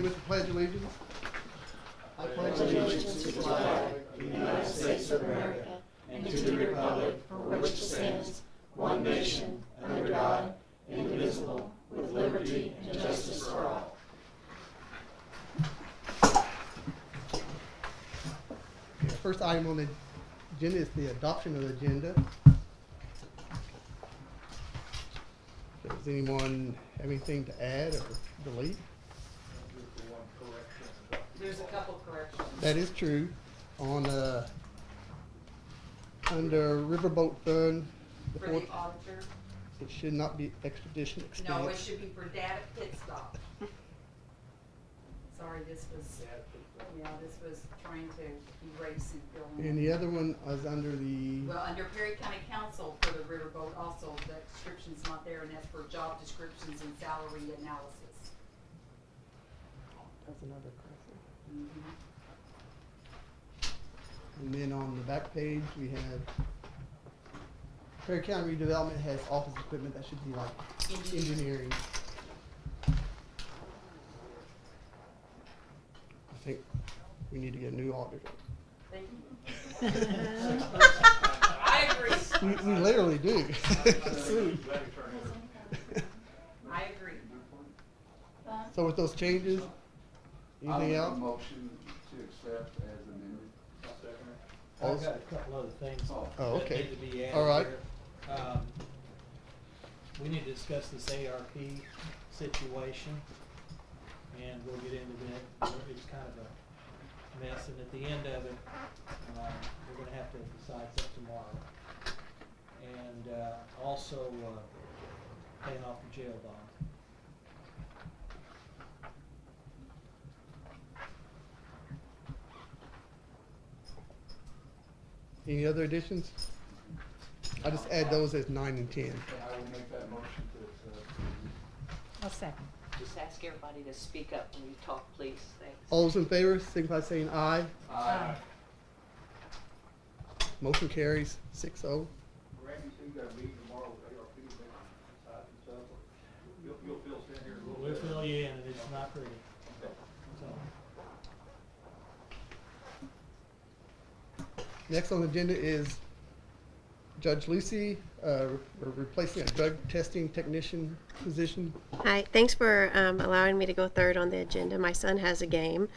With the Pledge of Allegiance. I pledge allegiance to the flag of the United States of America and to the republic for which it stands, one nation, under God, indivisible, with liberty and justice for all. The first item on the agenda is the adoption of the agenda. Does anyone have anything to add or delete? There's a couple corrections. That is true. On under Riverboat Fund, For the auditor, it should not be extradition expense. no, it should be for data pit stop. Sorry, this was trying to erase and fill in. And the other one was under the, Well, under Perry County Council for the Riverboat also, the description's not there, and that's for job descriptions and salary analysis. that's another correction. Mm-hmm. And then on the back page, we have Perry County Redevelopment has office equipment. That should be like engineering. I think we need to get a new auditor. Thank you. I agree. We literally do. I agree. So with those changes, anything I'll else? make a motion to accept as amended. All I've got a couple other things Oh, Oh, okay. that need to be added All right. here. We need to discuss this ARP situation, and we'll get into that. It's kind of a mess, and at the end of it, we're going to have to decide something tomorrow. And also paying off the jail bond. Any other additions? I just add those as 9 and 10. I will make that motion to accept. I'll second. Just ask everybody to speak up when you talk, please. Thanks. All those in favor, signify by saying aye. Aye. Motion carries 6-0. Randy, so you got a meeting tomorrow with ARP, decide and stuff, you'll fill us in here a little We'll bit. fill you in, and it's not pretty. So, Next on the agenda is Judge Lucy, we're replacing a drug testing technician position. Hi, thanks for allowing me to go third on the agenda. My son has a game,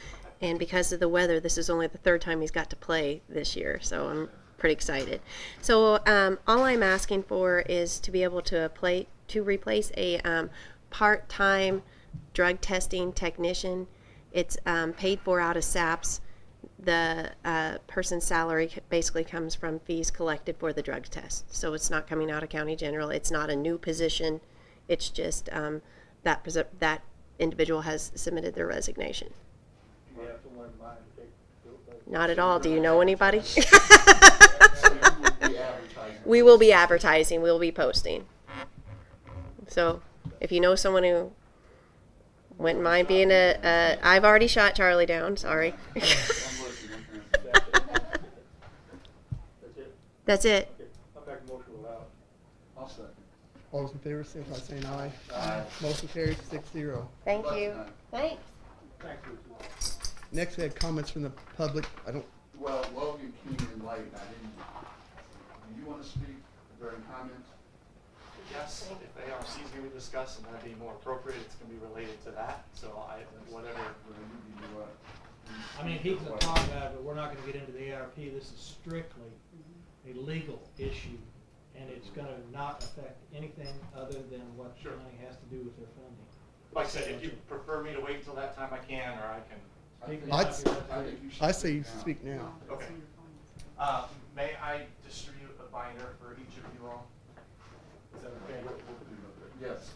and because of the weather, this is only the third time he's got to play this year, so I'm pretty excited. So all I'm asking for is to be able to replace a part-time drug testing technician. It's paid for out of SAPS. The person's salary basically comes from fees collected for the drug test. So it's not coming out of county general. It's not a new position. It's just that individual has submitted their resignation. Do you have someone in mind to take? Not at all. Do you know anybody? So you will be advertising. We will be advertising. We'll be posting. So if you know someone who wouldn't mind being I've already shot Charlie down. Sorry. I'm listening. That's it? That's it. Okay, I'll make a motion to allow it. I'll second. All those in favor, signify by saying aye. Aye. Motion carries 6-0. Thank Good luck you. tonight. Thanks. Thank you. Next, we had comments from the public. Well, Logan came in late, and I didn't, do you want to speak during comments? Yes, if ARC is going to be discussed and that'd be more appropriate, it's going to be related to that, so whatever. I mean, he can talk about it, but we're not going to get into the ARP. This is strictly a legal issue, and it's going to not affect anything other than what the Sure. county has to do with their funding. Like I said, if you prefer me to wait until that time, I can, or I can. I say you speak now. Okay. May I distribute a binder for each of you all? Is that okay? Yes.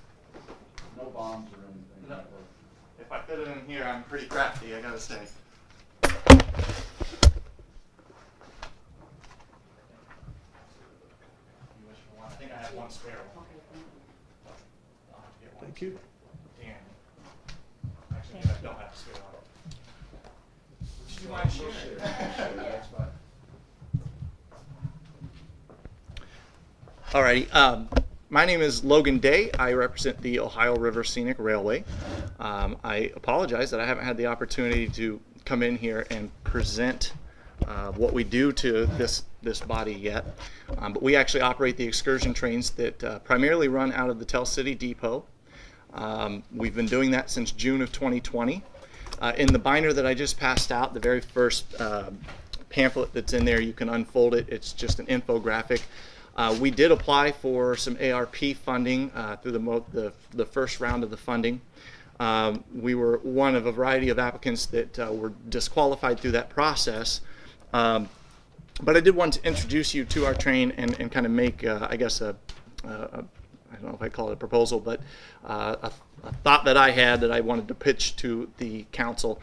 No bombs or anything. No. If I fit it in here, I'm pretty crafty, I gotta say. You wish for one? I think I have one spare one. I'll have to get one. Thank you. Dan. Actually, I don't have a spare one. Would you mind sharing? That's fine. Alrighty, my name is Logan Day. I represent the Ohio River Scenic Railway. I apologize that I haven't had the opportunity to come in here and present what we do to this body yet. But we actually operate the excursion trains that primarily run out of the Tell City Depot. We've been doing that since June of 2020. In the binder that I just passed out, the very first pamphlet that's in there, you can unfold it. It's just an infographic. We did apply for some ARP funding through the first round of the funding. We were one of a variety of applicants that were disqualified through that process. But I did want to introduce you to our train and kind of make, I guess, I don't know if I call it a proposal, but a thought that I had that I wanted to pitch to the council.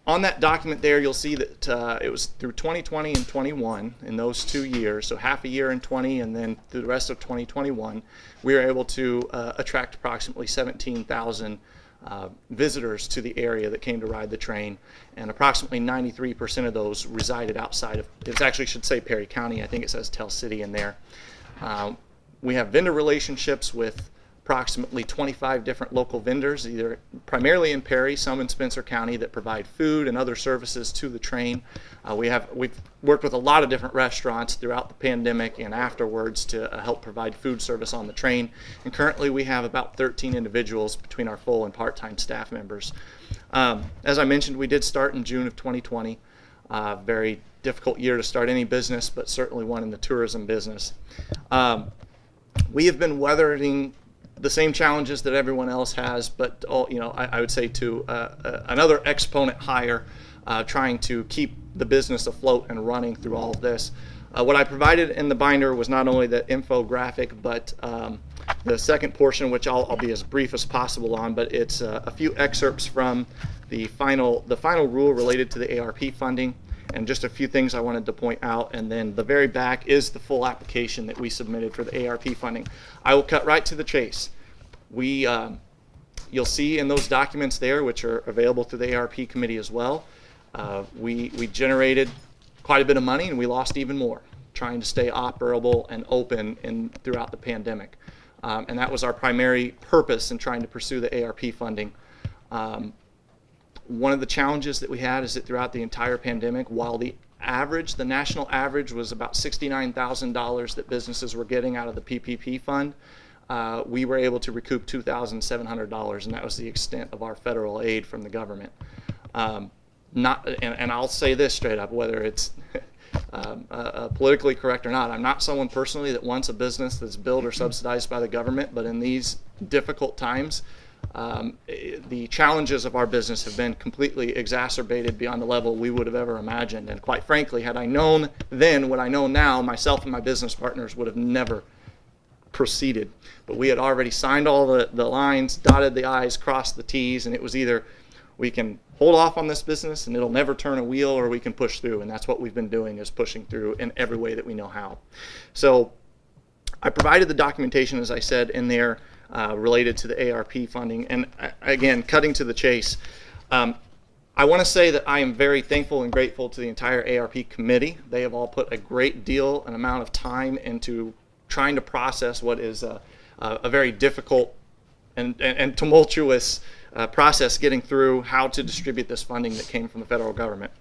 On that document there, you'll see that it was through 2020 and 21, in those 2 years, so half a year in 20 and then through the rest of 2021, we were able to attract approximately 17,000 visitors to the area that came to ride the train, and approximately 93% of those resided outside of, it actually should say Perry County, I think it says Tell City in there. We have vendor relationships with approximately 25 different local vendors, either primarily in Perry, some in Spencer County, that provide food and other services to the train. We've worked with a lot of different restaurants throughout the pandemic and afterwards to help provide food service on the train. And currently we have about 13 individuals between our full and part-time staff members. As I mentioned, we did start in June of 2020. Very difficult year to start any business, but certainly one in the tourism business. We have been weathering the same challenges that everyone else has, but I would say to another exponent higher, trying to keep the business afloat and running through all of this. What I provided in the binder was not only the infographic, but the second portion, which I'll be as brief as possible on, but it's a few excerpts from the final rule related to the ARP funding, and just a few things I wanted to point out, and then the very back is the full application that we submitted for the ARP funding. I will cut right to the chase. You'll see in those documents there, which are available through the ARP committee as well, we generated quite a bit of money, and we lost even more trying to stay operable and open throughout the pandemic. And that was our primary purpose in trying to pursue the ARP funding. One of the challenges that we had is that throughout the entire pandemic, while the national average was about $69,000 that businesses were getting out of the PPP fund, we were able to recoup $2,700, and that was the extent of our federal aid from the government. And I'll say this straight up, whether it's politically correct or not, I'm not someone personally that wants a business that's built or subsidized by the government, but in these difficult times, the challenges of our business have been completely exacerbated beyond the level we would have ever imagined. And quite frankly, had I known then what I know now, myself and my business partners would have never proceeded. But we had already signed all the lines, dotted the I's, crossed the T's, and it was either we can hold off on this business and it'll never turn a wheel, or we can push through. And that's what we've been doing, is pushing through in every way that we know how. So I provided the documentation, as I said, in there related to the ARP funding. And again, cutting to the chase, I want to say that I am very thankful and grateful to the entire ARP committee. They have all put a great deal, an amount of time into trying to process what is a very difficult and tumultuous process, getting through how to distribute this funding that came from the federal government.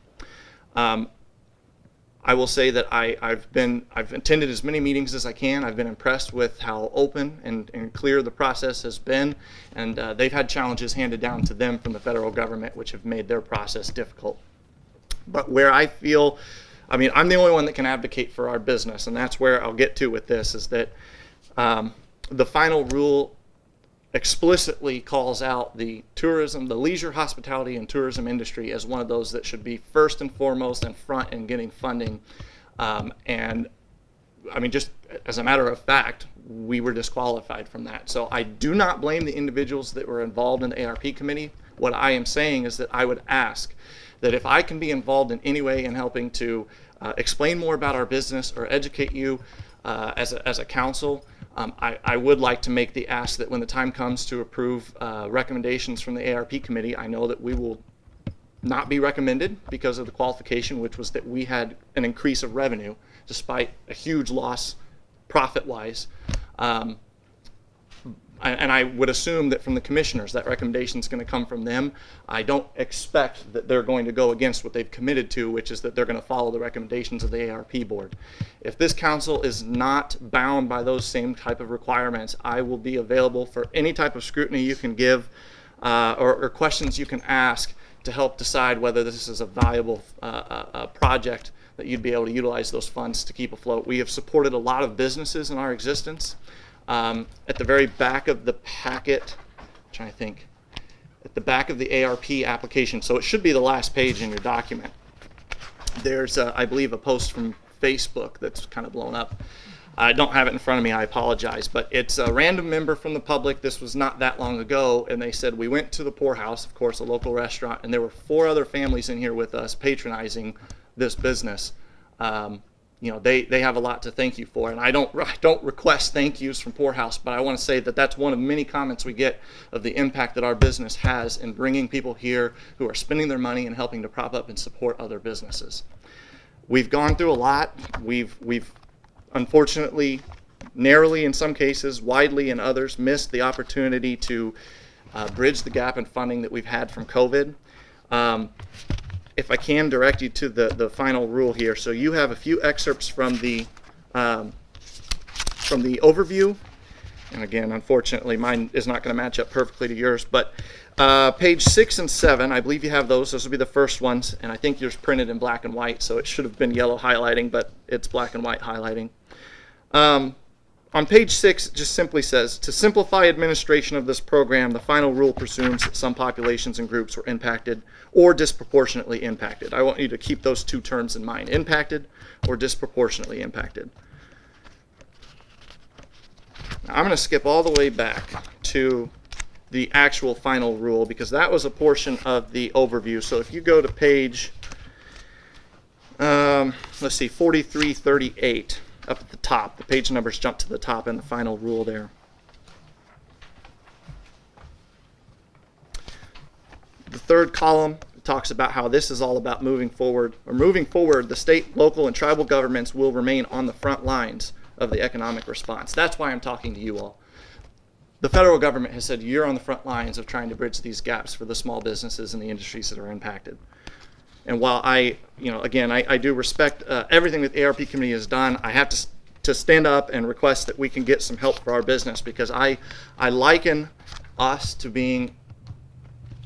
I will say that I've attended as many meetings as I can. I've been impressed with how open and clear the process has been, and they've had challenges handed down to them from the federal government, which have made their process difficult. But where I feel, I mean, I'm the only one that can advocate for our business, and that's where I'll get to with this, is that the final rule explicitly calls out the tourism, the leisure, hospitality, and tourism industry as one of those that should be first and foremost and front in getting funding. And I mean, just as a matter of fact, we were disqualified from that. So I do not blame the individuals that were involved in the ARP committee. What I am saying is that I would ask that if I can be involved in any way in helping to explain more about our business or educate you as a council, I would like to make the ask that when the time comes to approve recommendations from the ARP committee, I know that we will not be recommended because of the qualification, which was that we had an increase of revenue despite a huge loss profit-wise. and I would assume that from the commissioners, that recommendation is going to come from them. I don't expect that they're going to go against what they've committed to, which is that they're going to follow the recommendations of the ARP board. If this council is not bound by those same type of requirements, I will be available for any type of scrutiny you can give or questions you can ask to help decide whether this is a valuable project that you'd be able to utilize those funds to keep afloat. We have supported a lot of businesses in our existence. At the very back of the packet, I'm trying to think, at the back of the ARP application, so it should be the last page in your document, there's, I believe, a post from Facebook that's kind of blown up. I don't have it in front of me, I apologize, but it's a random member from the public. This was not that long ago, and they said, we went to the Poorhouse, of course, a local restaurant, and there were 4 other families in here with us patronizing this business. You know, they have a lot to thank you for, and I don't request thank yous from Poorhouse, but I want to say that that's one of many comments we get of the impact that our business has in bringing people here who are spending their money and helping to prop up and support other businesses. We've gone through a lot. We've unfortunately, narrowly in some cases, widely in others, missed the opportunity to bridge the gap in funding that we've had from COVID. If I can direct you to the final rule here. So you have a few excerpts from the overview. And again, unfortunately, mine is not going to match up perfectly to yours. But page 6 and 7, I believe you have those. Those will be the first ones. And I think yours printed in black and white, so it should have been yellow highlighting, but it's black and white highlighting. On page 6, it just simply says, to simplify administration of this program, the final rule presumes that some populations and groups were impacted or disproportionately impacted. I want you to keep those 2 terms in mind, impacted or disproportionately impacted. Now, I'm going to skip all the way back to the actual final rule because that was a portion of the overview. So if you go to page, let's see, 4338. Up at the top, the page numbers jump to the top in the final rule there. The 3rd column talks about how this is all about moving forward. Moving forward, the state, local, and tribal governments will remain on the front lines of the economic response. That's why I'm talking to you all. The federal government has said you're on the front lines of trying to bridge these gaps for the small businesses and the industries that are impacted. And while I do respect everything that the ARP committee has done, I have to stand up and request that we can get some help for our business because I liken us to being,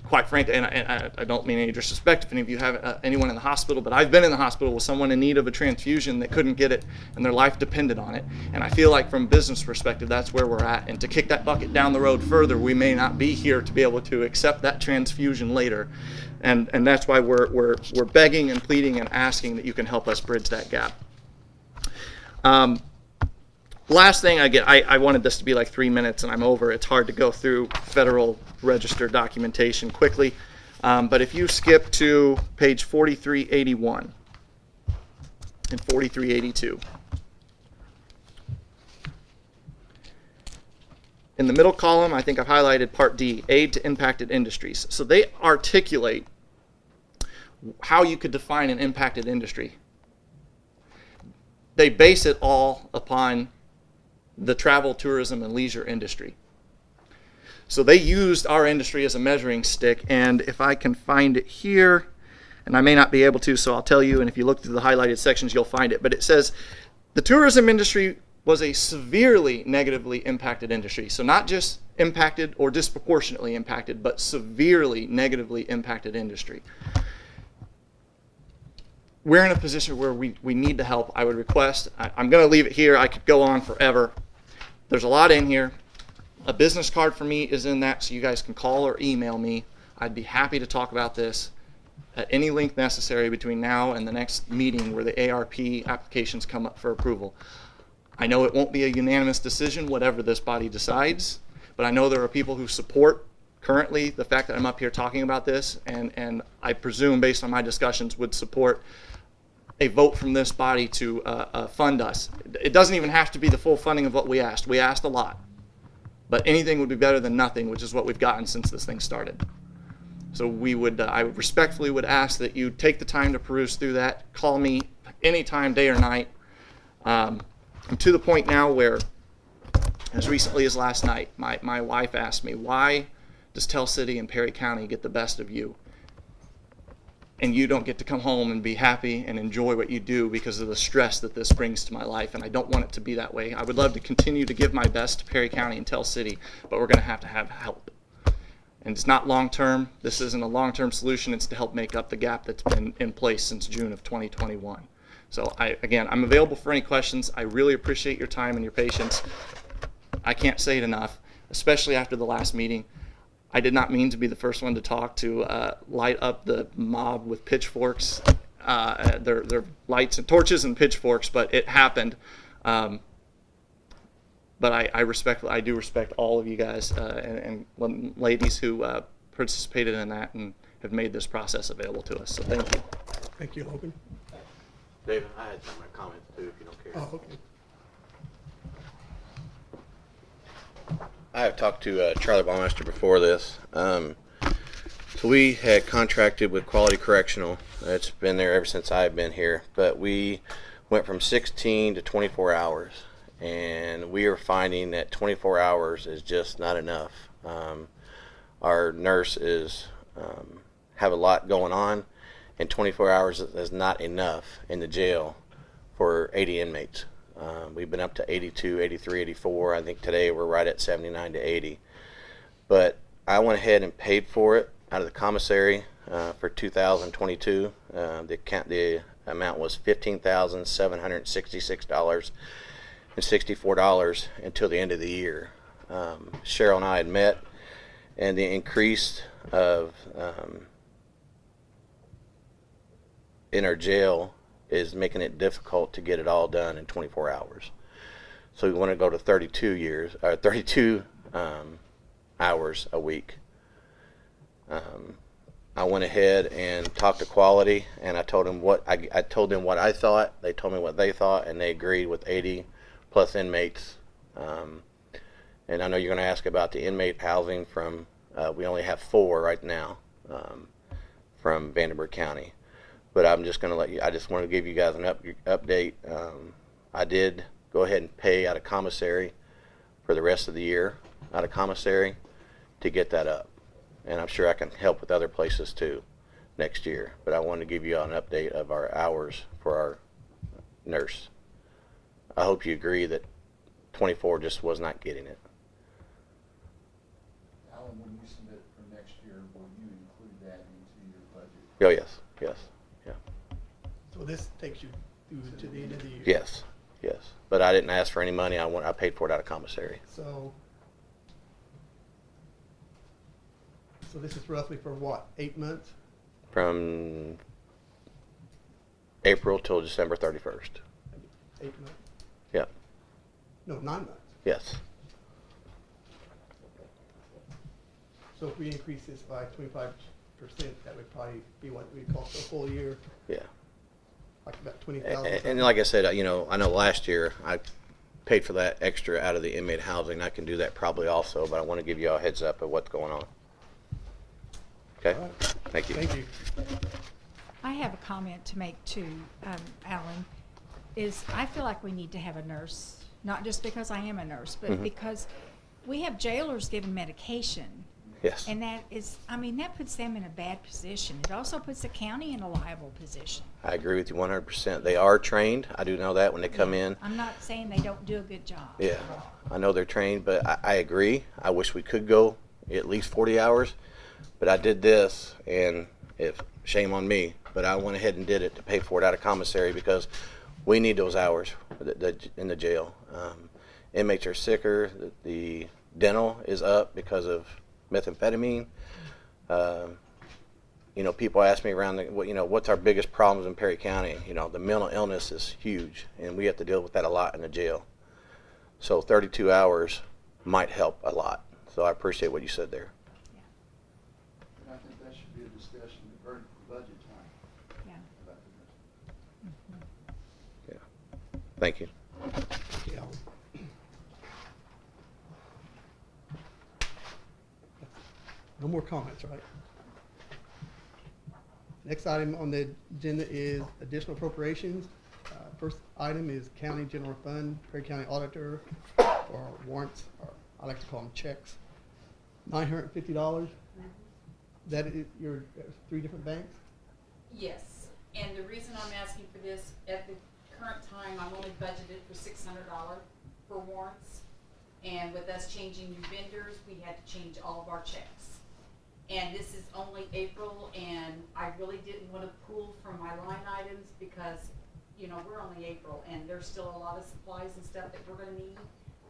quite frankly, and I don't mean any disrespect if any of you have anyone in the hospital, but I've been in the hospital with someone in need of a transfusion that couldn't get it and their life depended on it. And I feel like from a business perspective, that's where we're at. And to kick that bucket down the road further, we may not be here to be able to accept that transfusion later. And that's why we're begging and pleading and asking that you can help us bridge that gap. Last thing I wanted this to be like 3 minutes and I'm over. It's hard to go through Federal Register documentation quickly. But if you skip to page 4381 and 4382. In the middle column, I think I've highlighted Part D, Aid to Impacted Industries. So they articulate how you could define an impacted industry. They base it all upon the travel, tourism, and leisure industry. So they used our industry as a measuring stick, and if I can find it here, and I may not be able to, so I'll tell you, and if you look through the highlighted sections, you'll find it, but it says the tourism industry was a severely negatively impacted industry. So not just impacted or disproportionately impacted, but severely negatively impacted industry. We're in a position where we need the help. I would request, I'm going to leave it here. I could go on forever. There's a lot in here. A business card for me is in that, so you guys can call or email me. I'd be happy to talk about this at any length necessary between now and the next meeting where the ARP applications come up for approval. I know it won't be a unanimous decision, whatever this body decides, but I know there are people who support currently the fact that I'm up here talking about this, and I presume, based on my discussions, would support a vote from this body to fund us. It doesn't even have to be the full funding of what we asked. We asked a lot, but anything would be better than nothing, which is what we've gotten since this thing started. So we would, I respectfully would ask that you take the time to peruse through that. Call me anytime, day or night. I'm to the point now where As recently as last night, my wife asked me, why does Tell City and Perry County get the best of you? And you don't get to come home and be happy and enjoy what you do because of the stress that this brings to my life, and I don't want it to be that way. I would love to continue to give my best to Perry County and Tell City, but we're going to have help. And it's not long-term. This isn't a long-term solution. It's to help make up the gap that's been in place since June of 2021. So again, I'm available for any questions. I really appreciate your time and your patience. I can't say it enough, especially after the last meeting. I did not mean to be the first one to talk to light up the mob with pitchforks, their lights and torches and pitchforks, but it happened. But I do respect all of you guys and ladies who participated in that and have made this process available to us. So thank you. Thank you, Hogan. David, I had some comments too, if you don't care. Oh, okay. I have talked to Charlie Baumeister before this. So we had contracted with Quality Correctional. It's been there ever since I've been here, but we went from 16 to 24 hours, and we are finding that 24 hours is just not enough. Our nurse have a lot going on, and 24 hours is not enough in the jail for 80 inmates. We've been up to 82, 83, 84. I think today we're right at 79 to 80. But I went ahead and paid for it out of the commissary for 2022. The amount was $15,766.64 until the end of the year. Cheryl and I had met, and the increase of in our jail is making it difficult to get it all done in 24 hours. So we want to go to 32 hours a week. I went ahead and talked to Quality, and I told them what I told them what I thought. They told me what they thought, and they agreed with 80 plus inmates. And I know you're going to ask about the inmate housing from. We only have 4 right now from Vanderburgh County. But I'm just going to let you, I just want to give you guys an update. I did go ahead and pay out of commissary for the rest of the year out of commissary to get that up. And I'm sure I can help with other places too next year. But I wanted to give you an update of our hours for our nurse. I hope you agree that 24 just was not getting it. Alan, when you submit for next year, will you include that into your budget? Oh, yes, yes. So this takes you through to the end of the year? Yes, yes. But I didn't ask for any money. I paid for it out of commissary. So this is roughly for what, 8 months? From April till December 31st. 8 months? Yep. No, 9 months. Yes. So if we increase this by 25%, that would probably be what we cost a full year, Yeah. like about $20,000. And like I said, I know last year I paid for that extra out of the inmate housing. I can do that probably also, but I want to give you all a heads up of what's going on. Okay? All right. Thank you. Thank you. I have a comment to make too, Alan, is I feel like we need to have a nurse, not just because I am a nurse, but because we have jailers given medication. Yes. And that is, I mean, that puts them in a bad position. It also puts the county in a liable position. I agree with you 100%. They are trained. I do know that when they come in. I'm not saying they don't do a good job. Yeah, I know they're trained, but I agree. I wish we could go at least 40 hours, but I did this, and shame on me, but I went ahead and did it to pay for it out of commissary because we need those hours in the jail. Inmates are sicker. The dental is up because of methamphetamine. People ask me around, what's our biggest problems in Perry County? The mental illness is huge, and we have to deal with that a lot in the jail. So 32 hours might help a lot. So I appreciate what you said there. And I think that should be a discussion during budget time. Yeah. About the nurse. Yeah. Thank you. Yeah. No more comments, right? Next item on the agenda is additional appropriations. First item is County General Fund, Perry County Auditor, for our warrants, or I like to call them checks. $950. That is your 3 different banks? Yes, and the reason I'm asking for this, at the current time, I'm only budgeted for $600 for warrants. And with us changing new vendors, we had to change all of our checks. And this is only April, and I really didn't want to pull from my line items because, you know, we're only April, and there's still a lot of supplies and stuff that we're gonna need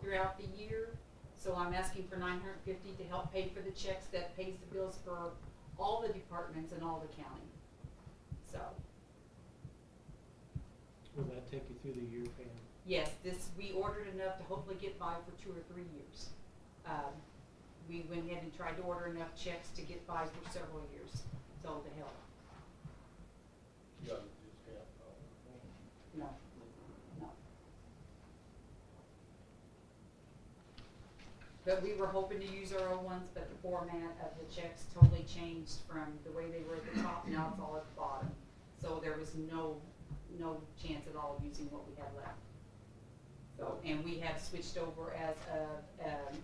throughout the year. So I'm asking for $950 to help pay for the checks that pays the bills for all the departments and all the county. So, Will that take you through the year paying? yes, we ordered enough to hopefully get by for 2 or 3 years. We went ahead and tried to order enough checks to get by for several years, so to help. You got a discount, No, no. But we were hoping to use our own ones, but the format of the checks totally changed from the way they were at the top, now it's all at the bottom. So there was no chance at all of using what we had left. So, and we have switched over as of,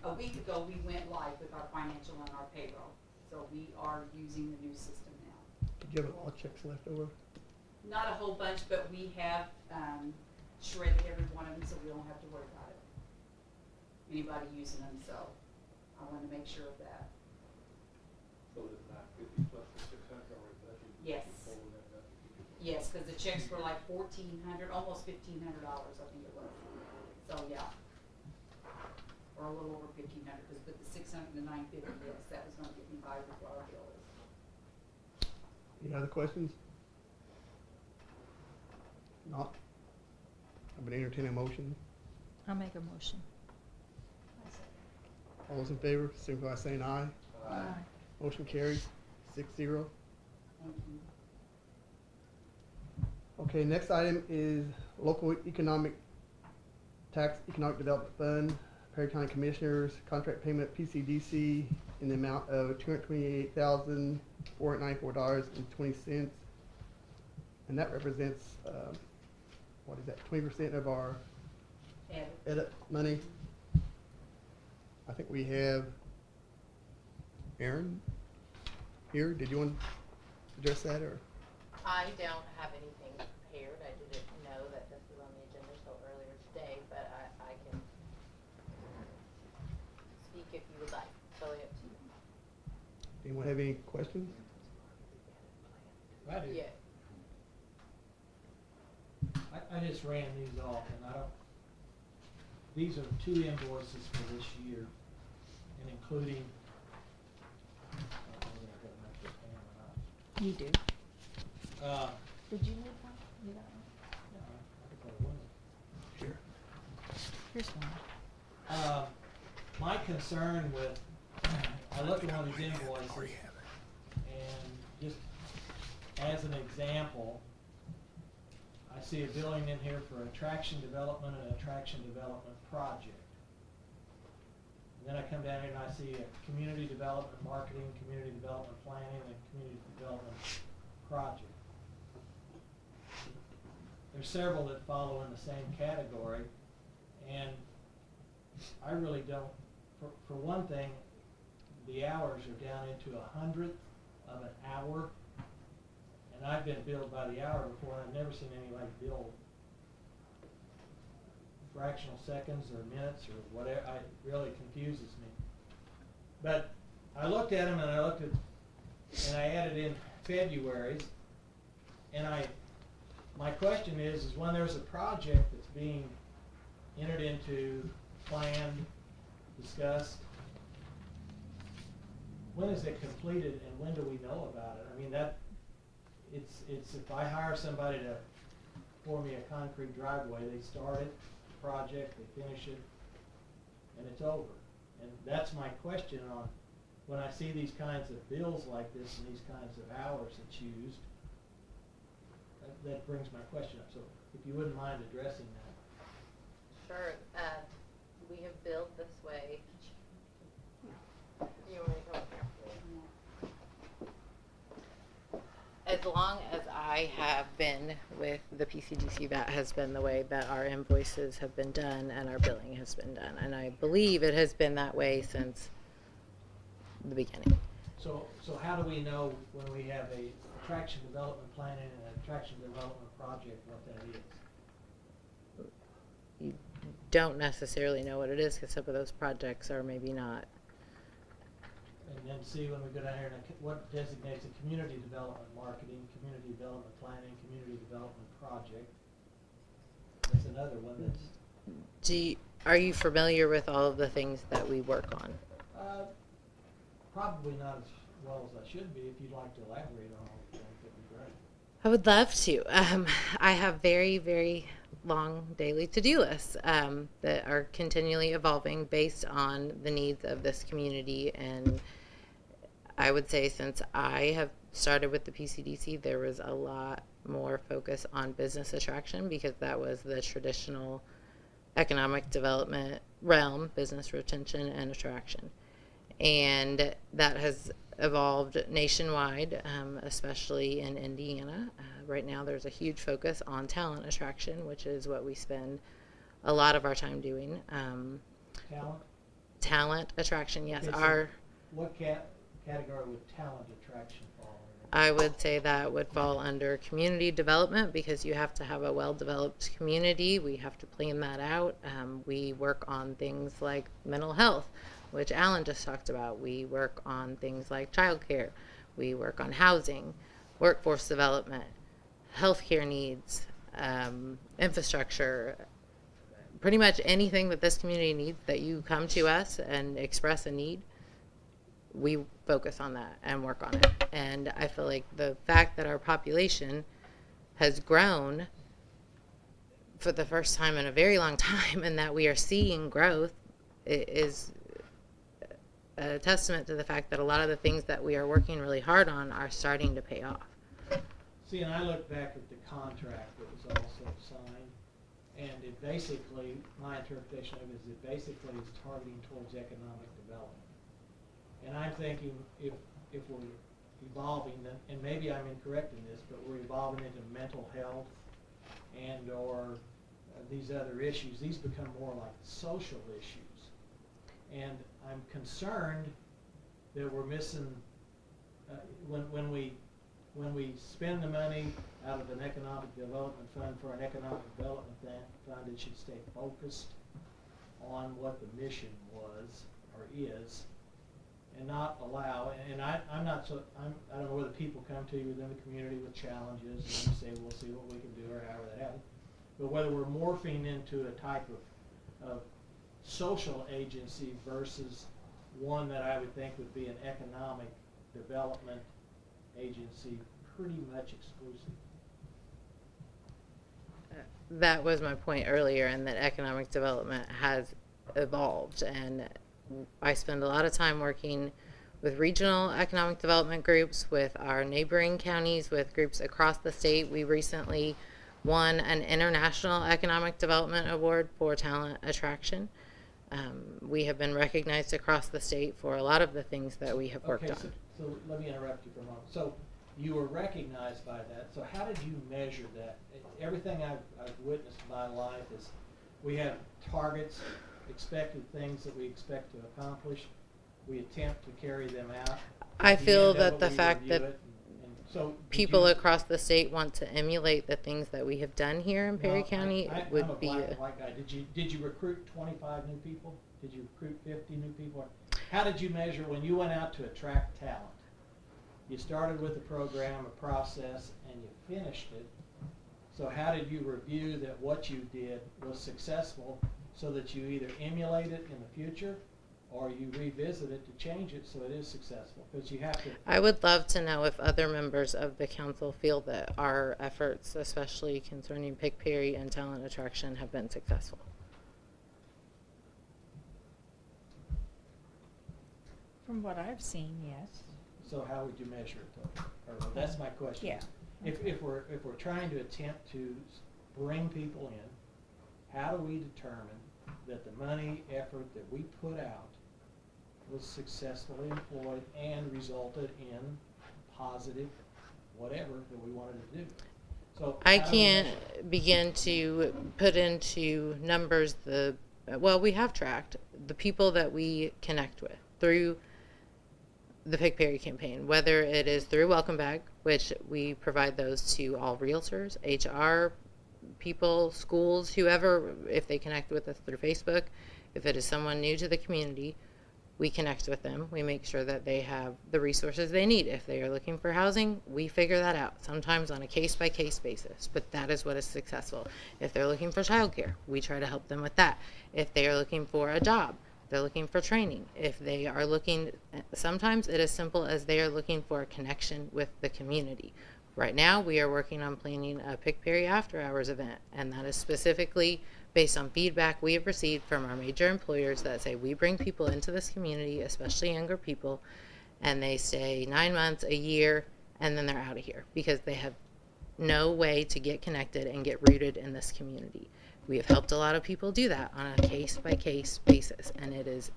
a week ago, we went live with our financial and our payroll. So we are using the new system now. Did you have a lot of checks left over? Not a whole bunch, but we have shredded every one of them, so we don't have to worry about it. Anybody using them, so I wanted to make sure of that. so it's $950 plus the $600 already budgeted. Yes. Before we got that. Yes, because the checks were like $1,400, almost $1,500, I think it was. So, yeah. Or a little over $1,500, because with the $600 and the $950, yes, that was gonna get me by with what our bill is. Any other questions? Not? I would entertain a motion. I'll make a motion. All those in favor, signify by saying aye. Aye. Motion carries 6-0. Thank you. Okay, next item is local economic development fund, Perry County Commissioners, contract payment PCDC in the amount of $228,494.20. And that represents, what is that, 20% of our Ed, edit money. I think we have Aaron here. Did you want to address that, or? I don't have anything prepared. I didn't know that this was on the agenda till earlier today, but I can speak if you would like. Totally up to you. Anyone have any questions? I do. Yeah. I just ran these off, and these are 2 invoices for this year, and including, I don't know if I got enough for Pam or not. You do. Did you need one? You got one? No, I could put one in. Here. Here's one. My concern with, I look at one of these invoices, and just as an example, I see a billing in here for attraction development and attraction development project. And then I come down here and I see a community development marketing, community development planning, and community development project. There's several that follow in the same category, and I really don't, for one thing, the hours are down into 100th of an hour, and I've been billed by the hour before, and I've never seen anybody billed fractional seconds or minutes or whatever. It really confuses me. But I looked at them, and I added in February's, and my question is when there's a project that's being entered into, planned, discussed, when is it completed and when do we know about it? I mean, it's if I hire somebody to pour me a concrete driveway, they start it, the project, they finish it, and it's over. And that's my question on when I see these kinds of bills like this and these kinds of hours that's used. That brings my question up. So if you wouldn't mind addressing that. Sure. We have billed this way. You want me to come up here? as long as I have been with the PCDC, that has been the way that our invoices have been done and our billing has been done. And I believe it has been that way since the beginning. So how do we know when we have a attraction development planning and an attraction development project what that is? You don't necessarily know what it is because some of those projects are maybe not. And then see when we go down here, what designates a community development marketing, community development planning, community development project. That's another one that's... Are you familiar with all of the things that we work on? Probably not as well as I should be. If you'd like to elaborate on all the things, that'd be great. I would love to. I have very, very long daily to-do lists that are continually evolving based on the needs of this community. And I would say since I have started with the PCDC, there was a lot more focus on business attraction because that was the traditional economic development realm, business retention and attraction. And that has evolved nationwide, especially in Indiana. Right now there's a huge focus on talent attraction, which is what we spend a lot of our time doing. Talent? Talent attraction, yes. Okay, so what category would talent attraction fall in? I would say that would fall under community development because you have to have a well-developed community. We have to plan that out. We work on things like mental health, which Alan just talked about. We work on things like childcare. We work on housing, workforce development, healthcare needs, infrastructure, pretty much anything that this community needs that you come to us and express a need, we focus on that and work on it. And I feel like the fact that our population has grown for the first time in a very long time and that we are seeing growth is a testament to the fact that a lot of the things that we are working really hard on are starting to pay off. See, and I look back at the contract that was also signed, and it basically, my interpretation of it is it basically is targeting towards economic development. And I'm thinking if we're evolving, and maybe I'm incorrect in this, but we're evolving into mental health and or these other issues, these become more like social issues. And I'm concerned that we're missing, when we spend the money out of an economic development fund for an economic development fund, it should stay focused on what the mission was or is, and not allow. And I don't know whether people come to you within the community with challenges and you say we'll see what we can do or however that happens, but whether we're morphing into a type of social agency versus one that I would think would be an economic development agency, pretty much exclusive. That was my point earlier, and that economic development has evolved. And I spend a lot of time working with regional economic development groups, with our neighboring counties, with groups across the state. We recently won an International Economic Development Award for talent attraction. We have been recognized across the state for a lot of the things that we have worked on. So let me interrupt you for a moment. So you were recognized by that. So how did you measure that? Everything I've witnessed in my life is we have targets, expected things that we expect to accomplish. We attempt to carry them out. I feel that the fact that so people across the state want to emulate the things that we have done here in Perry County would I'm a be black and white guy. Did you recruit 25 new people? Did you recruit 50 new people? How did you measure when you went out to attract talent? You started with a program, a process, and you finished it. So how did you review that what you did was successful so that you either emulate it in the future or you revisit it to change it so it is successful? Because you have to. I would love to know if other members of the council feel that our efforts, especially concerning Pick Perry and talent attraction, have been successful. From what I've seen, yes. So how would you measure it though? Or that's my question. Yeah. If we're trying to attempt to bring people in, how do we determine that the money effort that we put out was successfully employed and resulted in positive whatever that we wanted to do. So I how do we can't measure it? begin to put into numbers well, we have tracked the people that we connect with through the Pick Perry campaign, whether it is through Welcome Back, which we provide those to all realtors, HR people, schools, whoever, if they connect with us through Facebook. If it is someone new to the community, we connect with them. We make sure that they have the resources they need. If they are looking for housing, we figure that out, sometimes on a case-by-case basis, but that is what is successful. If they're looking for childcare, we try to help them with that. If they are looking for a job, they're looking for training. If they are looking, sometimes it is simple as they are looking for a connection with the community. Right now, we are working on planning a Pick Perry After Hours event, and that is specifically based on feedback we have received from our major employers that say we bring people into this community, especially younger people, and they stay 9 months, a year, and then they're out of here because they have no way to get connected and get rooted in this community. We have helped a lot of people do that on a case-by-case basis, and it is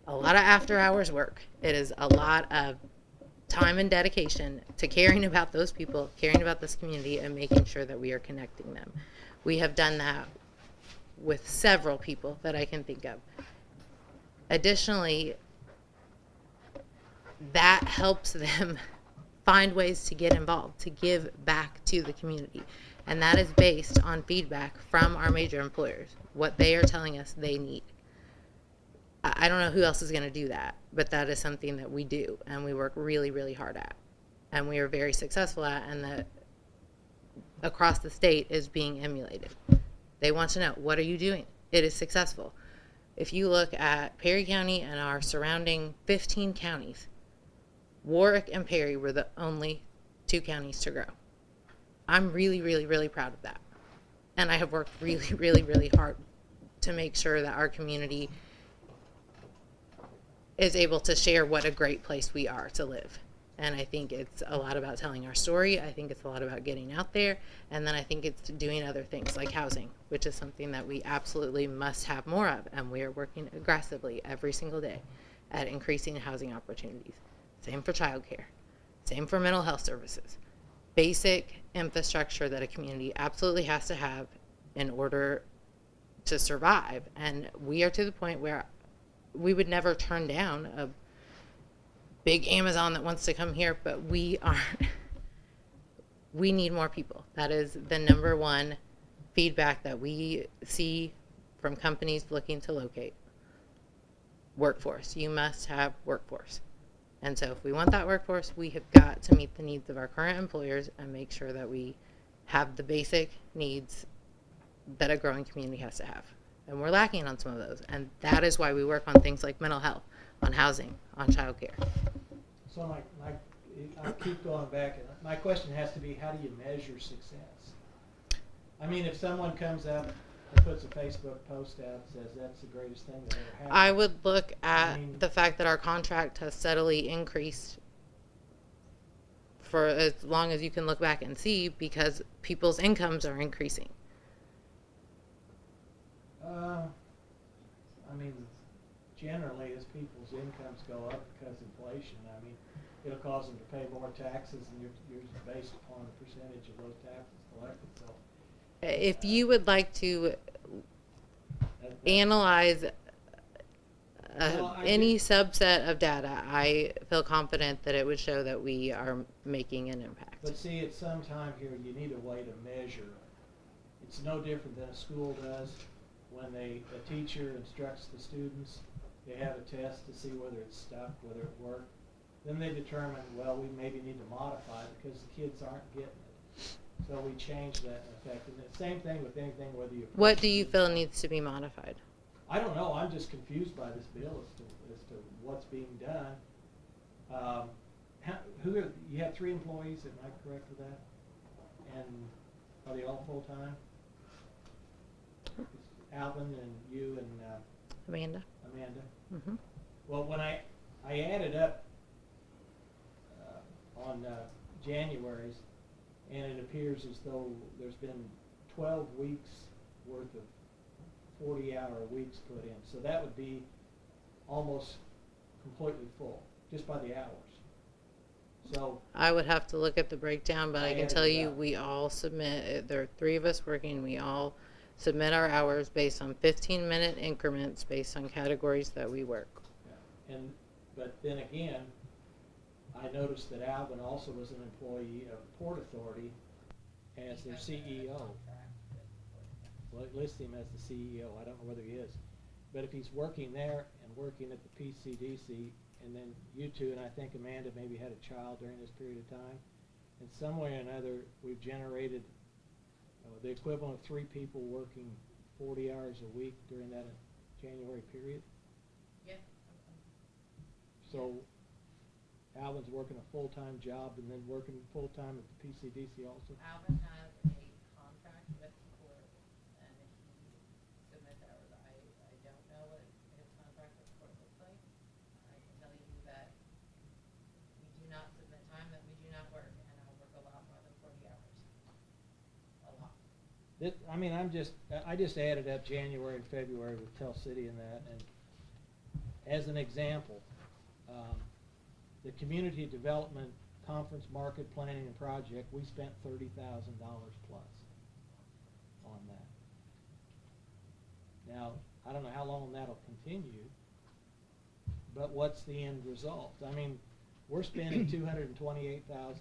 a lot of after-hours work. It is a lot of time and dedication to caring about those people, caring about this community, and making sure that we are connecting them. We have done that with several people that I can think of. Additionally, that helps them find ways to get involved, to give back to the community. And that is based on feedback from our major employers, what they are telling us they need. I don't know who else is going to do that, but that is something that we do, and we work really, really hard at. And we are very successful at, and that across the state is being emulated. They want to know, what are you doing? It is successful. If you look at Perry County and our surrounding 15 counties, Warwick and Perry were the only 2 counties to grow. I'm really, really, really proud of that. And I have worked really, really, really hard to make sure that our community is able to share what a great place we are to live. And I think it's a lot about telling our story. I think it's a lot about getting out there. And then I think it's doing other things like housing, which is something that we absolutely must have more of. And we are working aggressively every single day at increasing housing opportunities. Same for childcare. Same for mental health services. Basic infrastructure that a community absolutely has to have in order to survive. And we are to the point where we would never turn down a big Amazon that wants to come here, but we need more people. That is the number one feedback that we see from companies looking to locate. Workforce. You must have workforce. And so if we want that workforce, we have got to meet the needs of our current employers and make sure that we have the basic needs that a growing community has to have. And we're lacking on some of those. And that is why we work on things like mental health, on housing, on childcare. So I keep going back, and my question has to be, how do you measure success? I mean, if someone comes up and puts a Facebook post out and says that's the greatest thing that ever happened. I would look at the fact that our contract has steadily increased for as long as you can look back and see, because people's incomes are increasing. I mean, generally, as people's incomes go up because of inflation, I mean, it'll cause them to pay more taxes, and you're based upon a percentage of those taxes collected. So, if you would like to analyze any subset of data, I feel confident that it would show that we are making an impact. But see, at some time here, you need a way to measure. It's no different than a school does. When a teacher instructs the students, they have a test to see whether it's stuck, whether it worked. Then they determine, well, we maybe need to modify it because the kids aren't getting it. So we change that in effect. And the same thing with anything, whether you... What do you feel needs to be modified? I don't know. I'm just confused by this bill as to what's being done. You have 3 employees, am I correct with that? And are they all full-time? Alvin and you and Amanda. Mm-hmm. Well, when I added up on January's, and it appears as though there's been 12 weeks worth of 40-hour weeks put in. So that would be almost completely full, just by the hours. So, I would have to look at the breakdown, but I can added tell it you, up. we all submit, there are 3 of us working, we all submit our hours based on 15-minute increments based on categories that we work. and, but then again, I noticed that Alvin also was an employee of Port Authority as their CEO. Well, it lists him as the CEO, I don't know whether he is. But if he's working there and working at the PCDC, and then you two, and I think Amanda maybe had a child during this period of time, and some way or another, we've generated the equivalent of 3 people working 40 hours a week during that January period. Yeah. So Alvin's working a full-time job and then working full-time at the PCDC also. Alvin has a contract with the court, and he submits hours. I don't know what his contract with the court looks like. I can tell you that we do not submit time that we do not work, and I work a lot more than 40 hours. A lot. I mean, I just added up January and February with Tell City and that, and as an example, the Community Development Conference Market Planning and Project, we spent $30,000 plus on that. Now, I don't know how long that'll continue, but what's the end result? I mean, we're spending $228,000. Those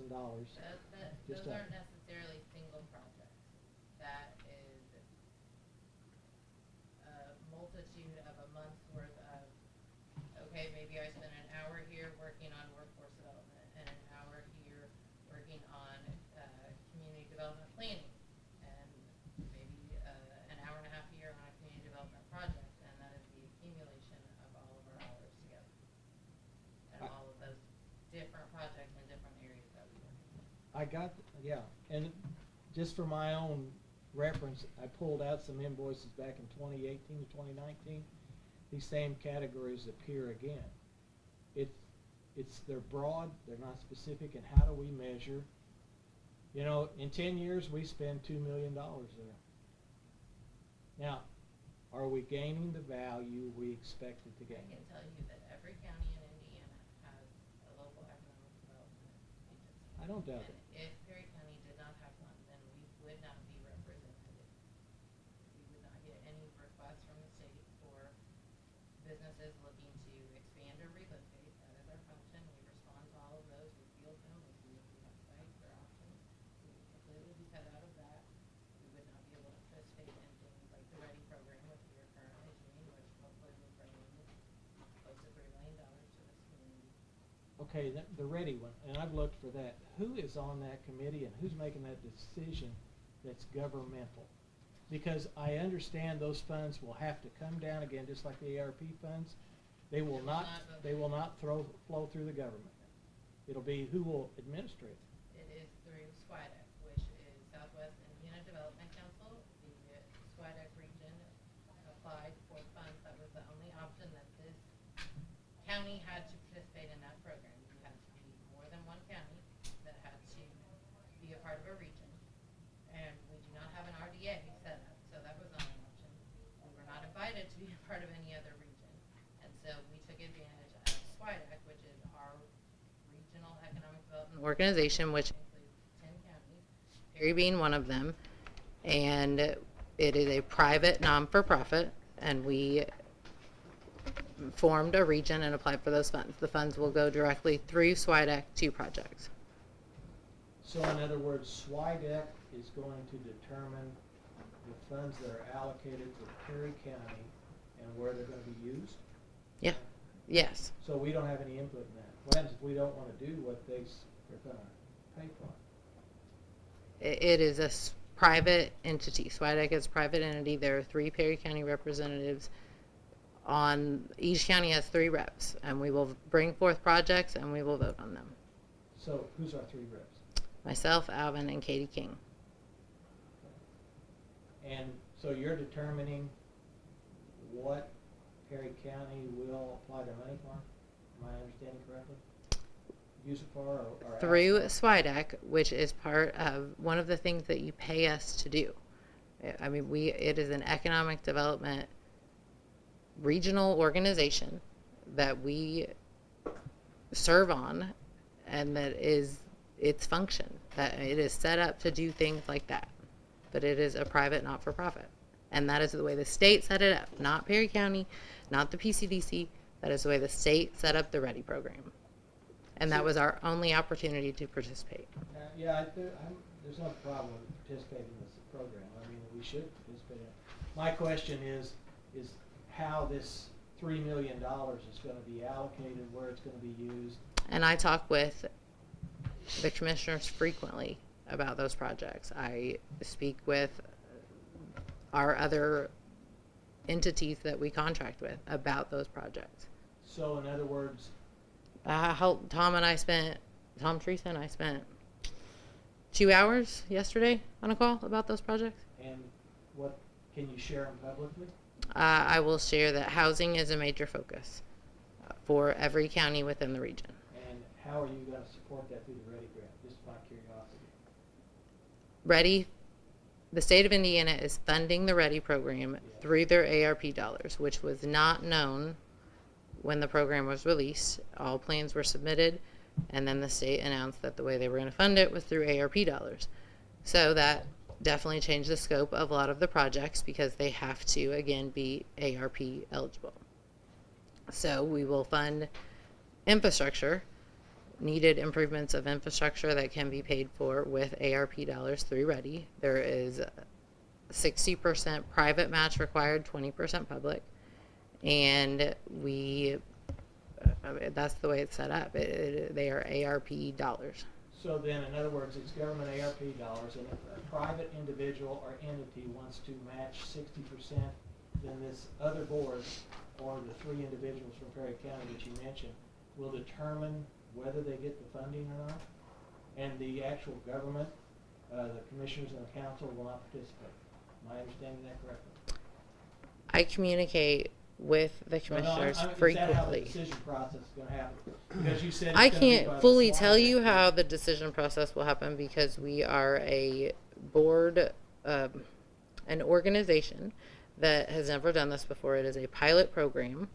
aren't necessarily single projects. That is a multitude of a month's worth of, okay, maybe I spent an hour here working on workforce development and an hour here working on community development planning, and maybe an hour and a half here on a community development project, and that is the accumulation of all of our hours together. And all of those different projects in different areas that we work in. Yeah, and just for my own reference, I pulled out some invoices back in 2018 to 2019. These same categories appear again. They're broad, they're not specific, and how do we measure? You know, in 10 years, we spend $2 million there. Now, are we gaining the value we expected to gain? I can tell you that every county in Indiana has a local economic development agency. I don't doubt And it. if Perry County did not have one, then we would not be represented. We would not get any requests from the state for businesses looking to expand or relocate. That is our function. We respond to all of those. We field them. We see if we have sites or options. We would completely be cut out of that. We would not be able to participate in things like the READY program, which we are currently doing, which hopefully will bring in close to $3 million to this community. Okay, the ready one, and I've looked for that. Who is on that committee and who's making that decision that's governmental? Because I understand those funds will have to come down again, just like the ARP funds. They will not flow through the government. It'll be who will administer it. It is through SWIDEC, which is Southwest Indiana Development Council. The SWIDEC region applied for funds. That was the only option that this county had to participate in that program. You had to be more than one county that had to be a part of a region. And we do not have an RDA set up, so that was not an option. We were not invited to be a part of any other region. And so we took advantage of SWIDEC, which is our regional economic development Organization, which includes 10 counties. Perry being one of them, and it is a private non-for-profit, and we formed a region and applied for those funds. The funds will go directly through SWIDEC to projects. So in other words, SWIDEC is going to determine the funds that are allocated to Perry County and where they're going to be used? Yeah. Yes. So we don't have any input in that. What happens if we don't want to do what they're going to pay for? It is a private entity. SWIDEC is a private entity. There are 3 Perry County representatives on, each county has 3 reps, and we will bring forth projects and we will vote on them. So who's our 3 reps? Myself, Alvin, and Katie King. And so you're determining what Perry County will apply their money for? Am I understanding correctly? Use it for or Through ask for? SWIDEC, which is part of one of the things that you pay us to do. I mean, it is an economic development regional organization that we serve on, and that is its function, that it is set up to do things like that. But it is a private not-for-profit. And that is the way the state set it up, not Perry County, not the PCDC. That is the way the state set up the READY program. And that was our only opportunity to participate. Yeah, there's no problem with participating in this program. I mean, we should participate in it. My question is how this $3 million is going to be allocated, where it's going to be used. And I talk with the commissioners frequently about those projects. I speak with our other entities that we contract with about those projects. So in other words, Tom, Teresa and I spent 2 hours yesterday on a call about those projects. and what can you share them publicly? I will share that housing is a major focus for every county within the region. And how are you going to support that through the READY grant? Just my curiosity. READY, the state of Indiana is funding the READY program through their ARP dollars, which was not known when the program was released. All plans were submitted, and then the state announced that the way they were going to fund it was through ARP dollars. So that definitely changed the scope of a lot of the projects because they have to, again, be ARP eligible. So we will fund infrastructure, needed improvements of infrastructure that can be paid for with ARP dollars through READY. There is 60% private match required, 20% public. And that's the way it's set up. They are ARP dollars. So then, in other words, it's government ARP dollars, and if a private individual or entity wants to match 60%, then this other board, or the 3 individuals from Perry County that you mentioned, will determine whether they get the funding or not, and the actual government, the commissioners and the council will not participate. Am I understanding that correctly? I communicate with the commissioners Is that how the frequently. decision process is going to happen? Because you said it's I gonna be by can't the fully slide tell you deck. how the decision process will happen because we are a board, an organization that has never done this before. It is a pilot program.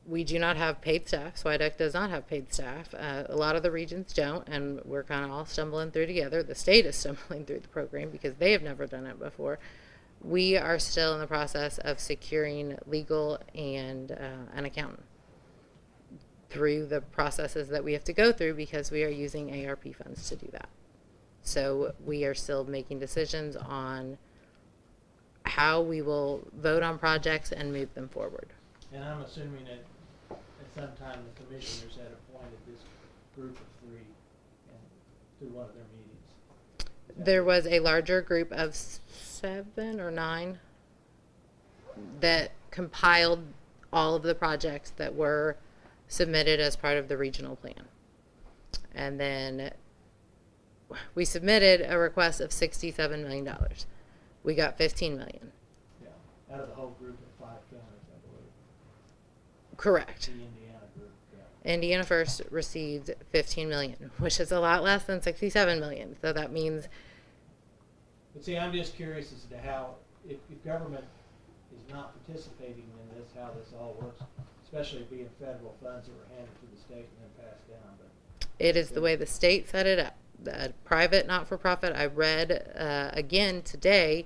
We do not have paid staff. SWIDEC does not have paid staff. A lot of the regions don't, and we're kind of all stumbling through together. The state is stumbling through the program because they have never done it before. We are still in the process of securing legal and an accountant through the processes that we have to go through because we are using ARP funds to do that. So we are still making decisions on how we will vote on projects and move them forward. And I'm assuming that at some time the commissioners had appointed this group of 3 and through one of their meetings. There was a larger group of 7 or 9 that compiled all of the projects that were submitted as part of the regional plan. And then we submitted a request of $67 million. We got $15 million. Yeah, out of the whole group of 5 counties, I believe. Correct. The Indiana group, yeah. Indiana First received $15 million, which is a lot less than $67 million. So that means But see, I'm just curious as to how, if government is not participating in this, how this all works, especially being federal funds that were handed to the state and then passed down. But it is the way the state set it up. The private not-for-profit, I read again today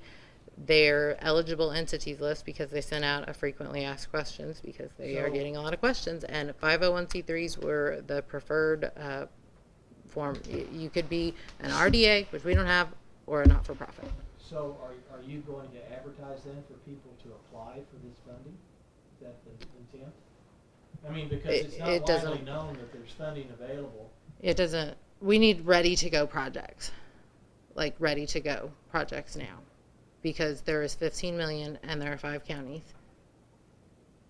their eligible entities list because they sent out a frequently asked questions because they are getting a lot of questions, and 501c3s were the preferred form. You could be an RDA, which we don't have, or a not-for-profit. so are you going to advertise then for people to apply for this funding? Is that the intent? I mean, because it's not It widely doesn't- known that there's funding available. It doesn't, we need ready-to-go projects, like ready-to-go projects now, because there is 15 million and there are 5 counties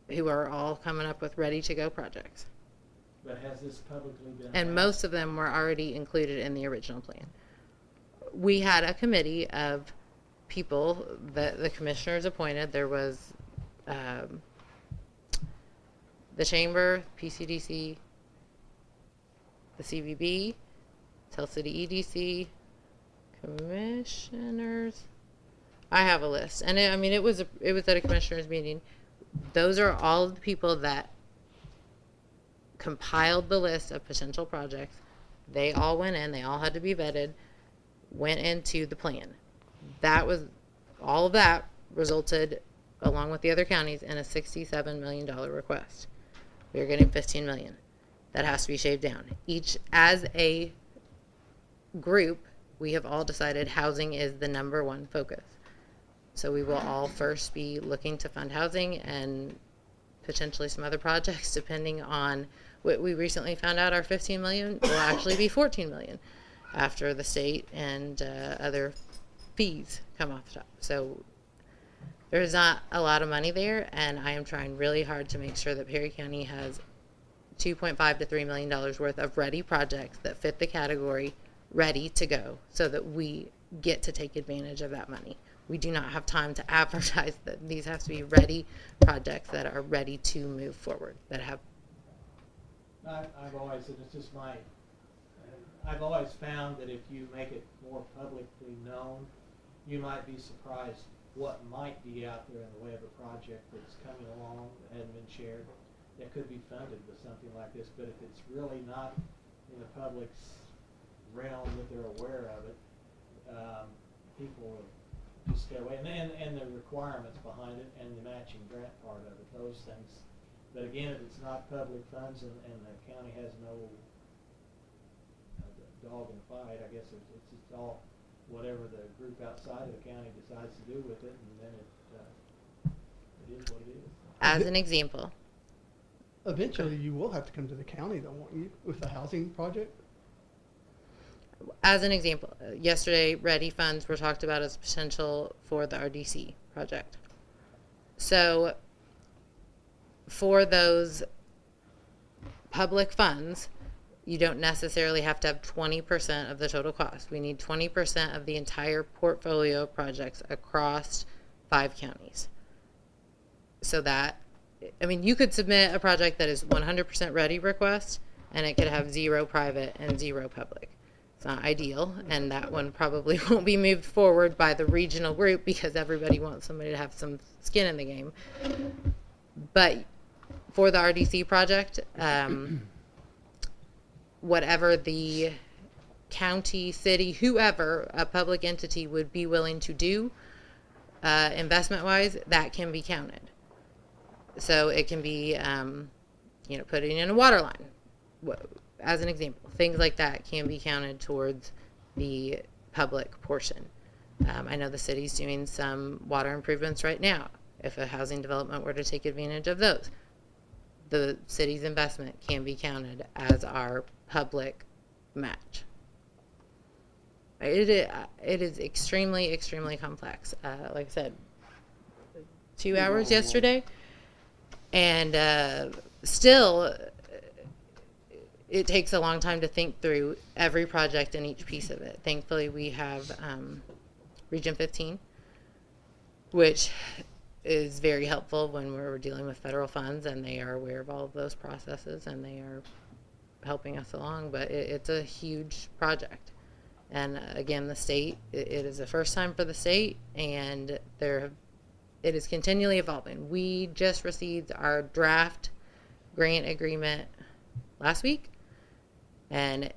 who are all coming up with ready-to-go projects. But has this publicly been And announced? most of them were already included in the original plan. We had a committee of people that the commissioners appointed. There was the chamber, PCDC, the CVB, Tell City EDC, commissioners. I have a list, and it was at a commissioners meeting. Those are all of the people that compiled the list of potential projects. They all went in, they all had to be vetted, went into the plan. That was, all of that resulted, along with the other counties, in a $67 million request. We are getting 15 million. That has to be shaved down. Each, as a group, we have all decided housing is the number one focus. So we will all first be looking to fund housing and potentially some other projects, depending on what we recently found out. Our 15 million will actually be 14 million after the state and other fees come off the top. So there's not a lot of money there, and I am trying really hard to make sure that Perry County has $2.5 to $3 million worth of ready projects that fit the category ready to go, so that we get to take advantage of that money. We do not have time to advertise that. These have to be ready projects that are ready to move forward, that have. I've always, and it's just my, I've always found that if you make it more publicly known, you might be surprised what might be out there in the way of a project that's coming along that hadn't been shared, that could be funded with something like this. But if it's really not in the public's realm that they're aware of it, people will just stay away. And the requirements behind it and the matching grant part of it, those things. But again, if it's not public funds and the county has no dog in the fight, I guess it's just all whatever the group outside of the county decides to do with it, and then it is what it is. As an example. Eventually, you will have to come to the county, though, won't you, with the housing project? As an example, yesterday, ready funds were talked about as potential for the RDC project. So for those public funds, you don't necessarily have to have 20% of the total cost. We need 20% of the entire portfolio of projects across 5 counties. So that, I mean, you could submit a project that is 100% ready request, and it could have 0 private and 0 public. It's not ideal, and that one probably won't be moved forward by the regional group because everybody wants somebody to have some skin in the game. But for the RDC project, whatever the county, city, whoever, a public entity would be willing to do, investment-wise, that can be counted. So it can be, putting in a water line, as an example. Things like that can be counted towards the public portion. I know the city's doing some water improvements right now. If a housing development were to take advantage of those, the city's investment can be counted as our public match. It is extremely, extremely complex. Like I said, 2 hours yesterday, and still it takes a long time to think through every project and each piece of it. Thankfully, we have Region 15, which is very helpful when we're dealing with federal funds, and they are aware of all of those processes, and they are helping us along. But it's a huge project. And again, the state, it is the first time for the state, and it is continually evolving. We just received our draft grant agreement last week, and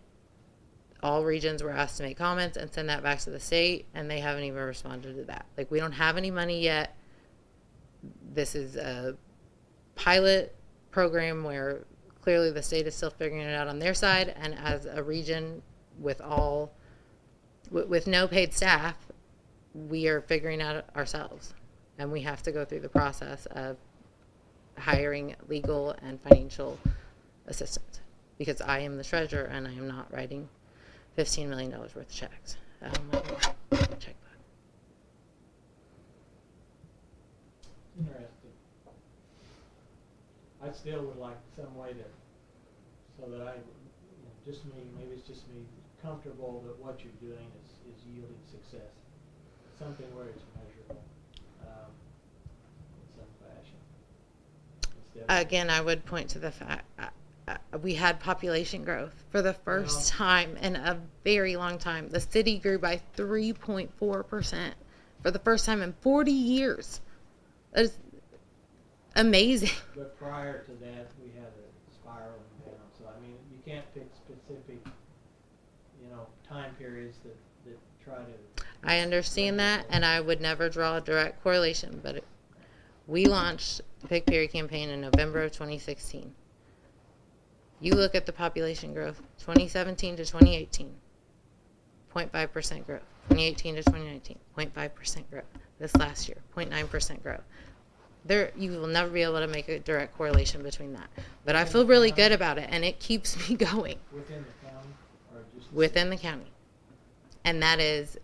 all regions were asked to make comments and send that back to the state, and they haven't even responded to that. Like, we don't have any money yet. This is a pilot program where clearly the state is still figuring it out on their side, and as a region with no paid staff, we are figuring out ourselves, and we have to go through the process of hiring legal and financial assistance, because I am the treasurer and I am not writing $15 million worth of checks. Checkbook. Interesting. I still would like some way to, so that just me, maybe it's just me, comfortable that what you're doing is yielding success. Something where it's measurable in some fashion. Again, I would point to the fact we had population growth for the first time in a very long time. The city grew by 3.4% for the first time in 40 years. That is amazing. But prior to that, we had a spiraling down can't pick specific, you know, time periods that try to. I understand that, and I would never draw a direct correlation, but we launched the Pick Perry campaign in November of 2016. You look at the population growth, 2017 to 2018, 0.5% growth. 2018 to 2019, 0.5% growth. This last year, 0.9% growth. There, you will never be able to make a direct correlation between that. But I feel really good about it, and it keeps me going. Within the county, or just Within the county. And that is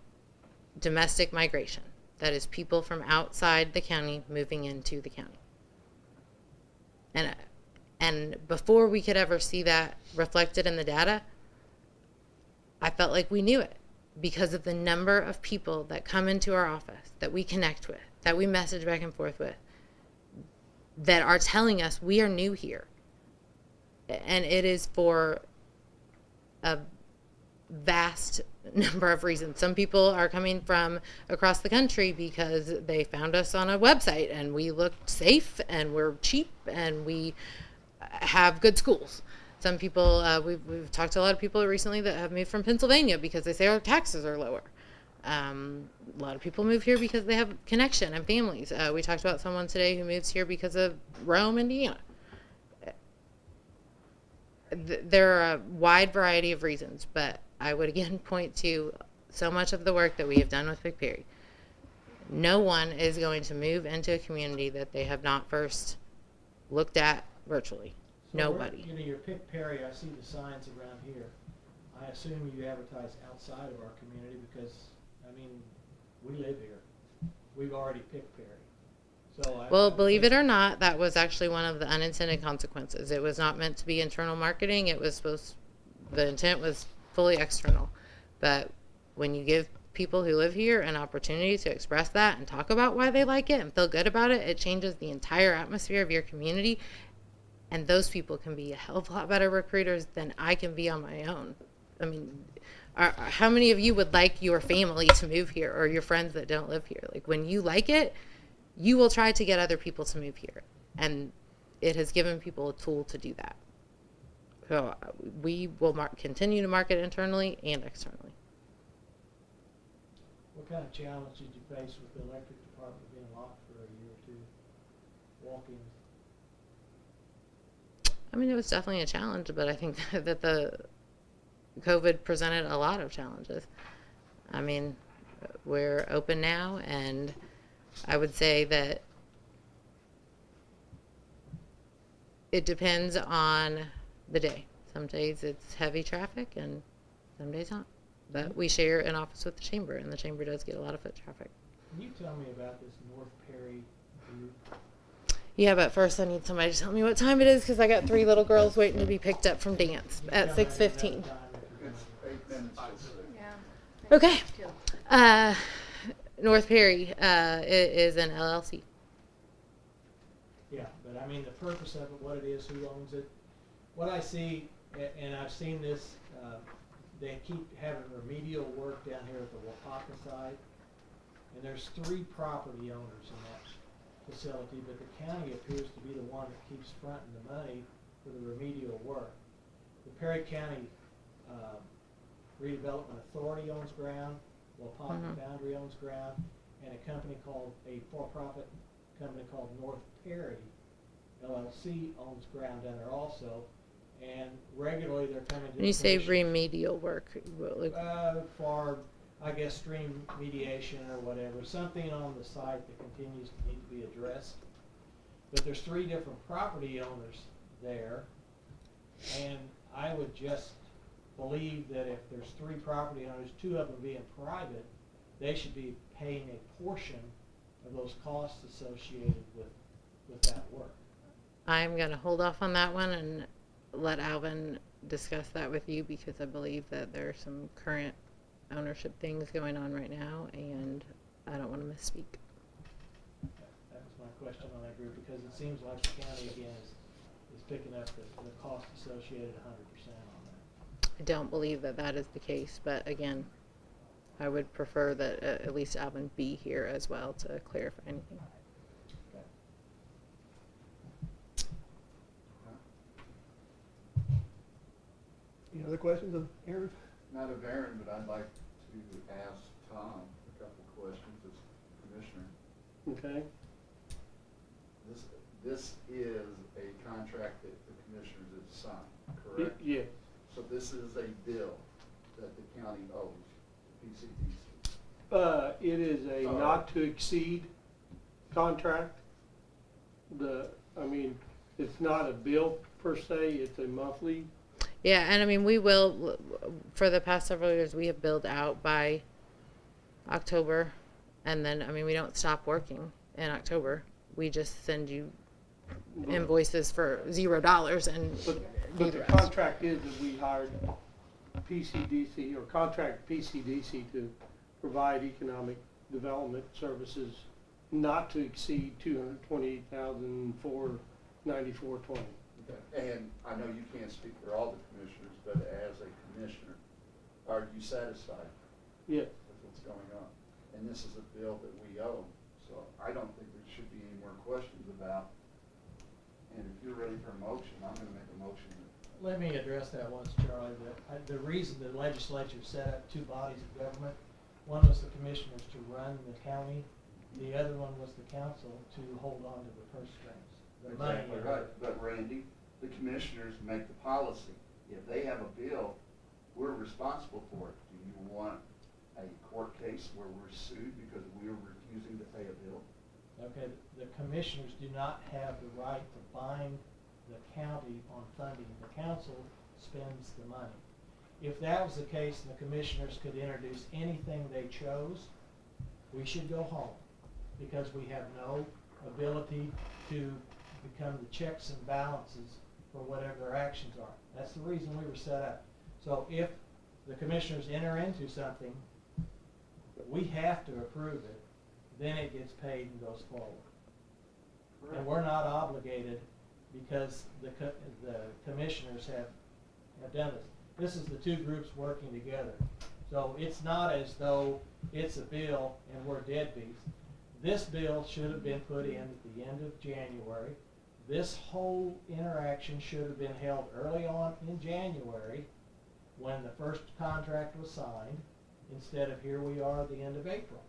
domestic migration. That is people from outside the county moving into the county. And before we could ever see that reflected in the data, I felt like we knew it because of the number of people that come into our office, that we connect with, that we message back and forth with, that are telling us we are new here. And it is for a vast number of reasons. Some people are coming from across the country because they found us on a website and we looked safe and we're cheap and we have good schools. Some people, we've talked to a lot of people recently that have moved from Pennsylvania because they say our taxes are lower. A lot of people move here because they have connection and families. We talked about someone today who moves here because of Rome, Indiana. There are a wide variety of reasons, but I would again point to so much of the work that we have done with Pick Perry. No one is going to move into a community that they have not first looked at virtually. So Nobody. You know, your Pick Perry, I see the signs around here. I assume you advertise outside of our community because, I mean, we live here. We've already picked Perry. So Well, believe it or not, that was actually one of the unintended consequences. It was not meant to be internal marketing. It was the intent was fully external. But when you give people who live here an opportunity to express that and talk about why they like it and feel good about it, it changes the entire atmosphere of your community. And those people can be a hell of a lot better recruiters than I can be on my own. I mean, how many of you would like your family to move here or your friends that don't live here? Like, when you like it, you will try to get other people to move here. And it has given people a tool to do that. So we will continue to market internally and externally. What kind of challenge did you face with the electric department being locked for a year or two? Walking. I mean, it was definitely a challenge, but I think that the COVID presented a lot of challenges. I mean, we're open now, and I would say that it depends on the day. Some days it's heavy traffic, and some days not. But we share an office with the chamber, and the chamber does get a lot of foot traffic. Can you tell me about this North Perry group? Yeah, but first I need somebody to tell me what time it is because I got 3 little girls waiting to be picked up from dance at 6:15. It's 8 minutes to 6. Okay. North Perry is an LLC. Yeah, but I mean the purpose of it, what it is, who owns it. What I see, and I've seen this, they keep having remedial work down here at the Wapaka side, and there's 3 property owners in that facility, but the county appears to be the one that keeps fronting the money for the remedial work. The Perry County Redevelopment Authority owns ground, Wapaka Boundary owns ground, and a for-profit company called North Perry LLC owns ground down there also, and regularly they're coming to When you say commission, remedial work, for, I guess, stream mediation or whatever, something on the site that continues to need to be addressed. But there's 3 different property owners there, and I would just believe that if there's 3 property owners, 2 of them being private, they should be paying a portion of those costs associated with that work. I'm going to hold off on that one and let Alvin discuss that with you because I believe that there are some current ownership things going on right now, and I don't want to misspeak. That was my question on that group, because it seems like the county again is picking up the cost associated 100% on that. I don't believe that that is the case, but again, I would prefer that at least Alvin be here as well to clarify anything. Okay. Any other questions of Aaron? Not of Aaron, but I'd like to ask Tom a couple questions as commissioner. Okay. This is a contract that the commissioners have signed, correct? Yeah. So this is a bill that the county owes to PCDC. It is a not to exceed contract. I mean, it's not a bill per se, it's a monthly. Yeah, and I mean, we will, for the past several years, we have billed out by October. And then, I mean, we don't stop working in October. We just send you invoices for $0 and do But the the rest. contract is that we hired PCDC or contract PCDC to provide economic development services not to exceed $228,494.20. And I know you can't speak for all the commissioners, but as a commissioner, are you satisfied Yeah. with what's going on? And this is a bill that we owe, so I don't think there should be any more questions about. And if you're ready for a motion, I'm gonna make a motion. Let me address that once, Charlie. The reason the legislature set up two bodies of government, one was the commissioners to run the county, the other one was the council to hold on to the purse strings. The money. Exactly right, but Randy, the commissioners make the policy. If they have a bill, we're responsible for it. Do you want a court case where we're sued because we're refusing to pay a bill? Okay, the commissioners do not have the right to bind the county on funding. The council spends the money. If that was the case and the commissioners could introduce anything they chose, we should go home because we have no ability to become the checks and balances for whatever their actions are. That's the reason we were set up. So if the commissioners enter into something, we have to approve it, then it gets paid and goes forward. And we're not obligated because the commissioners have done this. This is the two groups working together. So it's not as though it's a bill and we're deadbeats. This bill should have been put in at the end of January. This whole interaction should have been held early on in January when the first contract was signed, instead of here we are at the end of April.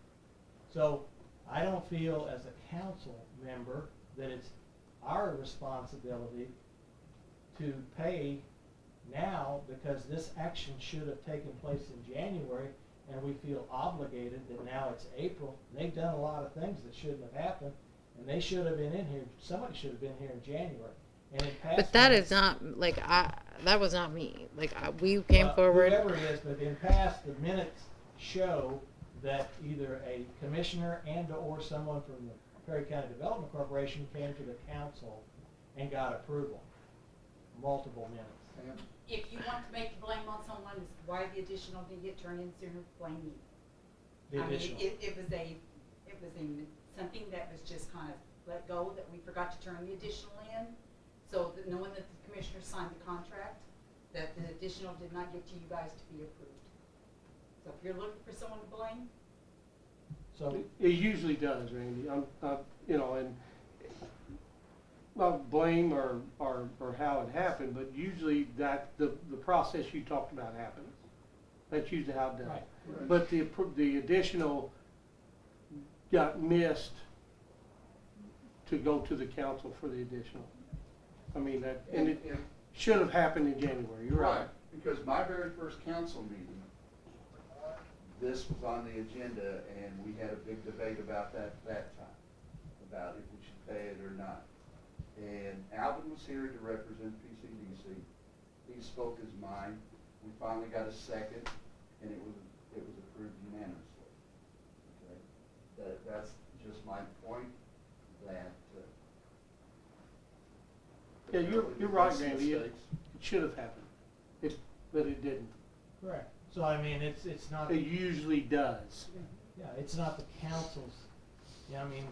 So I don't feel as a council member that it's our responsibility to pay now because this action should have taken place in January and we feel obligated that now it's April. They've done a lot of things that shouldn't have happened and they should have been in here, somebody should have been here in January. And in past But that minutes- is not, like, that was not me. Like, we came forward. Whoever it is, but in past, the minutes show that either a commissioner and or someone from the Perry County Development Corporation came to the council and got approval. Multiple minutes. If you want to make the blame on someone, is why the additional didn't get turned in sooner, blame me. The I mean, additional. it was something that was just kind of let go, that we forgot to turn the additional in. So that knowing that the commissioners signed the contract, that the additional did not get to you guys to be approved. So if you're looking for someone to blame, So, It usually does, Randy. You know, and not blame or how it happened, but usually that the process you talked about happens. That's usually how it does. Right. But the additional got missed to go to the council for the additional. I mean that, and it should have happened in January. You're right. Because my very first council meeting, this was on the agenda, and we had a big debate about that time, about if we should pay it or not. And Alvin was here to represent PCDC. He spoke his mind. We finally got a second, and it was approved unanimously. Okay, that's just my point. That. Yeah, you're right, there's Randy. It mistakes. should have happened, but it didn't. correct. So I mean, it's not. It usually does. Yeah, it's not the council's, you know, I mean,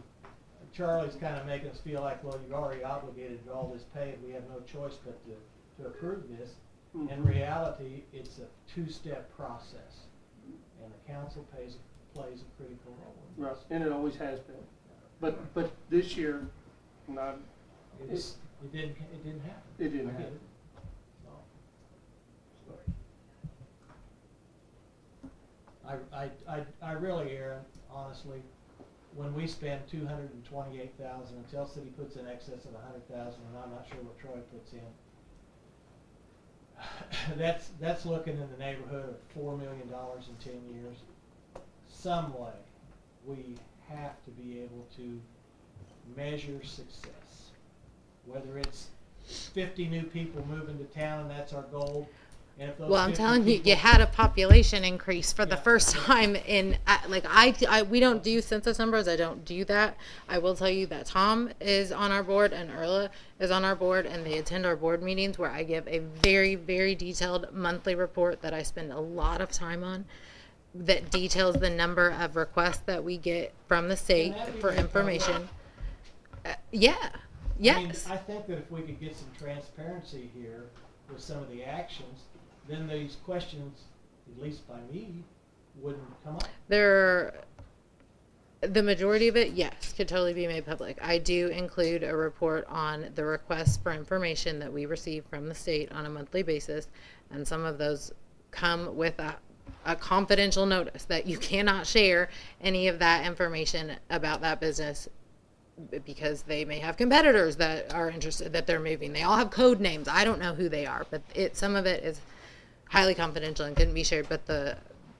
Charlie's kind of making us feel like, well, you've already obligated to all this pay, we have no choice but to approve this. In Mhm. reality, it's a two-step process, and the council plays a critical role in Right, this. and it always has been. But this year, not. It didn't happen. It didn't I get happen. it. So, I really, Aaron, honestly, when we spend 228,000 and Tell City puts in excess of 100,000, and I'm not sure what Troy puts in, that's looking in the neighborhood of $4 million in 10 years. Some way we have to be able to measure success, whether it's 50 new people moving to town and that's our goal. And if those Well, I'm 50 telling you, people, you had a population increase for the Yeah. first time in, we don't do census numbers. I don't do that. I will tell you that Tom is on our board and Erla is on our board, and they attend our board meetings where I give a very, very detailed monthly report that I spend a lot of time on, that details the number of requests that we get from the state that be for made information. Yeah. Yes. I think that if we could get some transparency here with some of the actions, then these questions, at least by me, wouldn't come up. The majority of it, yes, could totally be made public. I do include a report on the requests for information that we receive from the state on a monthly basis, and some of those come with a confidential notice that you cannot share any of that information about that business because they may have competitors that are interested, that they're moving. They all have code names. I don't know who they are, but some of it is highly confidential and couldn't be shared. But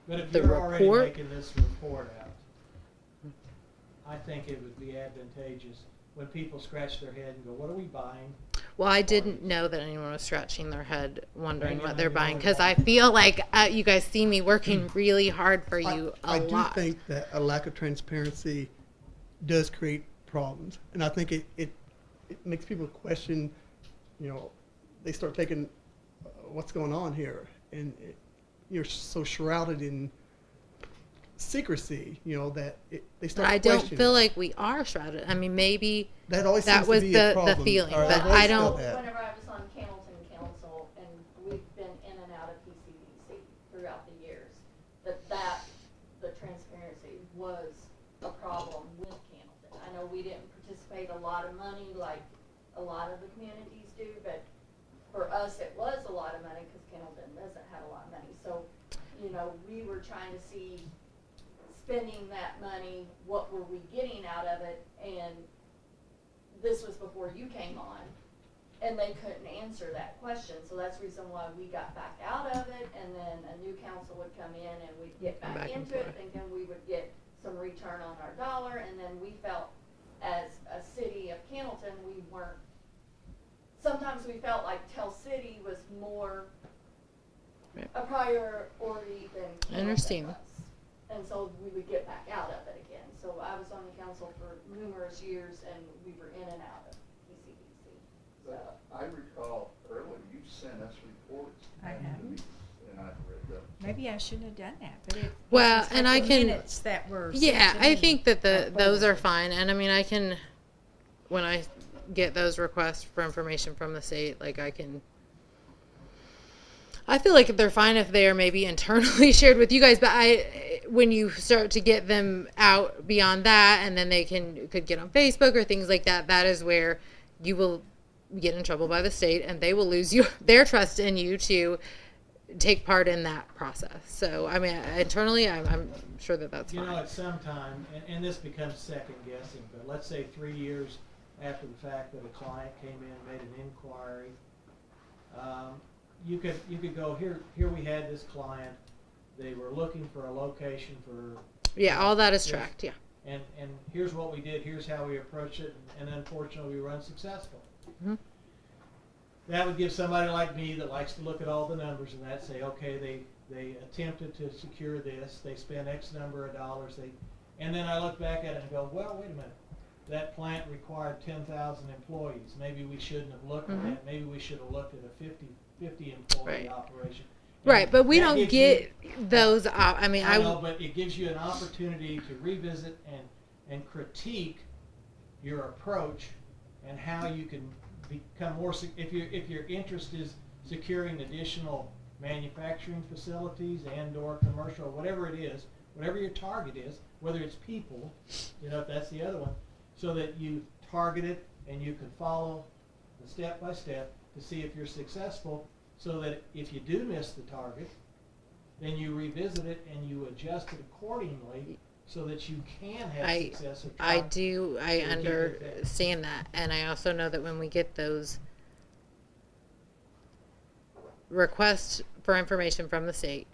if the you're already report, making this report out, I think it would be advantageous when people scratch their head and go, what are we buying? well, I didn't know that anyone was scratching their head wondering Maybe what they're they buying, know because why. I feel like you guys see me working really hard for you I a lot. do think that a lack of transparency does create problems, and I think it makes people question. They start thinking, "What's going on here?" And you're so shrouded in secrecy, that they start. I don't questioning feel it. like we are shrouded. I mean, maybe That always that seems was to be a the problem. feeling, Or but I've always I felt don't. that. Whenever I was on Hamilton Council, and we've been in and out of PCDC throughout the years, the transparency was a problem with Hamilton. I know we didn't participate a lot of money like a lot of the communities do, but for us it was a lot of money because Hamilton doesn't have a lot of money. So, we were trying to see, spending that money, what were we getting out of it? And this was before you came on, and they couldn't answer that question. So that's the reason why we got back out of it, and then a new council would come in and we'd get back and into it, forth. thinking we would get some return on our dollar. And then we felt, as a city of Hamilton, sometimes we felt like Tell City was more Right. a priority than Hamilton I understand. was. And so we would get back out of it again. So I was on the council for numerous years, and we were in and out of PCDC. So, But I recall earlier, you sent us reports. I after have. the meetings, and I read them. Maybe I shouldn't have done that, but it Well, was and like I the can- minutes that were Yeah, sent to I me. think that those are forwarded. fine, and I mean, I can, when I get those requests for information from the state, I feel like they're fine if they are maybe internally shared with you guys, but when you start to get them out beyond that, and then they could get on Facebook or things like that, that is where you will get in trouble by the state, and they will lose their trust in you to take part in that process. So, I mean, internally, I'm sure that that's fine. At some time, and this becomes second guessing, but let's say 3 years after the fact that a client came in, made an inquiry, you could go, here we had this client, they were looking for a location for, Yeah, all that is Yes. tracked, yeah. and here's what we did, here's how we approached it, and unfortunately we were unsuccessful. Mhm. That would give somebody like me that likes to look at all the numbers and that say, okay, they attempted to secure this, they spent X number of dollars, and then I look back at it and go, well, wait a minute, that plant required 10,000 employees. Maybe we shouldn't have looked at that. Maybe we should have looked at a 50 employee Right. operation. Right, And but we that don't gives get you- those. I mean, I know, but it gives you an opportunity to revisit and critique your approach and how you can become more. If your interest is securing additional manufacturing facilities and/or commercial, whatever it is, whatever your target is, whether it's people, if that's the other one, so that you target it and you can follow the step by step to see if you're successful, so that if you do miss the target, then you revisit it and you adjust it accordingly so that you can have success. I to do, I keep it there. understand that, and I also know that when we get those requests for information from the state,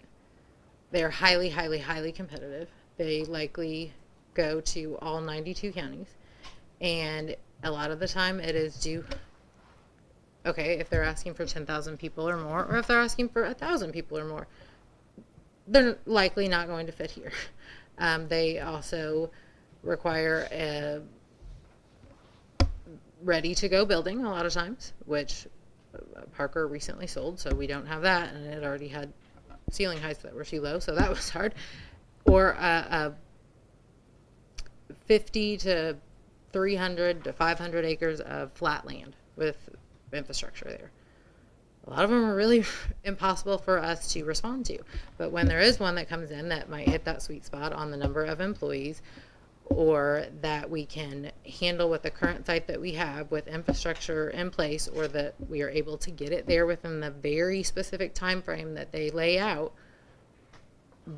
they're highly, highly, highly competitive. They likely go to all 92 counties, and a lot of the time it is due, okay, if they're asking for 10,000 people or more, or if they're asking for 1,000 people or more, they're likely not going to fit here. They also require a ready-to-go building a lot of times, which Parker recently sold, so we don't have that, and it already had ceiling heights that were too low, so that was hard. Or a 50 to 300 to 500 acres of flat land with infrastructure there. A lot of them are really impossible for us to respond to. But when there is one that comes in that might hit that sweet spot on the number of employees, or that we can handle with the current site that we have with infrastructure in place, or that we are able to get it there within the very specific time frame that they lay out,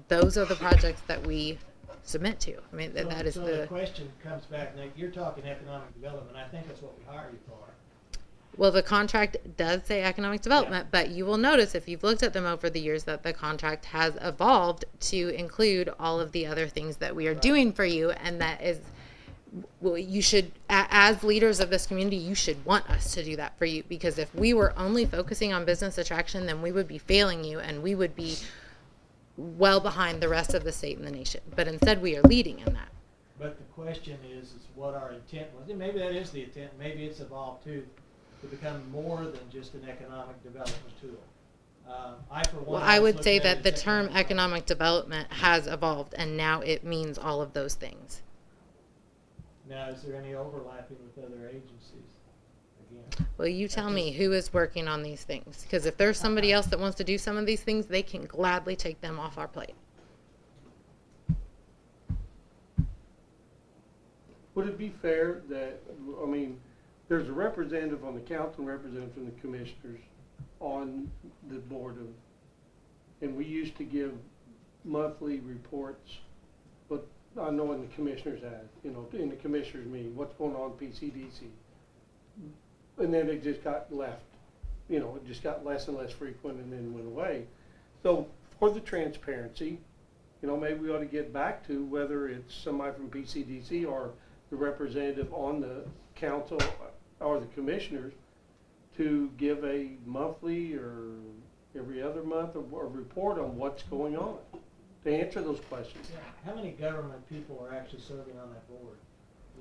those are the projects that we submit to. I mean, that is so the question comes back. Now, you're talking economic development. I think that's what we hire you for. well, the contract does say economic development, but you will notice if you've looked at them over the years that the contract has evolved to include all of the other things that we are doing for you, and that is, well, you should, as leaders of this community, you should want us to do that for you, because if we were only focusing on business attraction, then we would be failing you, and we would be well behind the rest of the state and the nation. But instead, we are leading in that. But the question is what our intent was. And maybe that is the intent. Maybe it's evolved to become more than just an economic development tool. I, for one, Well, I would look say at it that as the term economic economic development has evolved, and now it means all of those things. Now, is there any overlapping with other agencies? Again, Well, you tell me who is working on these things, because if there's somebody else that wants to do some of these things, they can gladly take them off our plate. Would it be fair that, I mean, there's a representative on the council and representative from the commissioners on the board of, and we used to give monthly reports, but I know in the commissioners had, you know, in the commissioners meeting, what's going on in PCDC. And then it just got left, you know, it just got less and less frequent and then went away. So for the transparency, you know, maybe we ought to get back to whether it's somebody from PCDC or the representative on the council or the commissioners to give a monthly or every other month or report on what's going on, to answer those questions. yeah. How many government people are actually serving on that board?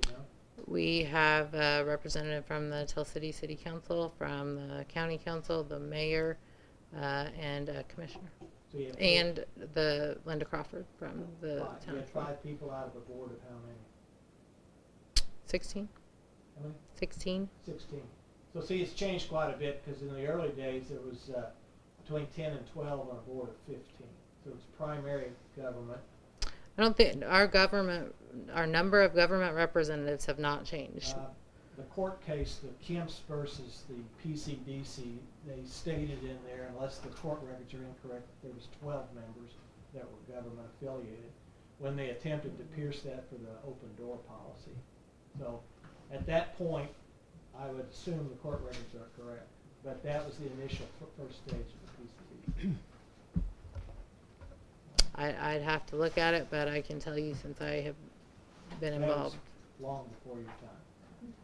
You know? We have a representative from the Tell City City Council, from the county council, the mayor, and a commissioner. So you have And the Linda Crawford from the you town. have 5 people out of a board of how many? 16? How many? 16? 16. So see, it's changed quite a bit, because in the early days there was between 10 and 12 on a board of 15. So it's primary government. I don't think our number of government representatives have not changed. The court case, the Kemps versus the PCDC, they stated in there, unless the court records are incorrect, there was 12 members that were government affiliated when they attempted to pierce that for the open door policy. So at that point, I would assume the court records are correct, but that was the initial first stage of the PCDC. I'd have to look at it, but I can tell you since I have been That was involved. long before your time.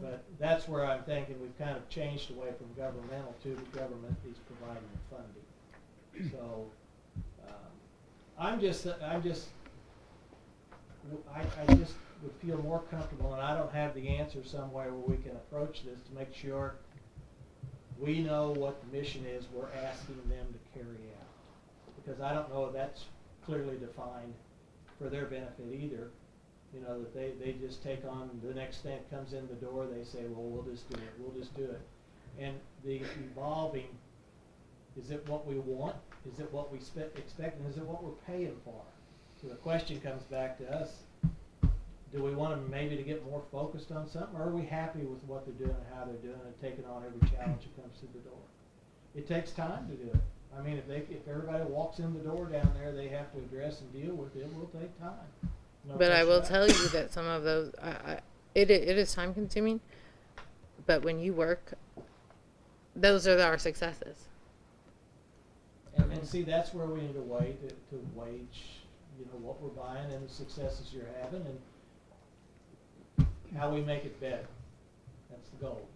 But that's where I'm thinking we've kind of changed away from governmental to the government is providing the funding. So I just would feel more comfortable, and I don't have the answer somewhere where we can approach this to make sure we know what the mission is we're asking them to carry out. Because I don't know if that's clearly defined for their benefit either. You know, that they just take on the next thing that comes in the door, they say, well, we'll just do it. And the evolving, is it what we want? Is it what we expect? And is it what we're paying for? So the question comes back to us, do we want them maybe to get more focused on something, or are we happy with what they're doing and how they're doing it and taking on every challenge that comes through the door? It takes time to do it. I mean, if everybody walks in the door down there, they have to address and deal with it, it will take time. No But I question will about tell it. you that some of those, it is time consuming, but when you work, those are our successes. And see, that's where we need to weigh to wage, you know, what we're buying and the successes you're having and how we make it better. That's the goal.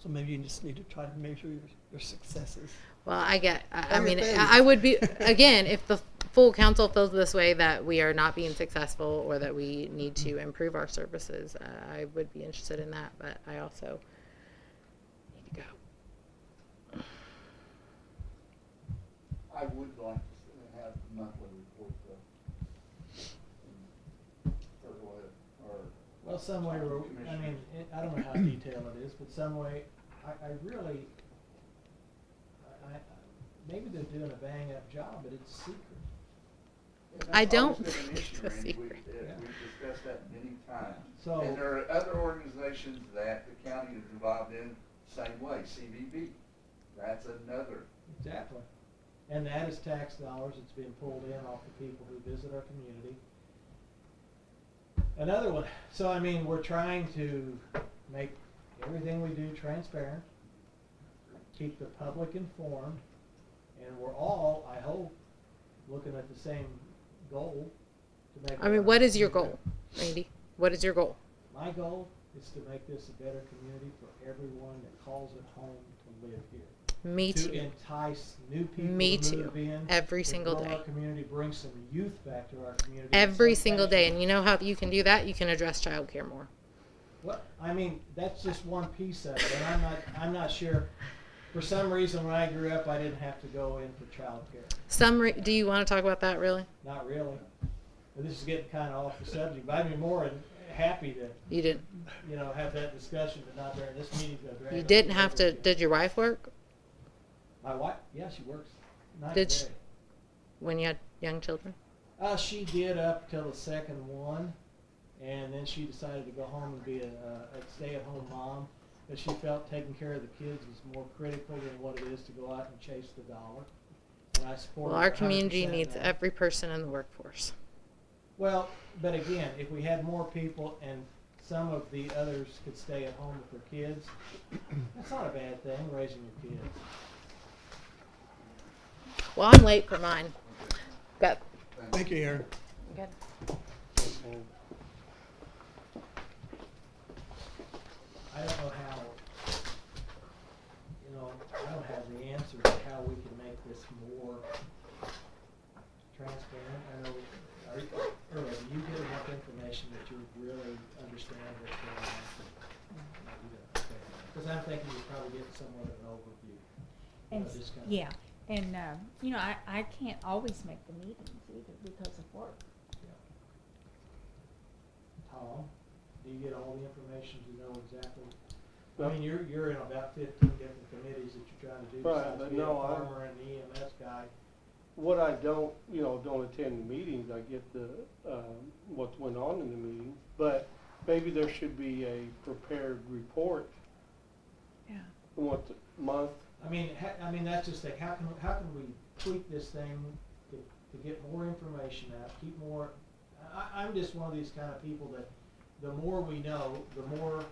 So maybe you just need to try to measure your successes. Well, I Or your mean, failures. I would be, again, if the full council feels this way, that we are not being successful or that we need to improve our services, I would be interested in that, but I also need to go. I would like to have monthly reports or Well, some way, I mean, I don't know how detailed it is, but some way, I really, maybe they're doing a bang-up job, but it's a secret. I don't That's always been an issue, think it's a Randy. secret. We've discussed that many times. So- And there are other organizations that the county is involved in, same way, CVB. That's another. Exactly. And that is tax dollars that's being pulled in off the people who visit our community. Another one, so I mean, we're trying to make everything we do transparent, keep the public informed, and we're all, I hope, looking at the same goal to make. I mean, what is your goal, Randy? What is your goal? My goal is to make this a better community for everyone that calls it home to live here. Me To too. entice new people Me to too. move in. Every to single grow day. Our community, bring some youth back to our community. Every some single day. passion. And you know how you can do that? You can address childcare more. Well, I mean, that's just one piece of it, and I'm not sure. For some reason, when I grew up, I didn't have to go in for childcare. Do you want to talk about that really? Not really. But this is getting kind of off the subject, but I'd be more than happy to, You didn't. you know, have that discussion, but not during this meeting. You didn't have to. Did your wife work My wife, yeah, she works night Did and she- day. when you had young children? She did up till the second one, and then she decided to go home and be a stay-at-home mom. But she felt taking care of the kids was more critical than what it is to go out and chase the dollar. And I support Well, her our community 100% needs now. every person in the workforce. Well, but again, if we had more people and some of the others could stay at home with their kids, that's not a bad thing, raising your kids. Well, I'm late for mine. But Thank you, Aaron. good. I don't know how, you know, I don't have the answer to how we can make this more transparent. I know, Earl, do you get enough information that you really understand what's going on? You don't, okay. Because I'm thinking you probably get somewhat of an overview. And, Just kinda- yeah, and, you know, I can't always make the meetings either because of work. Tom, do you get all the information to know exactly? I mean, you're in about 15 different committees that you're trying to do. Right, besides but being a no, farmer and the EMS guy. What I don't attend the meetings, I get the, what went on in the meeting, but maybe there should be a prepared report Yeah. once a month. I mean, that's just like, how can we tweak this thing to get more information out, keep more, I'm just one of these kind of people that the more we know, the more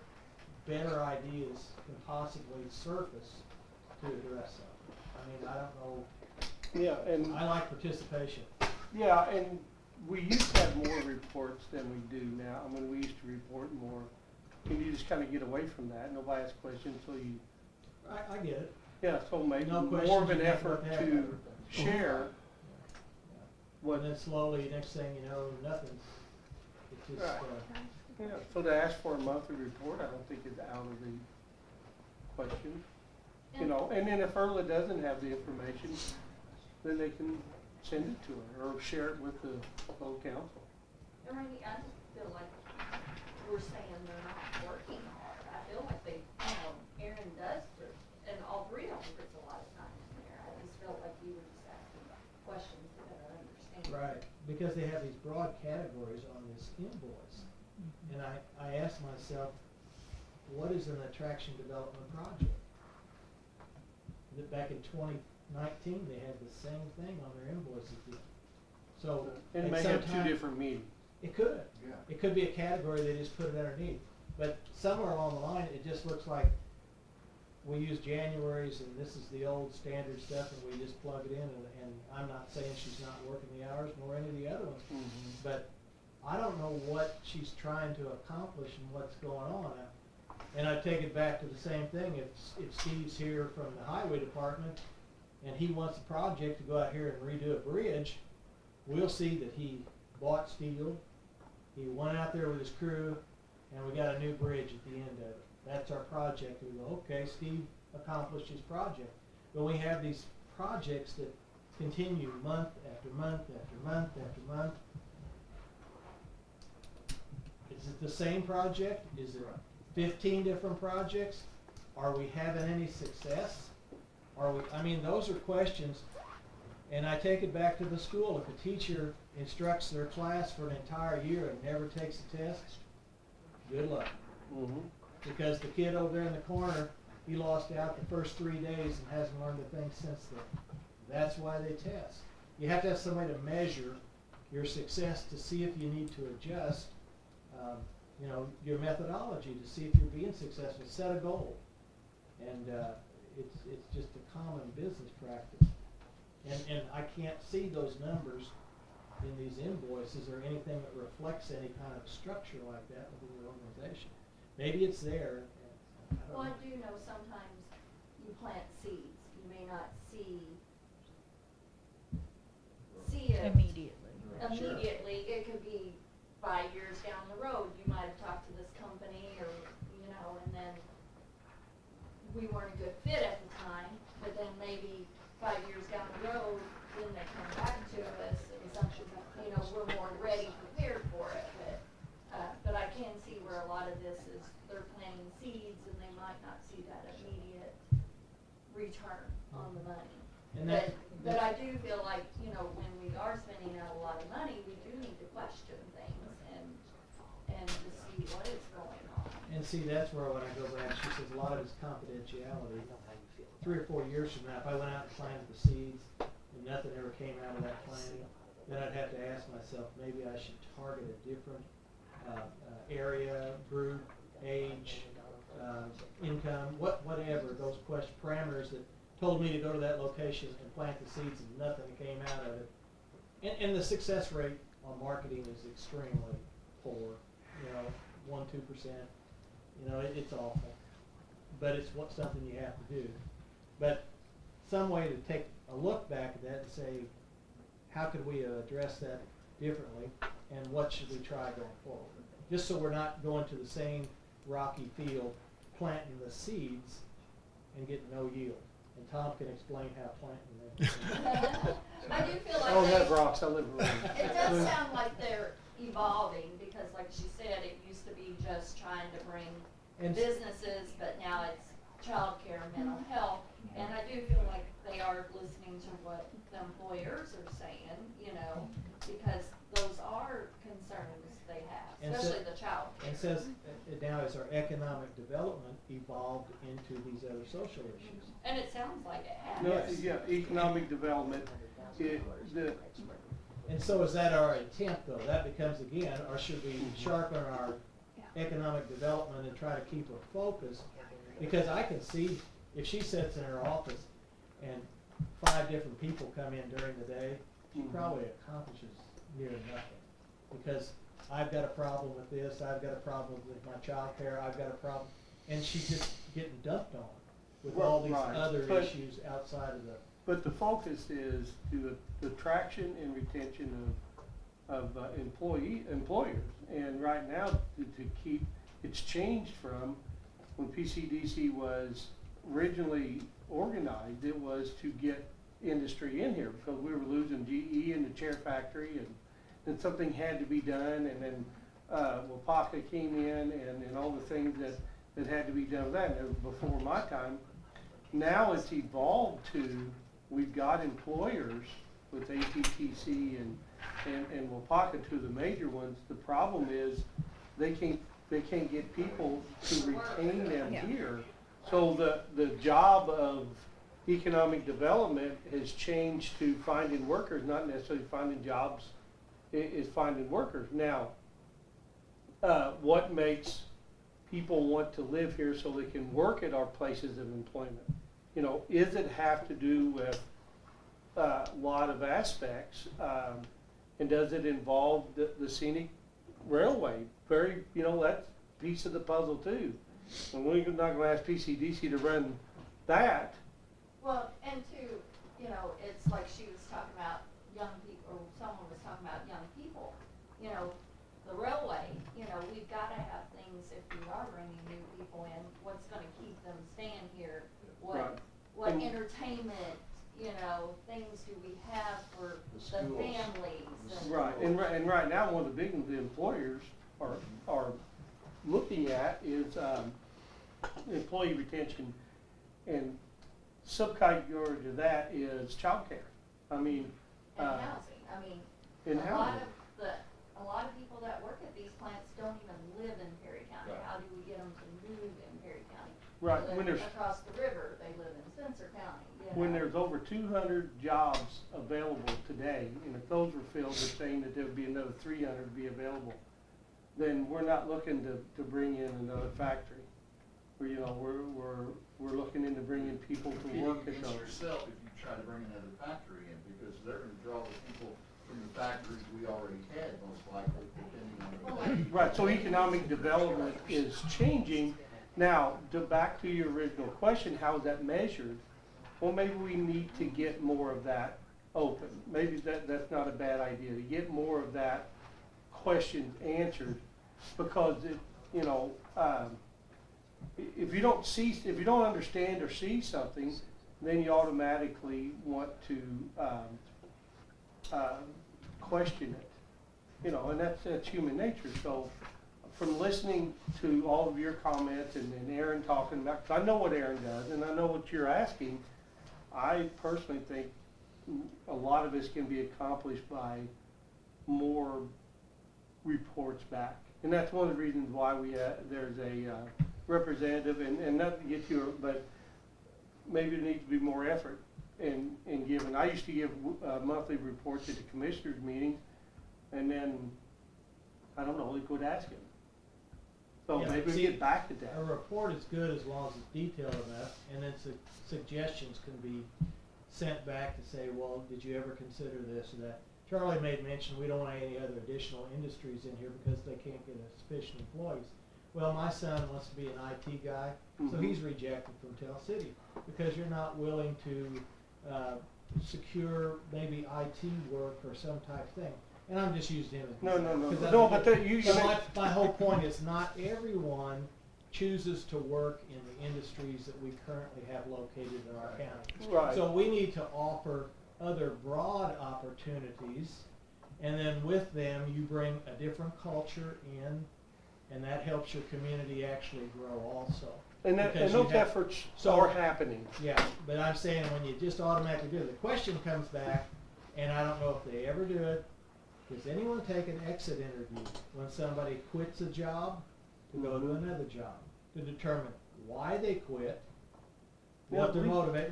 better ideas can possibly surface to address something. I mean, I don't know, Yeah, and I like participation. yeah, and we used to have more reports than we do now. I mean, we used to report more. And you just kind of get away from that. Nobody asks questions, so you, I get it. yeah, so maybe No more questions, of an you have effort have to everything. share what. And then slowly, next thing you know, nothing. It's just, Right. Yeah, so to ask for a monthly report, I don't think is out of the question. You know, and then if Erla doesn't have the information, then they can send it to her or share it with the whole council. And Randy, I just feel like we're saying they're not working hard. I feel like they, you know, Aaron does, and all three of them puts a lot of time in there. I just felt like you were just asking questions to better understand. right, because they have these broad categories on this invoice. And I asked myself, what is an attraction development project? Back in 2019, they had the same thing on their invoices. So It at may some have two time- different meanings. It could. Yeah. It could be a category, they just put it underneath. But somewhere along the line, it just looks like we use January's and this is the old standard stuff and we just plug it in and I'm not saying she's not working the hours nor any of the other ones. But I don't know what she's trying to accomplish and what's going on. And I take it back to the same thing. If Steve's here from the highway department and he wants a project to go out here and redo a bridge, we'll see that he bought steel, he went out there with his crew, and we got a new bridge at the end of it. That's our project. We go, okay, Steve accomplished his project. But we have these projects that continue month after month after month after month. Is it the same project? Is it 15 different projects? Are we having any success? I mean, those are questions. And I take it back to the school. If a teacher instructs their class for an entire year and never takes a test, good luck. Because the kid over there in the corner, he lost out the first 3 days and hasn't learned a thing since then. That's why they test. You have to have somebody to measure your success to see if you need to adjust, you know, your methodology to see if you're being successful. Set a goal. And it's just a common business practice. And I can't see those numbers in these invoices or anything that reflects any kind of structure like that within your organization. Maybe it's there. Well, I do know sometimes you plant seeds. You may not see it Immediately. immediately. It could be 5 years down the road. You might have talked to this company or, you know, and then we weren't a good fit at the time, but then maybe 5 years down the road, then they come back to us and something, you know, we're more ready, prepared for it. But I can see where a lot of this is they're planting seeds and they might not see that immediate return on the money. And But I do feel like, you know, when we are spending out a lot of money, we do need to question things and to see what is going on. And see, that's where when I go back, she says a lot of it's confidentiality. 3 or 4 years from now, if I went out and planted the seeds and nothing ever came out of that planting, then I'd have to ask myself, maybe I should target a different area, group, age, income, whatever, those parameters that told me to go to that location and plant the seeds and nothing came out of it. And the success rate on marketing is extremely poor, you know, 1-2%. You know, it's awful. But it's something you have to do. But some way to take a look back at that and say, how could we address that differently and what should we try going forward? Just so we're not going to the same rocky field, planting the seeds and getting no yield. And Tom can explain how planting that. I do feel like I don't have rocks, I live around. it does sound like they're evolving because like she said, it used to be just trying to bring And businesses, but now it's childcare, mental health. And I do feel like they are listening to what the employers are saying, you know, because those are concerns they have, And so- especially the childcare. and says now as our economic development evolved into these other social issues. And it sounds like it has. No, yeah, economic development, And so is that our intent though? That becomes again, or should we sharpen our economic development and try to keep a focus? Because I can see if she sits in her office and 5 different people come in during the day, she probably accomplishes near nothing. Because I've got a problem with this, I've got a problem with my child care, I've got a problem, and she's just getting dumped on with all these Right. other But- issues outside of the. But the focus is to the attraction and retention of employers. And right now, to keep, it's changed from when PCDC was originally organized, it was to get industry in here because we were losing GE and the chair factory and then something had to be done and then Wapaka came in and all the things that had to be done with that. And before my time, now it's evolved to we've got employers with APTC and Wapaka, two of the major ones. The problem is they can't get people to retain them Yeah. here. So the job of economic development has changed to finding workers, not necessarily finding jobs, is finding workers. Now, what makes people want to live here so they can work at our places of employment? You know, is it have to do with a lot of aspects? And does it involve the scenic railway? Very, you know, that's a piece of the puzzle too. And we're not gonna ask PCDC to run that. Well, and to, you know, it's like she was talking about young people, or someone was talking about young people. You know, the railway, you know, we've gotta have things, if we are bringing new people in, what's gonna keep them staying here? Right. What And- entertainment, you know, things do we have for The the schools. families? And Right, and right now, one of the big ones the employers are looking at is employee retention, and subcategory to that is childcare. I mean, And housing, I mean, in a housing. lot of people that work at these plants don't even live in Perry County. Right. How do we get them to move in Perry County? Right, They when live there's, across the river, they live in Spencer County, you know. when there's over 200 jobs available today, and if those were filled, they're saying that there would be another 300 to be available, then we're not looking to bring in another factory. You know, we're looking into bringing people to Competing work at against those. yourself if you try to bring another factory in, because they're gonna draw the people from the factories we already had, most likely, depending on the. Right, so economic development is changing. Now, back to your original question, how is that measured? Well, maybe we need to get more of that open. Maybe that's not a bad idea, to get more of that question answered, because it, you know, if you don't understand or see something, then you automatically want to question it. You know, and that's human nature. So from listening to all of your comments and Aaron talking about, because I know what Aaron does and I know what you're asking, I personally think a lot of this can be accomplished by more reports back. And that's one of the reasons why there's a representative, and not to get you, but maybe there needs to be more effort in giving. I used to give monthly reports at the commissioners' meetings, and then, I don't know, they quit asking. So Yeah, maybe we see, get back to that. A report is good as long as it's detailed enough, and then suggestions can be sent back to say, well, did you ever consider this or that? Charlie made mention we don't want any other additional industries in here because they can't get sufficient employees. Well, my son wants to be an IT guy, so he's rejected from Tell City because you're not willing to secure maybe IT work or some type thing. And I'm just using him as an example. No, but My whole point is not everyone chooses to work in the industries that we currently have located in our county. right. So we need to offer other broad opportunities, and then with them you bring a different culture in, and that helps your community actually grow also. And because those you have- efforts so- are happening. Yeah, but I'm saying when you just automatically do it, the question comes back, and I don't know if they ever do it. Does anyone take an exit interview when somebody quits a job to go to another job to determine why they quit, what their motivate,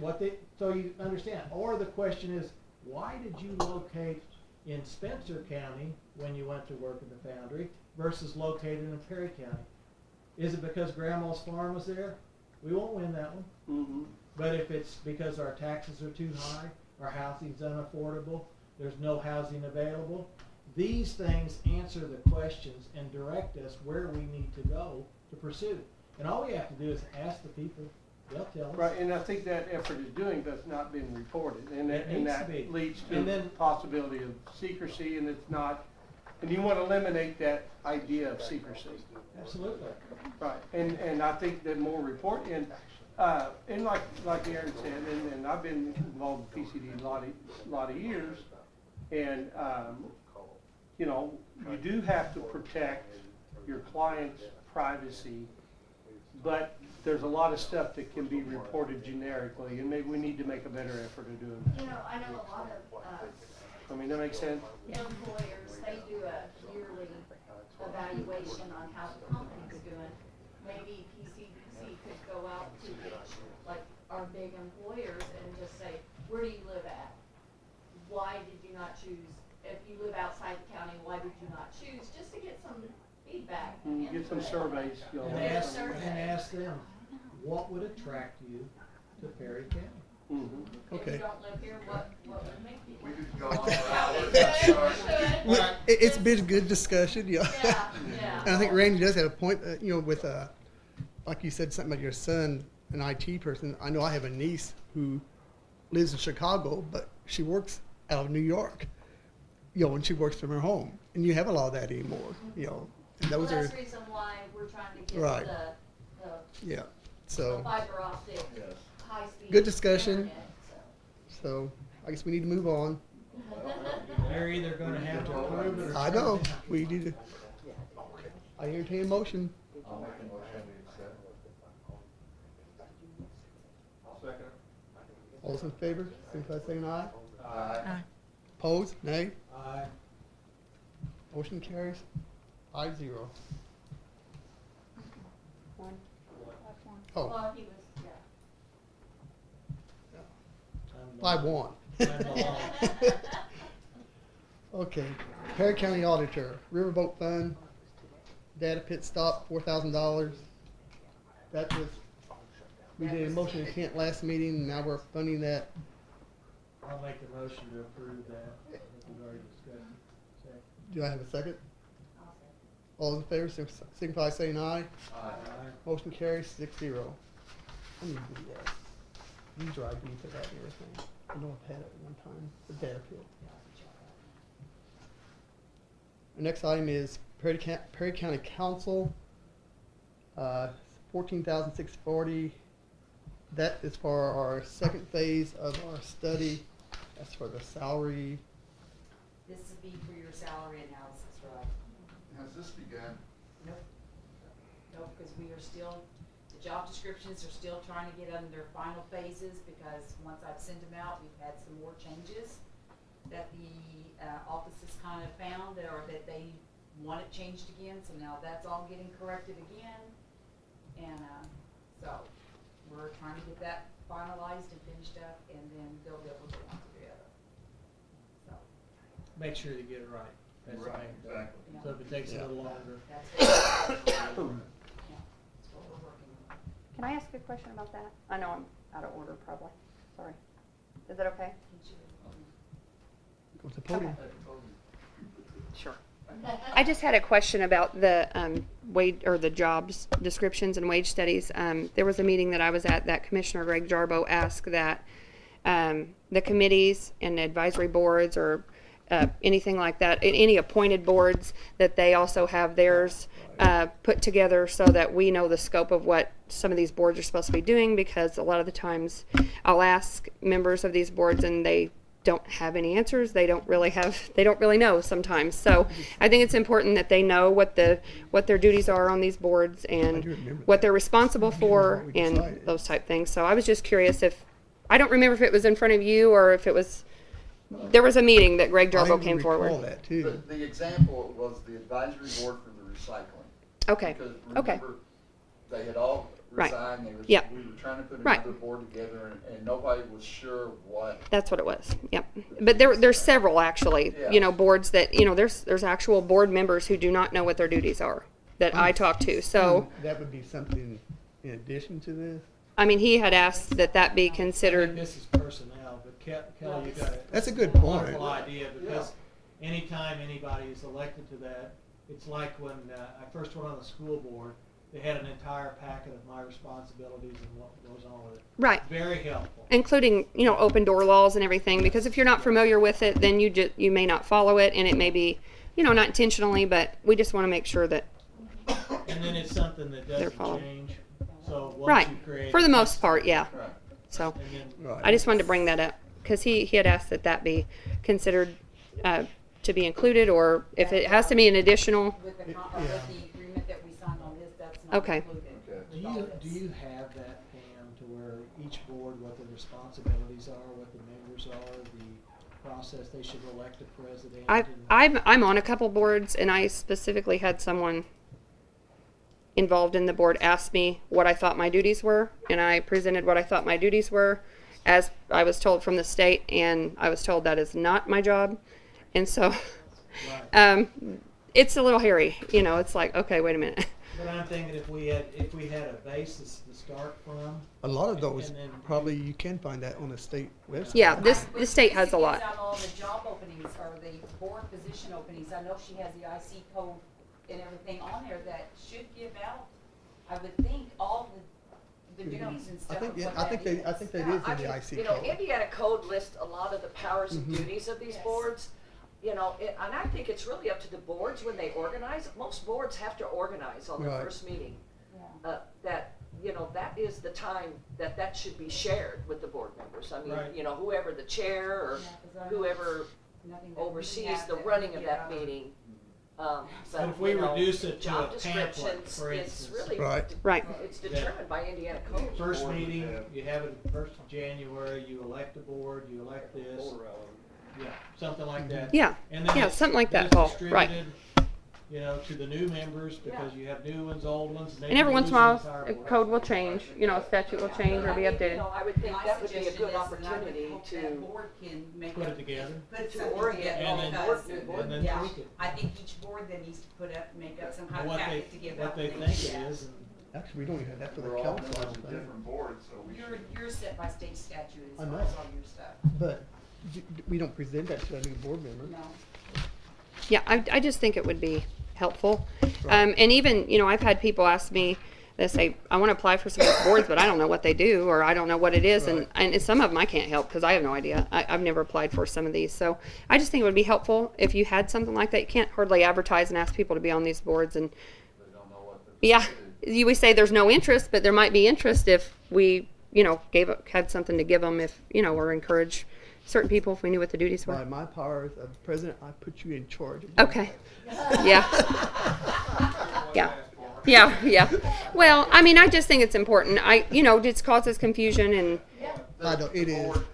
so you understand? Or the question is, why did you locate in Spencer County when you went to work in the foundry versus located in Perry County? Is it because Grandma's farm was there? We won't win that one. Mm-hmm. But if it's because our taxes are too high, our housing's unaffordable, there's no housing available, these things answer the questions and direct us where we need to go to pursue. And all we have to do is ask the people. They'll tell us. Right, and I think that effort is doing, but it's not been reported, and It that needs to be. leads to And the then- possibility of secrecy, and it's not, and you want to eliminate that idea of secrecy. Absolutely. Right, and I think that more report, and like Aaron said, and I've been involved in PCD a lot of years, and, you know, you do have to protect your client's privacy, but there's a lot of stuff that can be reported generically, and maybe we need to make a better effort of doing that. You know, I know a lot of I mean, that makes sense? employers, they do a yearly evaluation on how the company's doing, maybe PCDC could go out to like our big employers and just say, where do you live at? Why did you not choose? If you live outside the county, why did you not choose? Just to get some feedback. And get some surveys going. And ask, survey. and ask them, what would attract you to Perry County? Mhm. If Okay. you don't live here, what would make you? We could go on. Well, it's been a good discussion, yeah. Yeah, yeah. And I think Randy does have a point, with, like you said, something about your son, an IT person. I know I have a niece who lives in Chicago, but she works out of New York, and she works from her home. And you have a lot of that anymore, and Well, those are, that's the reason why we're trying to get Right. the yeah. the So, fiber optic, Yes. high speed. Good discussion. internet, so I guess we need to move on. They're either gonna have to approve it or. I know, we need to, I entertain a motion. I'll make a motion to accept. Second. All those in favor, signify by saying aye. Aye. Opposed, nay. Aye. Motion carries 5-0. Oh, Well, he was, yeah. 5-1. Okay, Perry County Auditor, Riverboat Fund, data pit stop, $4,000. That was, we did a motion to Kent last meeting, and now we're funding that. I'll make a motion to approve that. I think we've already discussed it. Second. Do I have a second? All those in favor, signify by saying aye. Aye. Motion carries 6-0. I need the user ID for that and everything. I know I've had it one time, the data pit. The next item is Perry County Council, $14,640. That is for our second phase of our study. That's for the salary. This would be for your salary analysis, right? Has this begun? Nope. Nope, because we are still, the job descriptions are still trying to get on their final phases, because once I've sent them out, we've had some more changes that the offices kind of found, or that they want it changed again, so now that's all getting corrected again. And so we're trying to get that finalized and finished up, and then they'll get what they want to do. So Make sure you get it right. That's the Right, main thing. exactly. yeah, So if it takes a little longer. that's yeah, that's what we're working on. Can I ask a question about that? I know I'm out of order probably, sorry. Is that okay? Go to the podium. Sure. I just had a question about the wage or the jobs descriptions and wage studies. There was a meeting that I was at that Commissioner Greg Jarbo asked that the committees and advisory boards or anything like that, any appointed boards, that they also have theirs put together so that we know the scope of what some of these boards are supposed to be doing, because a lot of the times I'll ask members of these boards and they don't have any answers. They don't really know sometimes. So I think it's important that they know what their duties are on these boards and do remember what they're responsible for what we and decided. those type things. So I was just curious I don't remember if it was in front of you or if it was, there was a meeting that Greg I Jarbo even came recall forward. that too. The example was the advisory board for the recycling. Okay, Because okay. remember, they had all Right. resigned, Yep. we were trying to put Right. another board together, and nobody was sure what. That's what it was. Yep. But there's several actually, Yeah. boards that, there's actual board members who do not know what their duties are that I talk to. So, That would be something in addition to this. I mean, he had asked that be I think considered. this is personnel, but Kelly, you got it. That's a good point. Wonderful idea, because anytime anybody is elected to that, it's like when I first went on the school board, they had an entire packet of my responsibilities and what goes on with it. Right. Very helpful. Including, open door laws and everything, because if you're not familiar with it, then you may not follow it, and it may be, not intentionally, but we just want to make sure that, And then it's something that doesn't followed. change. So once right, you create. for the most part, yeah. Right. So, And then Right. I just wanted to bring that up, because he had asked that be considered to be included, or if it has to be an additional, With the, with the agreement that we signed on this, that's not Okay. included. Okay. Do you have that, Pam, to where each board, what the responsibilities are, what the members are, process, they should elect a president. I'm on a couple boards, and I specifically had someone involved in the board ask me what I thought my duties were, and I presented what I thought my duties were as I was told from the state, and I was told that is not my job. And so it's a little hairy, you know. It's like, okay, wait a minute. But I'm thinking if we had a basis to start from. A lot of those, and then probably you can find that on the state website. Yeah, the state has a lot. Gives out all the job openings or the board position openings. I know she has the IC code and everything on there that should give out, I would think, all the duties and stuff. I think, of yeah, what I think that they, I is. think that Yeah, is I in the mean, IC you know, code. Indiana code lists a lot of the powers and duties of these Yes. boards. You know, and I think it's really up to the boards when they organize. Most boards have to organize on their Right. first meeting. Yeah. That, you know, that is the time that should be shared with the board members. I mean, Right. you know, whoever the chair or Yeah, 'cause I know whoever nothing that we oversees have the that running we of get that out of. meeting. But if we you know, reduce it to a job pamphlet, descriptions, for it's instance. really, Right. Right. it's determined by Indiana code. First Board would meeting, have- you have it first of January, you elect the board, you elect this, yeah, something like that. Yeah, And then yeah, it's- something like then that, it's Paul. Right. distributed, you know, to the new members, because you have new ones, old ones. And every once in a while, a board. code will change. You know, a statute will change or be I mean, updated. You know, I would think My that would be a suggestion good is, and I would opportunity hope to. that board can make Put up- it together. Put To something orient together and then- because, and then yeah, tweak it. I think each board then needs to put up, make up some And kind of what they, packet to give out. what they things. think it Yeah. is, and Actually, we don't even have that for the We're all council. I members don't of think. different boards, so we should. You're set by state statute I as far know. as all your stuff. But we don't present that to a new board member. No. Yeah, I just think it would be helpful. Right. And even, you know, I've had people ask me, they say, I want to apply for some of these boards, but I don't know what they do, or I don't know what it is. Right. And some of them I can't help because I have no idea. I've never applied for some of these. So I just think it would be helpful if you had something like that. You can't hardly advertise and ask people to be on these boards. And They don't know what to yeah, do. we say there's no interest, but there might be interest if we, you know, had something to give them, if, you know, or encourage certain people if we knew what the duties By were. my powers of president, I put you in charge. of your Okay. life. Yeah. Yeah. Yeah, yeah. Well, I mean, I just think it's important. You know, it causes confusion and, I know, it is. Board,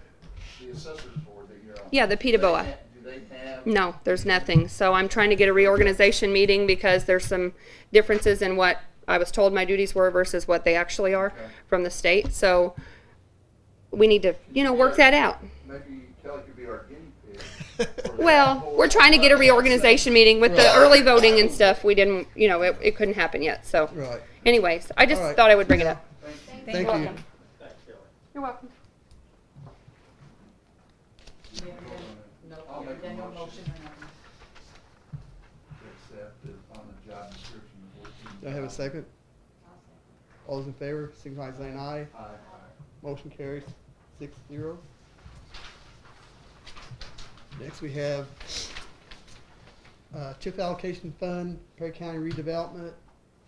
the assessors board that you're on. yeah, the PETA BOA. Do they have? No, there's nothing. So I'm trying to get a reorganization meeting because there's some differences in what I was told my duties were versus what they actually are from the state. So we need to, you know, work that out. Maybe Kelly could be our guinea pig. Well, we're trying to get a reorganization meeting with the early voting and stuff. We didn't, you know, it couldn't happen yet. So Right. anyways, I just All right. thought I would bring it up. Thank you. welcome. You're welcome. You haven't done- No, I'll you haven't make a done no motion. motion or nothing. To accept it on the job description of 14. Do I have a second? All those in favor, signify by saying aye. Aye. Motion carries 6-0. Next we have TIF allocation fund, Perry County redevelopment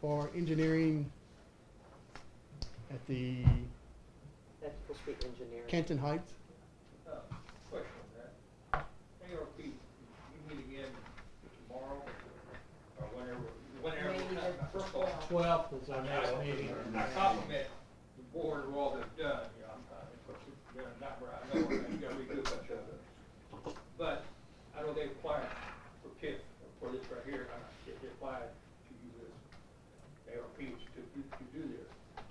for engineering at the Electrical street engineering. Canton Heights. Question on that. ARP, you meet again tomorrow or whenever. Maybe the First of all, 12th is our next meeting. I compliment the board for all they've done, you know, of course, it's been a number, I know, and you gotta redo a bunch of it. But I know they applied for TIF, for this right here, they applied to use this ARP to do this.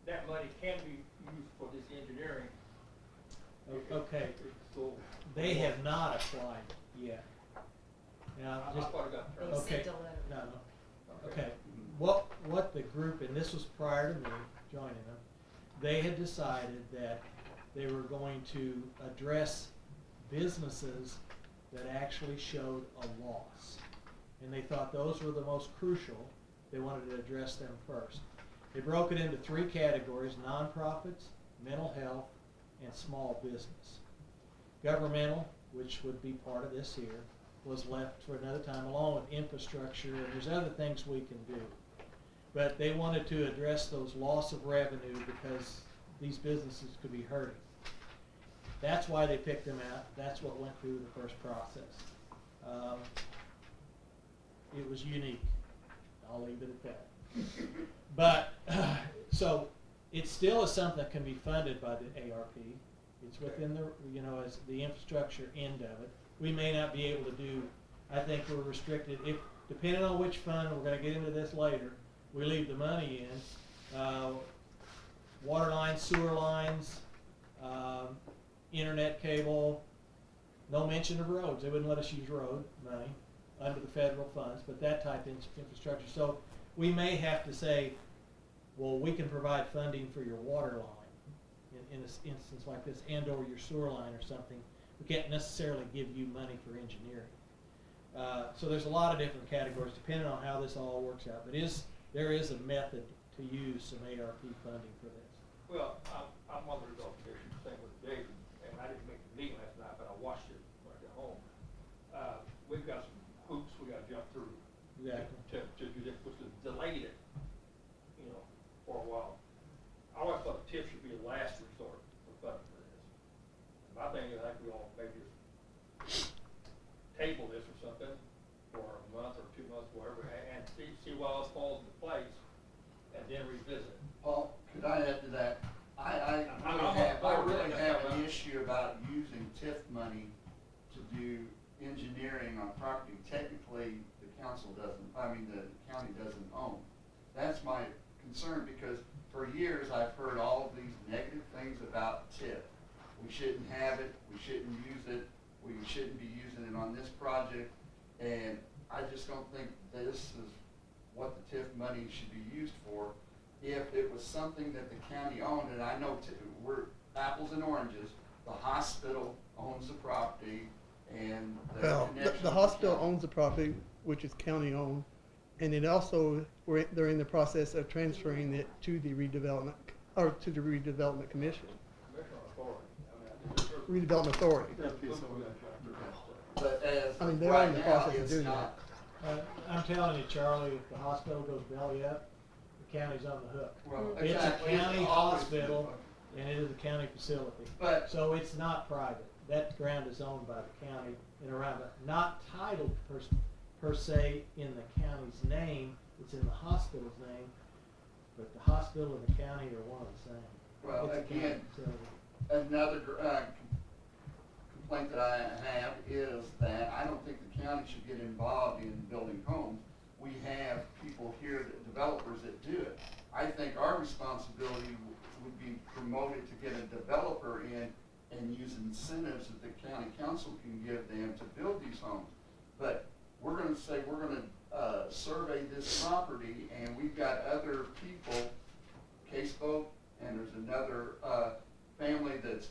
That money can be used for this engineering. Okay, So, they have not applied yet. Now, I just, thought it got They turned. Okay. sent a letter. no. Okay, what the group, and this was prior to me joining them, they had decided that they were going to address businesses that actually showed a loss. And they thought those were the most crucial. They wanted to address them first. They broke it into 3 categories: nonprofits, mental health, and small business. Governmental, which would be part of this here, was left for another time, along with infrastructure, and there's other things we can do. But they wanted to address those loss of revenue because these businesses could be hurting. That's why they picked them out. That's what went through the first process. It was unique. I'll leave it at that. But, so, it still is something that can be funded by the ARP. It's within the, you know, as the infrastructure end of it. We may not be able to do, I think we're restricted, if, depending on which fund, we're gonna get into this later, we leave the money in, water lines, sewer lines, internet cable, no mention of roads. They wouldn't let us use road money under the federal funds, but that type of infrastructure. So we may have to say, well, we can provide funding for your water line in an instance like this, and or your sewer line or something. We can't necessarily give you money for engineering. So there's a lot of different categories depending on how this all works out. But there is a method to use some ARP funding for this. Well, I'm on the result commission, same with David, and I didn't make the meeting last night, but I watched it when I got home. We've got some hoops we gotta jump through. Exactly. To do this, which has delayed it, you know, for a while. I always thought the TIF should be a last resort for funding for this. My thing is, I think we all maybe just table this or something for a month or 2 months, whatever, and see what else falls into place, and then revisit. Paul, could I add to that? I really have an issue about using TIF money to do engineering on property technically the county doesn't own. That's my concern, because for years I've heard all of these negative things about TIF. We shouldn't have it, we shouldn't use it, we shouldn't be using it on this project, and I just don't think this is what the TIF money should be used for. If it was something that the county owned, and I know we're apples and oranges, the hospital owns the property, and Well, the hospital owns the property, which is county owned, and it also, they're in the process of transferring it to the redevelopment, or to the redevelopment commission, Commissioner authority, I mean, redevelopment authority. But as I mean, of they're right in the now, process of it's doing not. I'm telling you, Charlie, if the hospital goes belly up, the county's on the hook. Well, It's a exactly, it's county always hospital, been. and it is a county facility. But So it's not private. That ground is owned by the county and around it, not titled per se in the county's name. It's in the hospital's name, but the hospital and the county are one and the same. Well, It's a county again, facility. another complaint that I have is that I don't think the county should get involved in building homes. We have people here, developers that do it. I think our responsibility would be promoted to get a developer in and use incentives that the county council can give them to build these homes. But we're gonna say, we're gonna survey this property, and we've got other people, Caseboat, and there's another family that's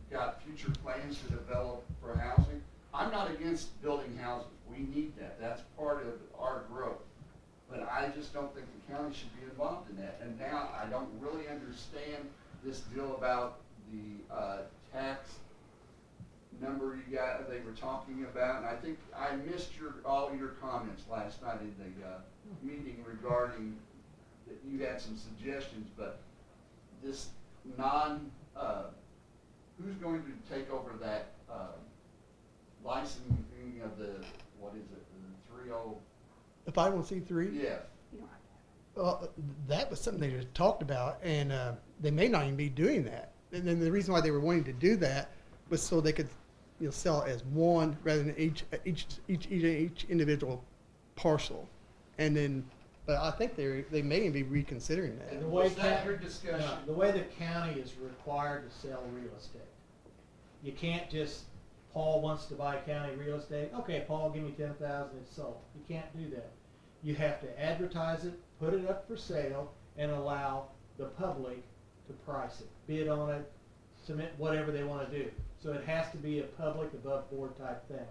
got future plans to develop for housing. I'm not against building houses. We need that. That's part of our growth. But I just don't think the county should be involved in that. And now I don't really understand this deal about the tax number they were talking about. And I think I missed all your comments last night in the meeting regarding that you had some suggestions, but this who's going to take over that licensing of the, what is it, the 30? The 501c3? Yes. That was something they just talked about, and they may not even be doing that. And then the reason why they were wanting to do that was so they could, sell it as one rather than each individual parcel. And then, but I think they may even be reconsidering that. And was that your discussion? No, the way the county is required to sell real estate. You can't just, Paul wants to buy county real estate. Okay, Paul, give me 10,000, it's sold. You can't do that. You have to advertise it, put it up for sale, and allow the public to price it, bid on it, submit whatever they want to do. So it has to be a public above board type thing.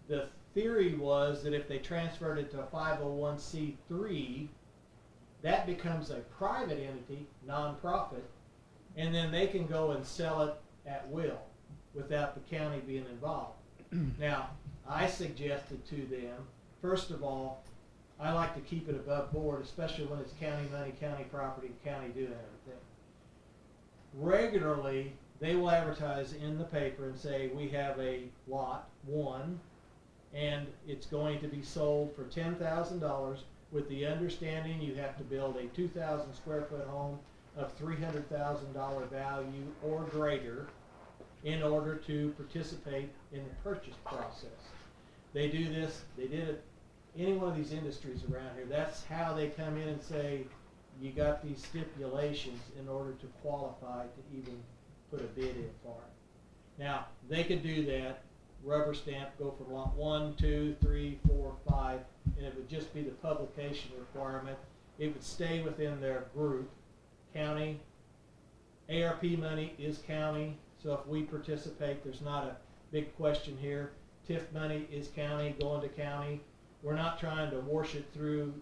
The theory was that if they transferred it to a 501c3, that becomes a private entity, nonprofit, and then they can go and sell it at will without the county being involved. Now, I suggested to them, first of all, I like to keep it above board, especially when it's county money, county property, county doing everything. Regularly, they will advertise in the paper and say, we have a lot, 1, and it's going to be sold for $10,000 with the understanding you have to build a 2,000 square foot home of $300,000 value or greater, in order to participate in the purchase process. They do this, they did it, any one of these industries around here, that's how they come in and say, you got these stipulations in order to qualify to even put a bid in for it. Now, they could do that, rubber stamp, go from lot 1, 2, 3, 4, 5, and it would just be the publication requirement. It would stay within their group. County, ARP money is county, so if we participate, there's not a big question here. TIF money is county, going to county. We're not trying to wash it through,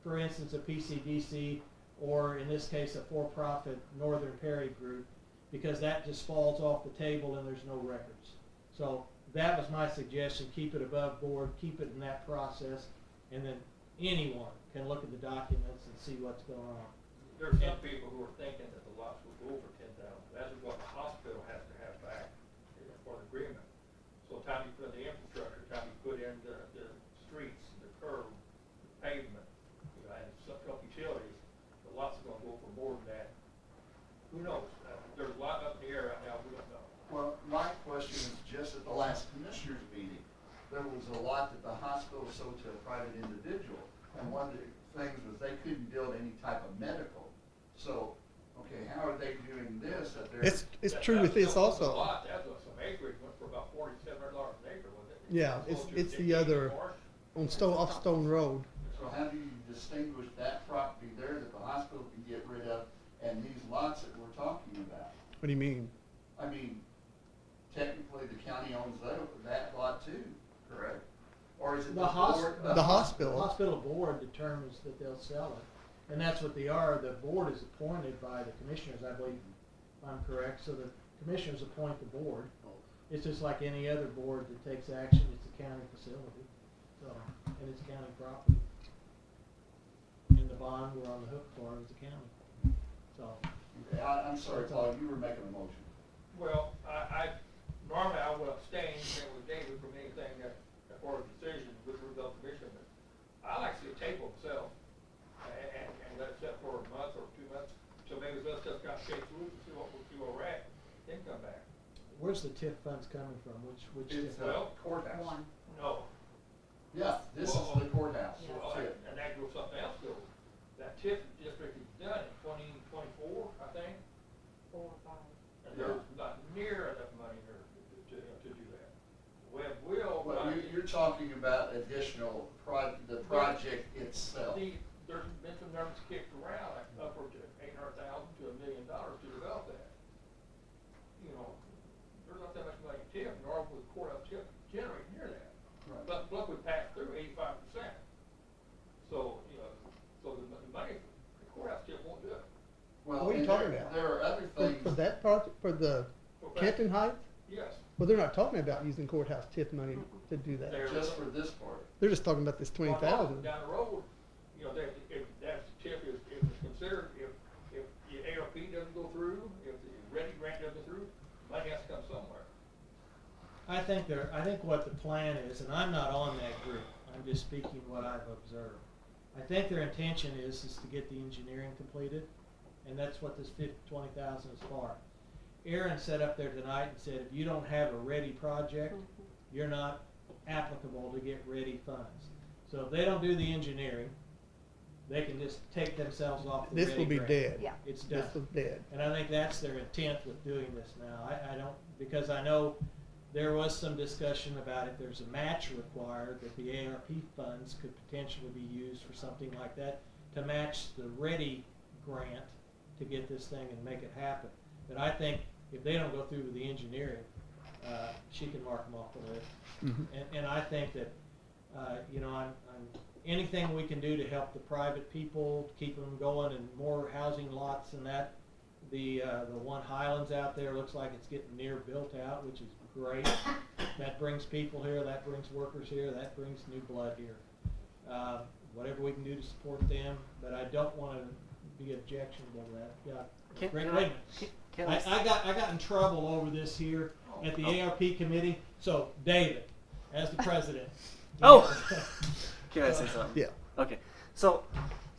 for instance, a PCDC, or in this case, a for-profit Northern Perry group, because that just falls off the table and there's no records. So that was my suggestion, keep it above board, keep it in that process, and then anyone can look at the documents and see what's going on. There's some people who are thinking that the lots will go over 10,000. That's what the hospital has to have back for the agreement. So time you put in the infrastructure, time you put in the streets, the curb, the pavement, you know, and some utilities, the lots are going to go for more than that. Who knows? There's a lot up in the air right now. We don't know. Well, my question is, just at the last commissioners meeting, there was a lot that the hospital sold to a private individual, and one of the things was they couldn't build any type of medical. So, okay, how are they doing this? That they're It's true with this also. That was some acreage, went for about $4,700 an acre, wasn't it? Yeah, it's the other on off Stone Road. So how do you distinguish that property there that the hospital can get rid of, and these lots that we're talking about? What do you mean? I mean, technically the county owns that lot too, correct? Or is it The board? The hospital. The hospital board determines that they'll sell it, and that's what they are. The board is appointed by the commissioners, I believe, if I'm correct. So the commissioners appoint the board. It's just like any other board that takes action. It's a county facility, so, and it's county property. And the bond we're on the hook for is the county. So. Okay, I'm sorry, Paul, you were making a motion. Well, normally I would abstain with David from anything that for a decision with the commission. But I like to see a table itself and let it sit for a month or 2 months. So maybe let's just got shake loose and see where we're at, then come back. Where's the TIF funds coming from? Which It's TIF? the courthouse. One. No. Yeah, this is the courthouse. Yeah. Well, That's it. and that goes something else goes. That TIF district is done in 2024, I think. 4 or 5. And there's not near enough money there to do that. Well, You're talking about additional the project itself. There's been some numbers kicked around, like upwards of $800,000 to $1 million to develop that. You know, there's not that much money in TIF, nor would the courthouse TIF generate near that. Right. But look, we passed through 85%. So, you know, so the money, the courthouse TIF won't do it. Well, What are you and talking there- about? There are other For things. that project, for the For that- Kenton Heights? Yes. Well, they're not talking about using courthouse TIF money to do that. They're- Just for this part. They're just talking about this 20,000. Down the road, you know, if that TIF is considered, if the ARP doesn't go through, if the Ready grant doesn't go through, money has to come somewhere. I think what the plan is, and I'm not on that group, I'm just speaking what I've observed. I think their intention is to get the engineering completed, and that's what this 20,000 is for. Aaron sat up there tonight and said, if you don't have a ready project, you're not applicable to get ready funds. So if they don't do the engineering, they can just take themselves off the This ready will be grant. dead. Yeah. It's done. This will dead. And I think that's their intent with doing this now. I don't, because I know there was some discussion about if there's a match required, that the ARP funds could potentially be used for something like that to match the Ready grant to get this thing and make it happen. But I think if they don't go through with the engineering, she can mark them off the list. Mhm. And I think that, you know, I'm anything we can do to help the private people, keep them going, and more housing lots and that. The one Highlands out there looks like it's getting near built out, which is great. That brings people here, that brings workers here, that brings new blood here. Whatever we can do to support them, but I don't want to be objectionable to that. Yeah. Wait a minute. I got in trouble over this here at the ARP committee. So David, as the president. Oh. Can I say something? Yeah. Okay. So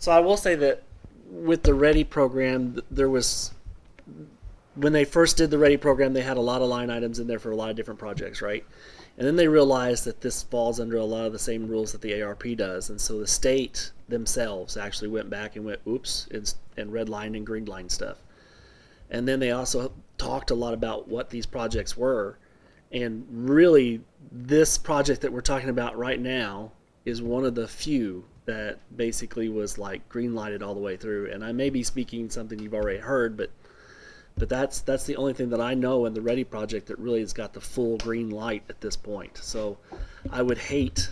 I will say that with the Ready program, there was when they first did the Ready program, they had a lot of line items in there for a lot of different projects, right? And then they realized that this falls under a lot of the same rules that the ARP does, and so the state themselves actually went back and went, oops, and red line and green line stuff. And then they also talked a lot about what these projects were, and really, this project that we're talking about right now is one of the few that basically was like green lighted all the way through. And I may be speaking something you've already heard, but that's the only thing that I know in the Ready project that really has got the full green light at this point. So I would hate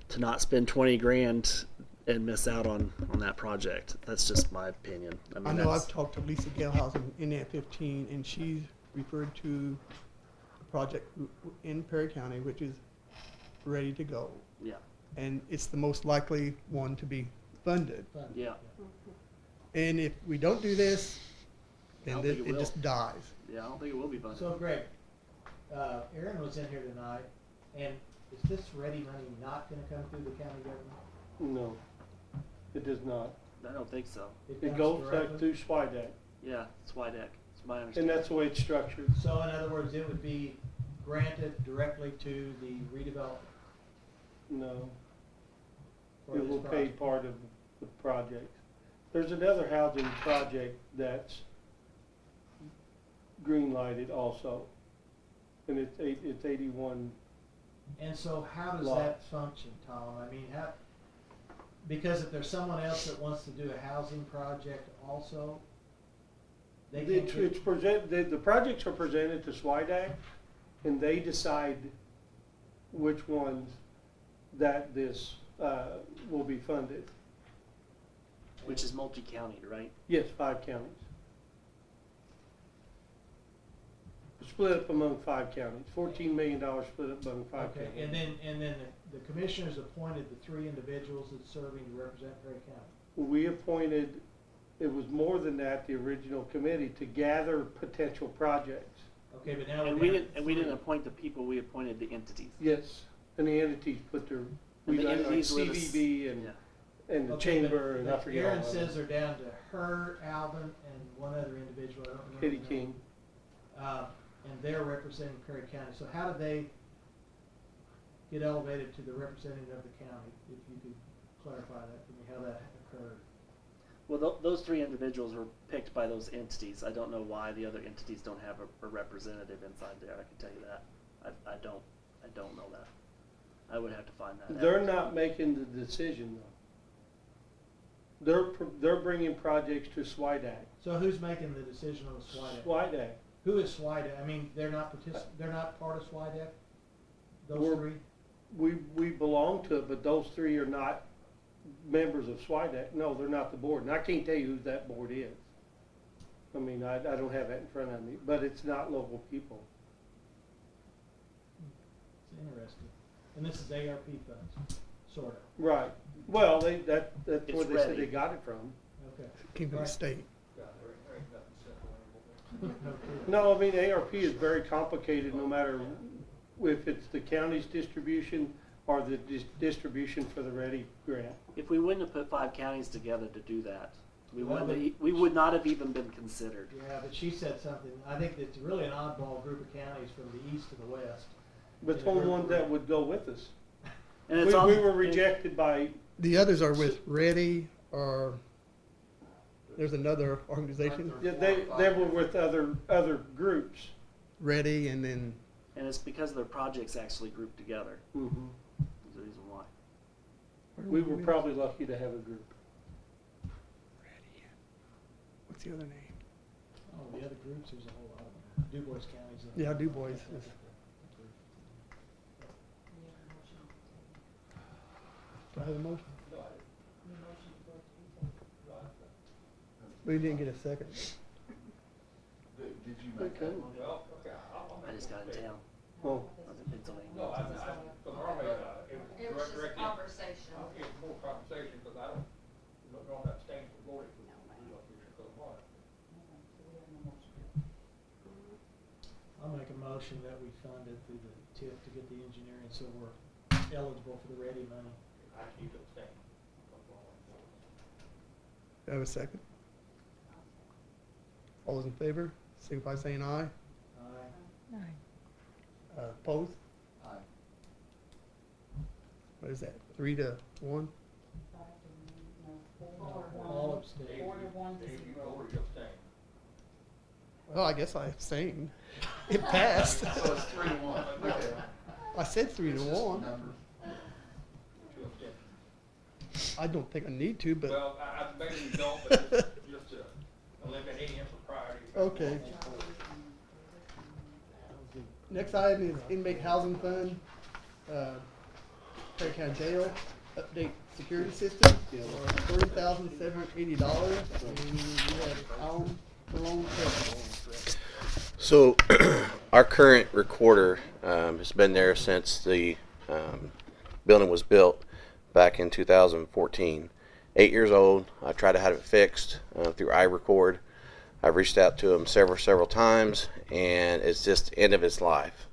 to not spend 20 grand and miss out on that project. That's just my opinion. I know I've talked to Lisa Galehouse in Ant 15, and she's referred to a project in Perry County, which is ready to go. Yeah. And it's the most likely one to be funded. Yeah. And if we don't do this, I then don't think it it will. just dies. Yeah, I don't think it will be funded. So Greg, Aaron was in here tonight, and is this ready money not gonna come through the county government? No, it does not. I don't think so. It comes goes directly? through SWIDAC, Yeah, it's WIDAC. It's my and understanding. that's the way it's structured. So in other words, it would be granted directly to the redevelopment No, for it this will pay project? part of the project. There's another housing project that's green lighted also, and it's 81. And so how does Law. that function, Tom? I mean, because if there's someone else that wants to do a housing project also, they can't The projects are presented to SWIDAC, and they decide which ones that this will be funded. Which is multi-county, right? Yes, 5 counties. Split up among 5 counties. $14 million split up among 5 Okay, counties. and then the commissioners appointed the 3 individuals that's serving to represent Perry County. We appointed, it was more than that, the original committee to gather potential projects. Okay, but now And we we have didn't. And we 3. didn't appoint the people. We appointed the entities. Yes, and the entities put their, we And the got like entities were the s- CVB and, Yeah. and the Okay, but chamber, and I forget all Aaron of says them. they're down to her, Alvin, and one other individual, I don't remember. Kitty his King. name. And they're representing Perry County. So how did they get elevated to the representative of the county? If you could clarify that for me, how that occurred. Well, those 3 individuals were picked by those entities. I don't know why the other entities don't have a representative inside there. I can tell you that. I don't know that. I would have to find that They're out. not making the decision though. They're bringing projects to SWIDAC. So who's making the decision on SWIDAC? SWIDAC. Who is SWIDAC? I mean, they're not they're not part of SWIDAC? Those We're- 3? We belong to it, but those 3 are not members of SWIDAC. No, they're not the board. And I can't tell you who that board is. I mean, I don't have that in front of me, but it's not local people. It's interesting. And this is ARP funds, sort of. Right. Well, that's It's where they said ready. they got it from. Okay. Came from the Right. state. God, there ain't nothing simple anymore. No kidding. No, I mean, ARP is very complicated no matter if it's the county's distribution or the distribution for the Ready grant. If we wouldn't have put 5 counties together to do that, we Well, we would not have even been considered. Yeah, but she said something, I think it's really an oddball group of counties from the east to the west. But it's only one that would go with us. And We it's all, were rejected by, The others are with Ready or there's another organization, yeah, they were with other groups. Ready, and then and it's because their projects actually grouped together. Mhm. Is the reason why. We were probably lucky to have a group. Ready. What's the other name? Oh, the other groups, there's a whole lot of them. Du Bois County's in. Yeah, Du Bois is. Do I have a motion? We didn't get a second. Did you make that one? Well, okay, I'll I just got in town. Oh, I was in Pennsylvania. No, because normally, it It was just directly, conversation. I'll get more conversation, because I don't know that stands for voting. I'll make a motion that we fund it through the TIF to get the engineering, so we're eligible for the ready money. I keep it staying. Do I have a second? All those in favor, signify by saying aye. Aye. Opposed? Aye. What is that, 3-1? All abstain. 4-1 to 0. Or you abstain. Well, I guess I abstained. It passed. So it's 3-1. Okay. I said 3-1. It's just a number. You abstain. I don't think I need to, but. Well, I maybe you don't, but just to eliminate any impropriety. Okay. Next item is inmate housing fund, Perry County Jail, update security system, for $30,780. And we have Alan Malone present. So, our current recorder has been there since the building was built back in 2014. 8 years old. I tried to have it fixed through iRecord. I've reached out to them several times, and it's just the end of its life.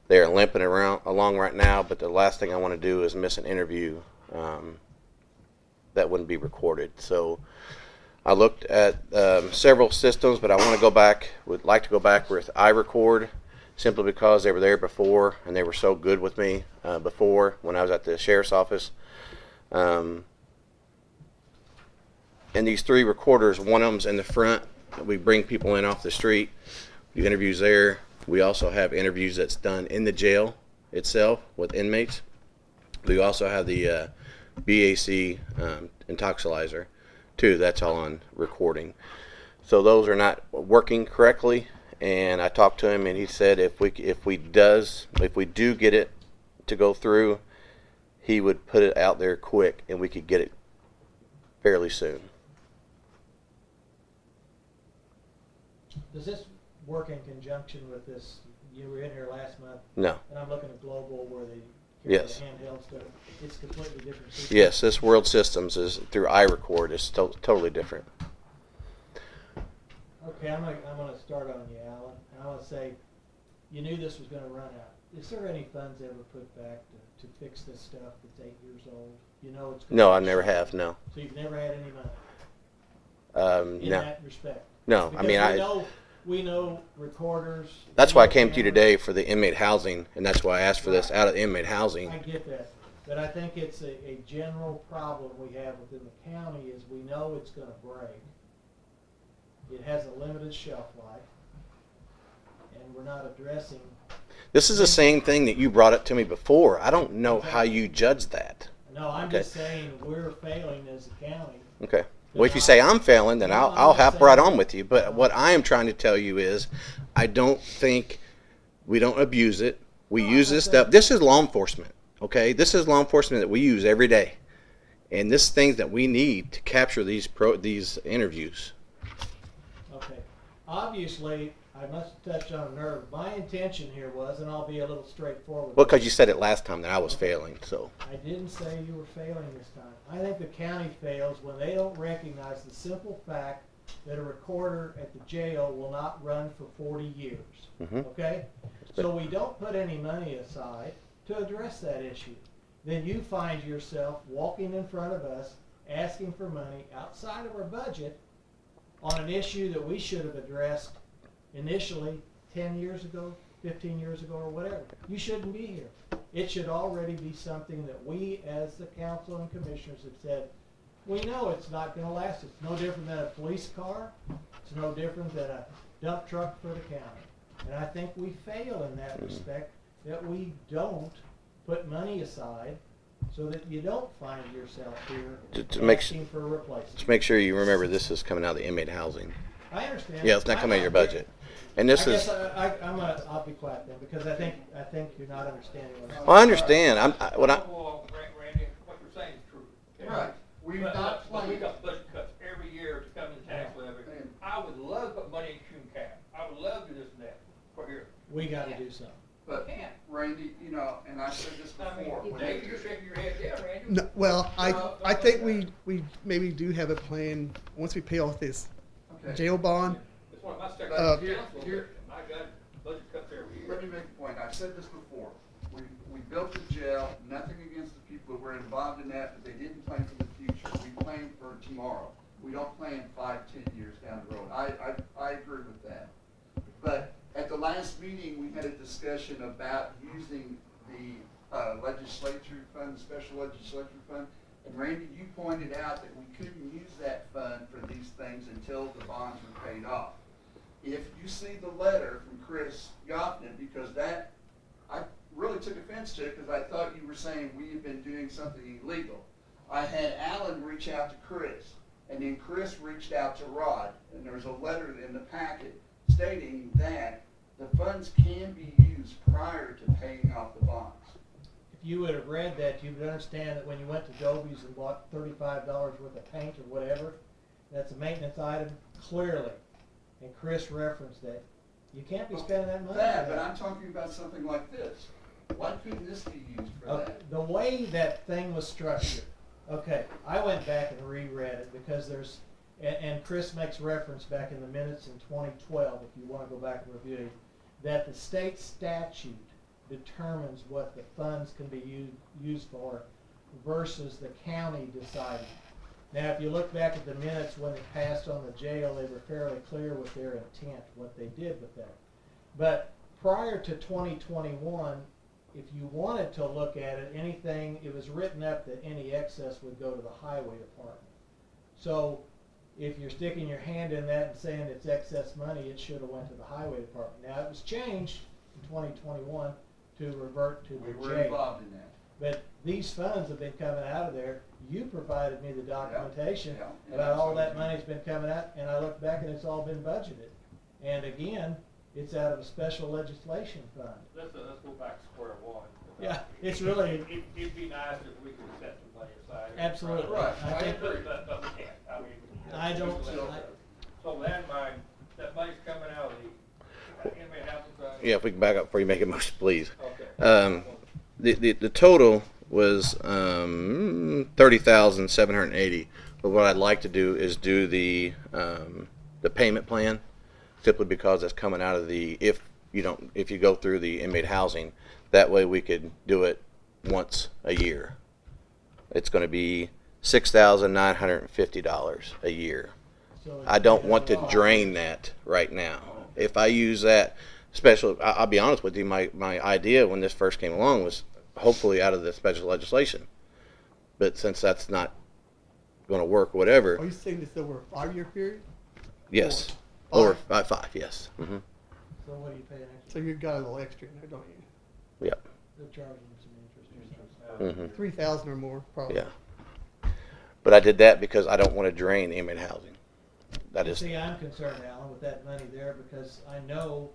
They are limping along right now, but the last thing I want to do is miss an interview that wouldn't be recorded. So I looked at several systems, but I want to go back, would like to go back with iRecord, simply because they were there before, and they were so good with me before when I was at the sheriff's office. And these 3 recorders, one of them's in the front. We bring people in off the street, do interviews there. We also have interviews that's done in the jail itself with inmates. We also have the BAC intoxilizer too. That's all on recording. So those are not working correctly. And I talked to him, and he said if we do get it to go through, he would put it out there quick, and we could get it fairly soon. Does this work in conjunction with this? You were in here last month, No. and I'm looking at Global where they carry Yes. the handheld stuff. It's completely different system. Yes, this World Systems is through iRecord. It's totally different. Okay, I'm gonna start on you, Alan. And I want to say, you knew this was going to run out. Is there any funds ever put back to fix this stuff that's 8 years old? You know it's. No, I never have. No. So you've never had any money in No. that respect. No. Because I mean, we know recorders. That's why I came to you today for the inmate housing, and that's why I asked for this out of inmate housing. I get that, but I think it's a general problem we have within the county is we know it's going to break. It has a limited shelf life, and we're not addressing. This is the same thing that you brought up to me before. I don't know how you judge that. No, I'm Okay. just saying we're failing as a county. Okay. Well, if you say I'm failing, then I'll hop right on with you. But what I am trying to tell you is, I don't think we don't abuse it. We use this stuff. This is law enforcement. Okay, this is law enforcement that we use every day, and this is things that we need to capture these interviews. Okay. Obviously, I must touch on a nerve. My intention here was, and I'll be a little straightforward. Well, because you said it last time that I was failing, so. I didn't say you were failing this time. I think the county fails when they don't recognize the simple fact that a recorder at the jail will not run for 40 years. Mhm. Okay? So we don't put any money aside to address that issue. Then you find yourself walking in front of us asking for money outside of our budget on an issue that we should have addressed initially 10 years ago, 15 years ago, or whatever. You shouldn't be here. It should already be something that we as the council and commissioners have said, we know it's not going to last. It's no different than a police car. It's no different than a dump truck for the county. And I think we fail in that respect, that we don't put money aside so that you don't find yourself here To make asking for a replacement. Just make sure you remember this is coming out of the inmate housing. I understand. Yeah, it's not coming out of your budget. And this I is. guess I'll be quiet then, because I think you're not understanding what I'm saying. Well, I understand. Well, Randy, what you're saying is true. okay? Right. We've But not we planned. got budget cuts every year to come in tax levy. I would love to put money in Cume Cap. I would love to do this and that for here. We gotta do something. But Can't. Randy, you know, and I said this I before. mean, when Dave, you're shaking your head, yeah, Randy. No, well, I think we maybe do have a plan once we pay off this Okay. jail bond. It's one of my Uh, secretaries council here. I got budget cuts every Let year. me make a point. I've said this before. We built the jail, nothing against the people who were involved in that, but they didn't plan for the future. We planned for tomorrow. We don't plan 5, 10 years down the road. I agree with that. But at the last meeting, we had a discussion about using the legislature fund, the special legislature fund. And Randy, you pointed out that we couldn't use that fund for these things until the bonds were paid off. If you see the letter from Chris Yopnin, because that, I really took offense to it because I thought you were saying we had been doing something illegal. I had Alan reach out to Chris, and then Chris reached out to Rod, and there was a letter in the packet stating that the funds can be used prior to paying off the bonds. If you would have read that, you would understand that when you went to Dobie's and bought $35 worth of paint or whatever, that's a maintenance item, clearly. And Chris referenced that. You can't be spending that money. But I'm talking about something like this. Why couldn't this be used for that? The way that thing was structured, okay, I went back and reread it because there's, and Chris makes reference back in the minutes in 2012, if you want to go back and review it, that the state statute determines what the funds can be used for versus the county deciding. Now, if you look back at the minutes when it passed on the jail, they were fairly clear with their intent, what they did with that. But prior to 2021, if you wanted to look at it, anything, it was written up that any excess would go to the highway department. So if you're sticking your hand in that and saying it's excess money, it should have went to the highway department. Now, it was changed in 2021 to revert to the We were jail. involved in that. But these funds have been coming out of there. You provided me the documentation Yeah. about all that money's been coming out, and I look back and it's all been budgeted. And again, it's out of a special legislation fund. Let's go back to square one. Yeah, it's really, It'd be nice if we could set some money aside. absolutely. Right. I think, But we can't. I mean. I don't, So with that in mind, that money's coming out of the inmate housing fund? Yeah, if we can back up before you make a motion, please. Okay. The total was 30,780. But what I'd like to do is do the payment plan, simply because that's coming out of the if you go through the inmate housing. That way we could do it once a year. It's going to be $6,950 a year. so I don't want to drain that right now. If I use that special, I'll be honest with you, my idea when this first came along was hopefully out of the special legislation. But since that's not going to work, whatever, Are you saying this over a 5-year period? yes. Or Or 5, yes. Mm-hmm. So what are you paying extra? So you've got a little extra in there, don't you? Yep. They're charging some interest or something. Mm-hmm. 3,000 or more, probably. Yeah. But I did that because I don't want to drain inmate housing. That is, See, I'm concerned, Alan, with that money there because I know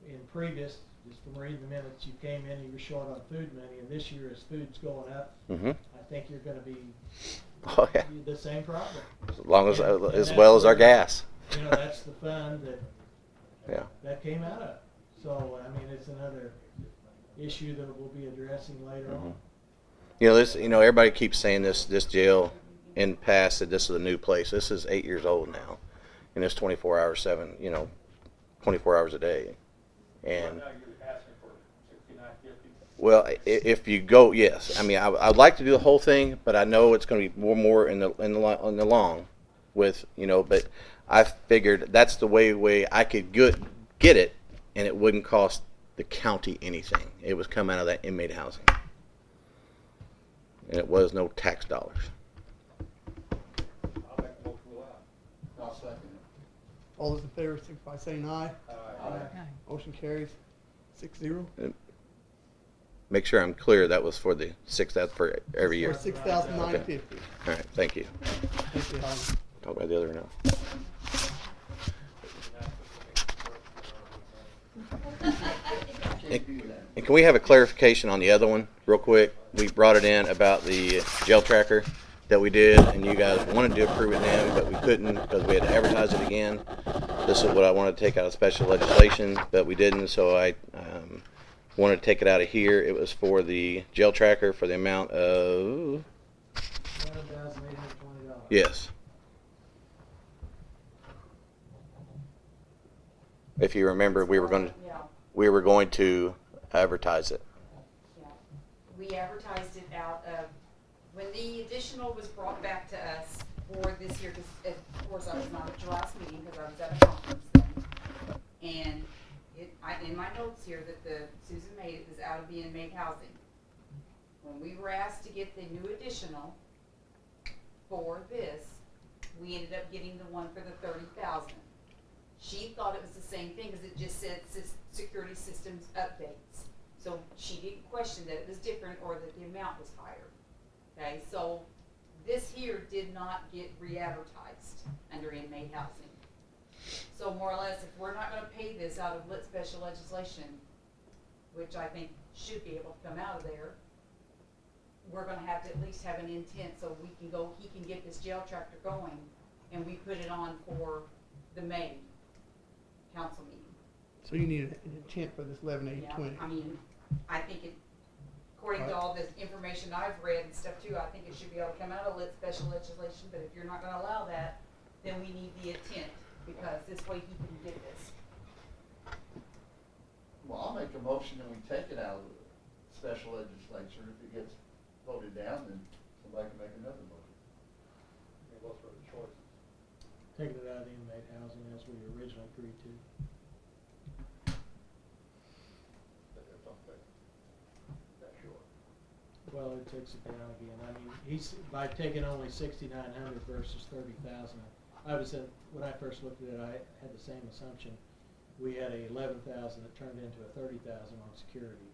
in previous, just from reading the minutes, you came in, you were short on food money, and this year as food's going up, mm-hmm. I think you're going to be Oh yeah. the same problem. As long as, And as that's well as our where, gas. You know, that's the fund Yeah. that came out of. So, I mean, it's another issue that we'll be addressing later on. Everybody keeps saying this jail in past that this is a new place. This is 8 years old now, and it's 24 hours 24 hours a day. And Now you're asking for $69.50. well, if you go, yes. I mean, I'd like to do the whole thing, but I know it's going to be more in the long, with But I figured that's the way I could get it, and it wouldn't cost the county anything. It was come out of that inmate housing, and it was no tax dollars. I'll make a motion to allow. I'll second it. All those in favor, signify by saying aye. Aye. Motion carries 6-0. Make sure I'm clear. That was for the six. That's for every year. For 6,950. All right. Thank you. Thank you, Alan. Talk about the other now. Can't do that. And can we have a clarification on the other one real quick? We brought it in about the jail tracker that we did, and you guys wanted to approve it then, but we couldn't because we had to advertise it again. This is what I wanted to take out of special legislation, but we didn't, so I wanted to take it out of here. It was for the jail tracker for the amount of, $7,820. yes. If you remember, we were going to advertise it. Yeah. We advertised it out of, when the additional was brought back to us, for this year, because of course I was not at your last meeting because I was at a conference then. And in my notes here that Susan made, it was out of being made housing. When we were asked to get the new additional for this, we ended up getting the one for the 30,000. She thought it was the same thing because it just said security systems updates. So she didn't question that it was different or that the amount was higher. Okay, so this here did not get re-advertised under inmate housing. So more or less, if we're not going to pay this out of lit special legislation, which I think should be able to come out of there, we're going to have to at least have an intent so we can go, he can get this jail tractor going, and we put it on for the May council meeting. So you need an intent for this 11/8/20. I mean, I think it, according to all the information I've read and stuff too, I think it should be able to come out of lit special legislation, but if you're not going to allow that, then we need the intent, because this way he can get this. Well, I'll make a motion that we take it out of the special legislature. If it gets voted down, then somebody can make another motion. What's for the choices? Taking it out of the inmate housing as we originally agreed to. That's something that short. Well, it takes it down again. I mean, he's, by taking only 6,900 versus 30,000. I was at, when I first looked at it, I had the same assumption. We had a 11,000 that turned into a 30,000 on security.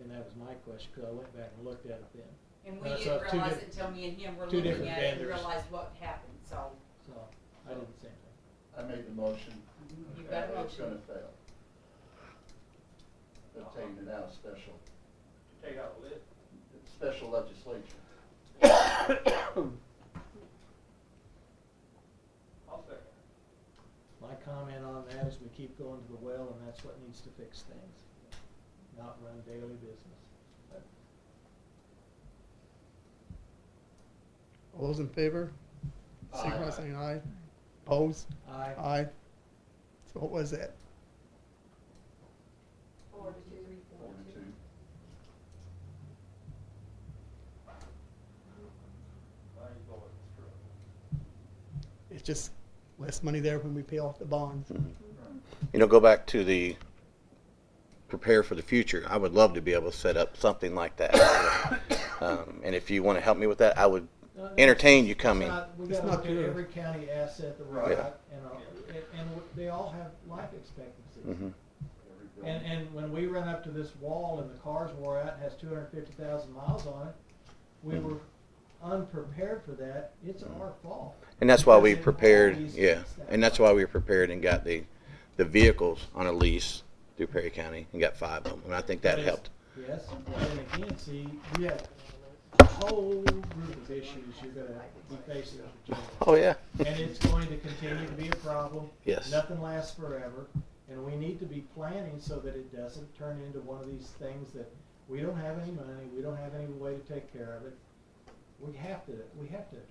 And that was my question, because I went back and looked at it then. And we So didn't realize it until me and him were two looking different at it and vendors. realized what happened, so. So, I did the same thing. I made the motion. You've got a It's motion. gonna fail. They're taking it out of special, Take out lit. special legislature. I'll second. My comment on that is we keep going to the well, and that's what needs to fix things, not run daily business. All those in favor? Signify by saying aye. Opposed? Aye. Aye. So what was that? 4 to 2, 3, 4 4 to to 2. 2. I ain't going through. It's just less money there when we pay off the bonds. You know, go back to the prepare for the future. I would love to be able to set up something like that. And if you want to help me with that, I would entertain you coming. We It's gotta not look at your- every county asset that we're Right. at, and they all have life expectancies. Mhm. Every building. And when we run up to this wall and the cars wore out and has 250,000 miles on it, we were unprepared for that. It's our fault. And that's why we Because it prepared, always yeah, gets that and that's way. why we prepared and got the vehicles on a lease through Perry County and got 5 of them, and I think that But helped. Yes, and then again, see, we have a whole group of issues you're gonna be facing with the jail. Oh, yeah. And it's going to continue to be a problem. Yes. Nothing lasts forever, and we need to be planning so that it doesn't turn into one of these things that we don't have any money, we don't have any way to take care of it. We have to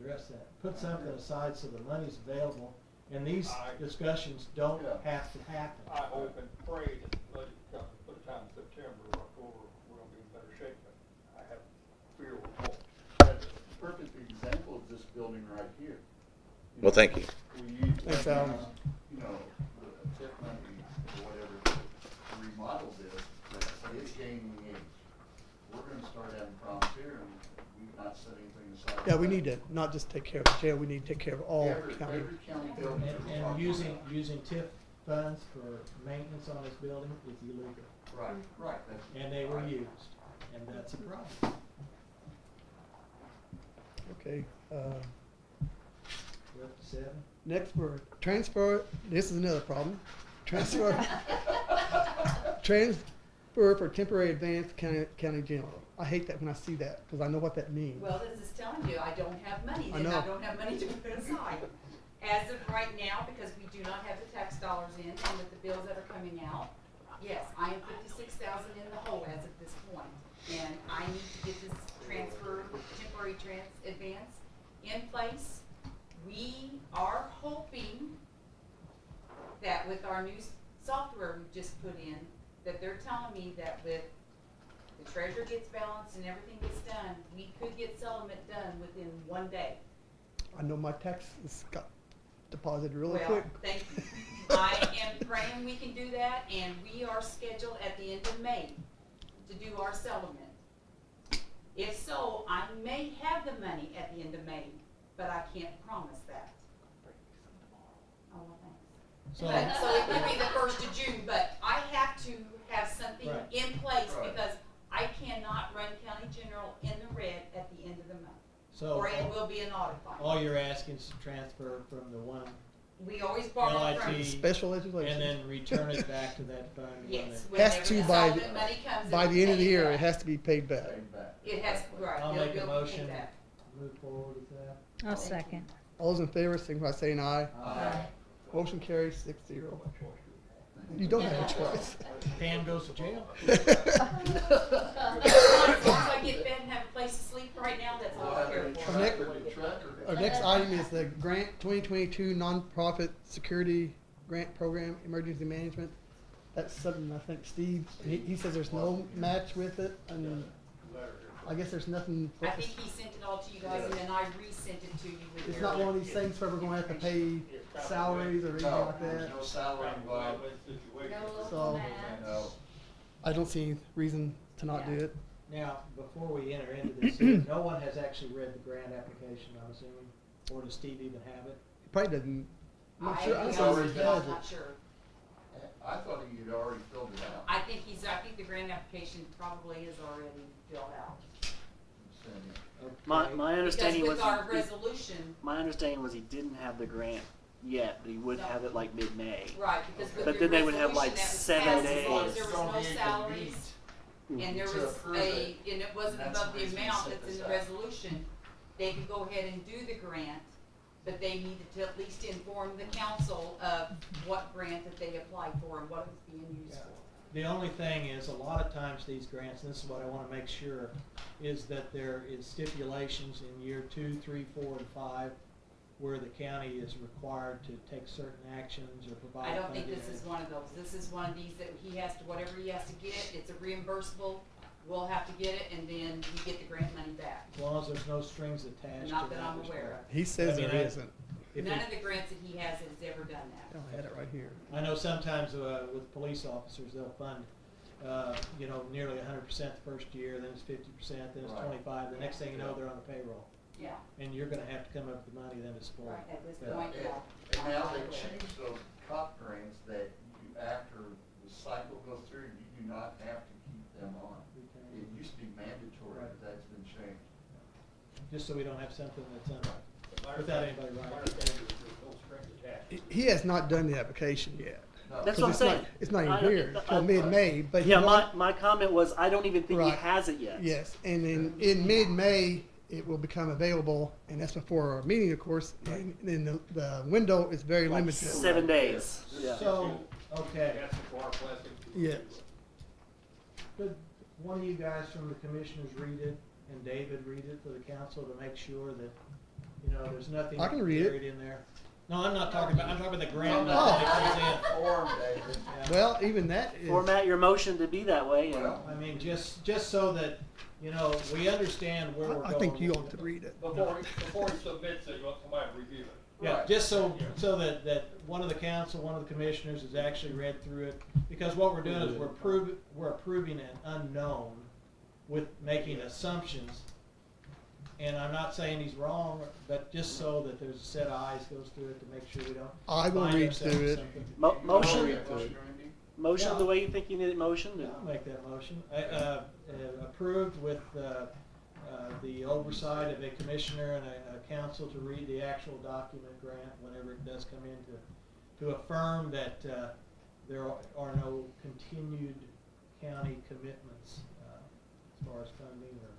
address that. Put something aside so the money's available, and these discussions don't have to happen. I hope and pray that the budget comes, by the time September or October, we're gonna be in better shape, but I have fear we won't. Perfect example of this building right here. Well, thank you. We use, Thanks, Alan. you know, the TIF money or whatever to remodel this, it's gaining age. We're gonna start having problems here, and we've not set anything aside. Yeah, we need to not just take care of the jail, we need to take care of all Every county. county building. And using TIF funds for maintenance on this building is illegal, Right, that's. and they were used, and that's a problem. Okay, We're up to 7. next we're transfer, this is another problem. Transfer for temporary advance county general. I hate that when I see that, because I know what that means. Well, this is telling you, I don't have money, I then I know. don't have money to put aside. As of right now, because we do not have the tax dollars in, and with the bills that are coming out, yes, I am 56,000 in the hole as of this point. And I need to get this temporary advance in place. We are hoping that with our new software we've just put in, that they're telling me that with the treasurer gets balanced and everything gets done, we could get settlement done within 1 day. I know my taxes got deposited really Well, quick. thank you. I am praying we can do that, and we are scheduled at the end of May to do our settlement. If so, I may have the money at the end of May, but I can't promise that. Oh, well, thanks. So, So it could be the 1st of June, but I have to have something Right. in place Right. because I cannot run county general in the red at the end of the month. so Or it will be an audit fine. all you're asking is to transfer from the one We always borrow from. LIT Special legislation. and then return it back to that fund. when Yes, it- whenever Has to the by- settlement money comes. By it'll the end of pay the year, back. it has to be paid back. Paid back. It has, right. I'll it'll- make a it'll be paid motion, back. move forward with that. I'll second. All those in favor, signify by saying aye. Aye. Motion carries 6-0. You don't have a choice. Pam goes to jail. As long as I get bed and have a place to sleep right now, that's all I care for. Nick- Tracker. Our next item is the grant 2022 nonprofit security grant program, emergency management. That's something I think Steve, he says there's no match with it, and I guess there's nothing. I think he sent it all to you guys and then I resent it to you with It's your. not one of these things where we're gonna have to pay salaries or anything No, like there's that. no salary involved. No So- match. No. I don't see any reason to not do it. Now, before we enter into this, no one has actually read the grant application, I'm assuming, or does Steve even have it? He probably doesn't, I'm not I sure, I don't don't already think he know, has I'm not it. sure. I thought he'd already filled it out. I think the grant application probably is already filled out. My Okay. understanding Because was with our resolution, my understanding was he didn't have the grant yet, but he would have it like mid-May. right, because with But your then they would have, resolution like, that was 7 passed, as long as days. there was Don't no need to salaries, and there to was approve a, it. and it wasn't That's above the the reason we amount set that's in this the up. resolution, they could go ahead and do the grant, but they needed to at least inform the council of what grant that they applied for and what it was being used Yeah. for. The only thing is, a lot of times these grants, and this is what I wanna make sure, is that there is stipulations in year 2, 3, 4, and 5, where the county is required to take certain actions or provide I don't funding. think this is one of those. This is one of these that he has to, whatever he has to get, it's a reimbursable, we'll have to get it, and then we get the grant money back. As long as there's no strings attached to Not that. that I'm aware of. He says I mean, there I- isn't. If None it- of the grants that he has ever done I that. had it right here. I know sometimes with police officers, they'll fund, nearly 100% the first year, then it's 50%, then it's Right. 25. The next thing you know, they're on the payroll, Yeah, and you're going to have to come up with the money then to support. right, at this Yeah. point, yeah. And now they changed those cop grants that you, after the cycle goes through, you do not have to keep them on. Okay. It used to be mandatory, but that's been changed. Just so we don't have something that's My without understanding- anybody My writing. understanding is there's no strings attached. He has not done the application yet. No. That's 'Cause what I'm it's not- saying. It's not even I- here till mid-May, but he Yeah, want- my comment was I don't even think Right. he has it yet. Yes, and in mid-May, it will become available, and that's before our meeting, of course, and then the window is very Like limited. 7 days. Yeah. So, okay, That's the bar plastic. Yes. could one of you guys from the commissioners read it, and David read it for the council to make sure that, there's nothing I can read it. buried in there? No, I'm not talking about, I'm talking about the grant Oh. money that comes in. Form, David. Yeah. Well, even that is. Format your motion to be that way. And Well, I mean, just so that, we understand where we're going. I think you with ought to it. read it. Before he submits it, you want somebody to review it. Yeah, Right. just so that one of the council, one of the commissioners has actually read through it, because what we're doing is we're approving an unknown with making assumptions. And I'm not saying he's wrong, but just so that there's a set of eyes goes through it to make sure we don't. I will find read ourselves through in it. something. motion, Randy? motion Yeah. the way you think you need it motioned. Yeah, I'll make that motion. Approved with the oversight of a commissioner and a council to read the actual document grant whenever it does come in to affirm that there are no continued county commitments as far as funding or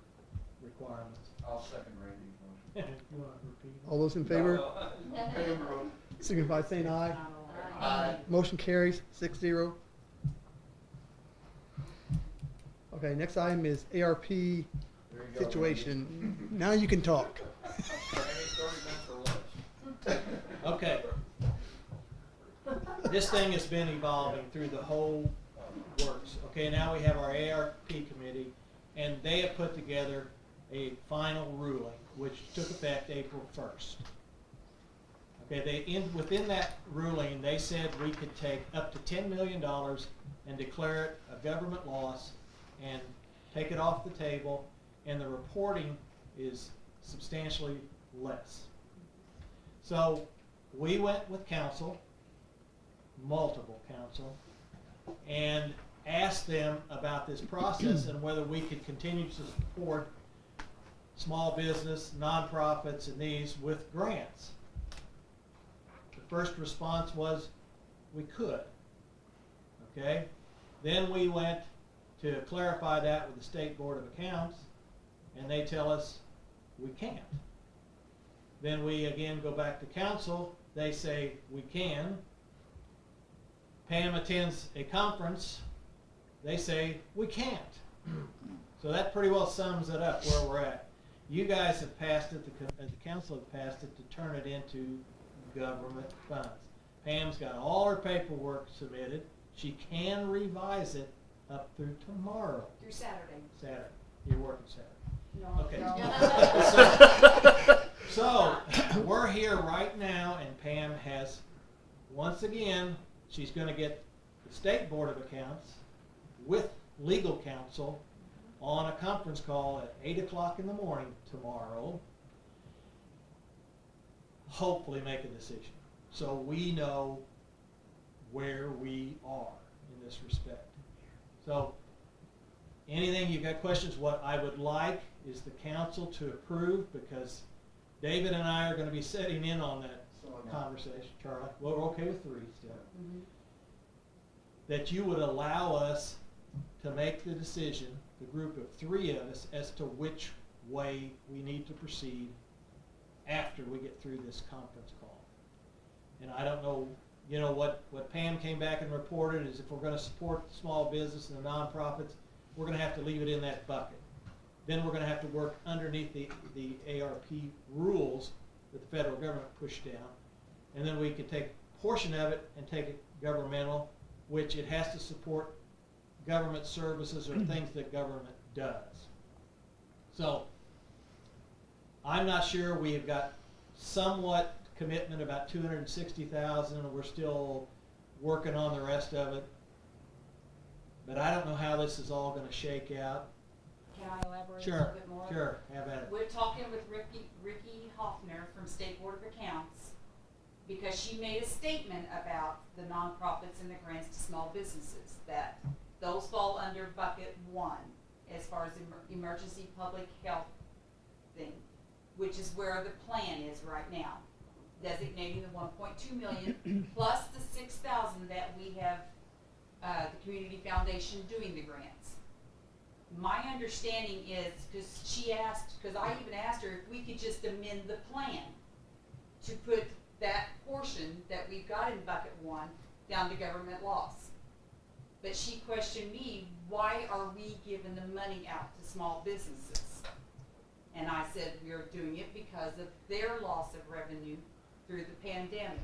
requirements. I'll second Randy's motion. You want to repeat? All those in favor, No, Pam, signify by saying aye. Aye. Motion carries 6-0. Okay, next item is ARP There you go, situation. Now you can talk. Randy, 30 minutes for lunch. Okay. This thing has been evolving through the whole works. Okay, now we have our ARP committee, and they have put together a final ruling, which took effect April 1st. Okay, within that ruling, they said we could take up to $10 million and declare it a government loss and take it off the table, and the reporting is substantially less. So we went with counsel, multiple counsel, and asked them about this process and whether we could continue to support small business, nonprofits, and these with grants. The first response was we could. Okay? Then we went to clarify that with the State Board of Accounts, and they tell us we can't. Then we again go back to council. They say we can. Pam attends a conference. They say we can't. So that pretty well sums it up where we're at. You guys have passed it, the council have passed it to turn it into government funds. Pam's got all her paperwork submitted. She can revise it up through tomorrow. Through Saturday. Saturday. You're working Saturday. No. Okay. No. So we're here right now, and Pam has, once again, she's going to get the State Board of Accounts with legal counsel on a conference call at 8 o'clock in the morning tomorrow, hopefully make a decision. So we know where we are in this respect. So anything you've got questions, what I would like is the council to approve, because David and I are going to be sitting in on that conversation. Charlie, well, we're okay with 3 still. Mm-hmm. That you would allow us to make the decision, the group of 3 of us, as to which way we need to proceed after we get through this conference call. And I don't know, you know, what Pam came back and reported is if we're going to support small business and the nonprofits, we're going to have to leave it in that bucket. Then we're going to have to work underneath the ARP rules that the federal government pushed down. And then we can take a portion of it and take it governmental, which it has to support government services or things that government does. So I'm not sure. We have got somewhat commitment, about $260,000, and we're still working on the rest of it. But I don't know how this is all going to shake out. Can I elaborate a little bit more? Sure, have at it. We're talking with Ricky Hoffner from State Board of Accounts, because she made a statement about the nonprofits and the grants to small businesses, that those fall under bucket 1 as far as emergency public health thing, which is where the plan is right now, designating the 1.2 million plus the 6,000 that we have the community foundation doing the grants. My understanding is, because she asked, because I even asked her if we could just amend the plan to put that portion that we've got in bucket 1 down to government loss. But she questioned me, why are we giving the money out to small businesses? And I said, we're doing it because of their loss of revenue through the pandemic.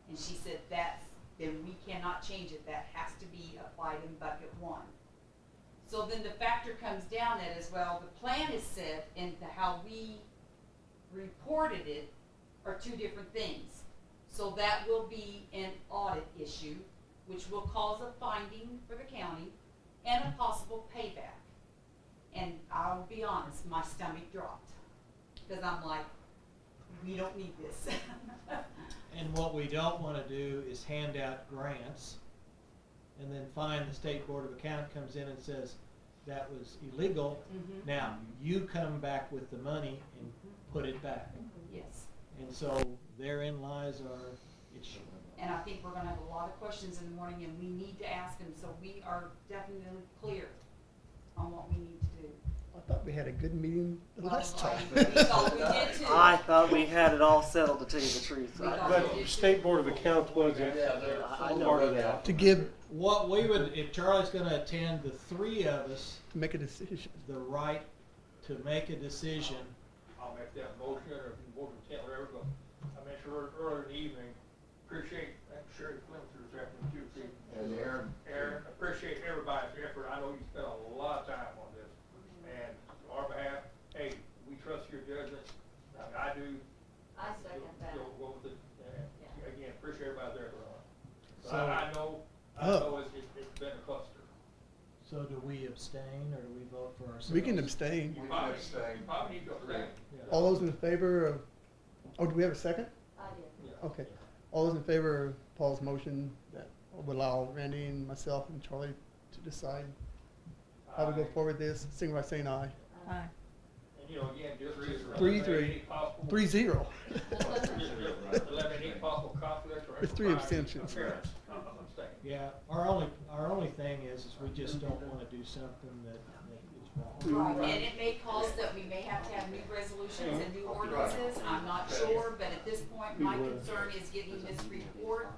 And she said, then we cannot change it. That has to be applied in bucket 1. So then the factor comes down that as well, the plan is set, and how we reported it are 2 different things. So that will be an audit issue, which will cause a finding for the county and a possible payback. And I'll be honest, my stomach dropped, because I'm like, we don't need this. And what we don't want to do is hand out grants and then find the State Board of Accounts comes in and says that was illegal. Mm-hmm. Now you come back with the money and put it back. Yes. And so therein lies our issue. And I think we're going to have a lot of questions in the morning, and we need to ask them, so we are definitely clear on what we need to do. I thought we had a good meeting the last time. We thought we did too. I thought we had it all settled, to tell you the truth. We thought But we did State too. Board of Accounts wasn't I know part of that. To give, What we would, if Charlie's going to attend, the 3 of us, to make a decision. the right to make a decision. I'll make that motion, or if you vote for Kent, whatever, but I mentioned earlier in the evening, appreciate Sherry Flint this afternoon too, see. And Aaron. Aaron, appreciate everybody's effort. I know you spent a lot of time on this. And on our behalf, hey, we trust your judgment. I mean, I do. I second that. Go with it. within a cluster. So do we abstain or do we vote for ourselves? We can abstain. You probably need to abstain. All those in favor of, oh, do we have a second? I did. Okay. All those in favor of Paul's motion that would allow Randy and myself and Charlie to decide how to go forward with this, signify by saying aye. Aye. And, you know, again, just 3-3. eliminate any possible. 3-0. Just eliminate any possible conflicts or. There's 3 impropriety abstentions. interference. I'm abstaining. Yeah, our only thing is we just don't wanna do something that is wrong. Right, and it may cause that we may have to have new resolutions and new ordinances, I'm not sure, but at this point, my concern is getting this report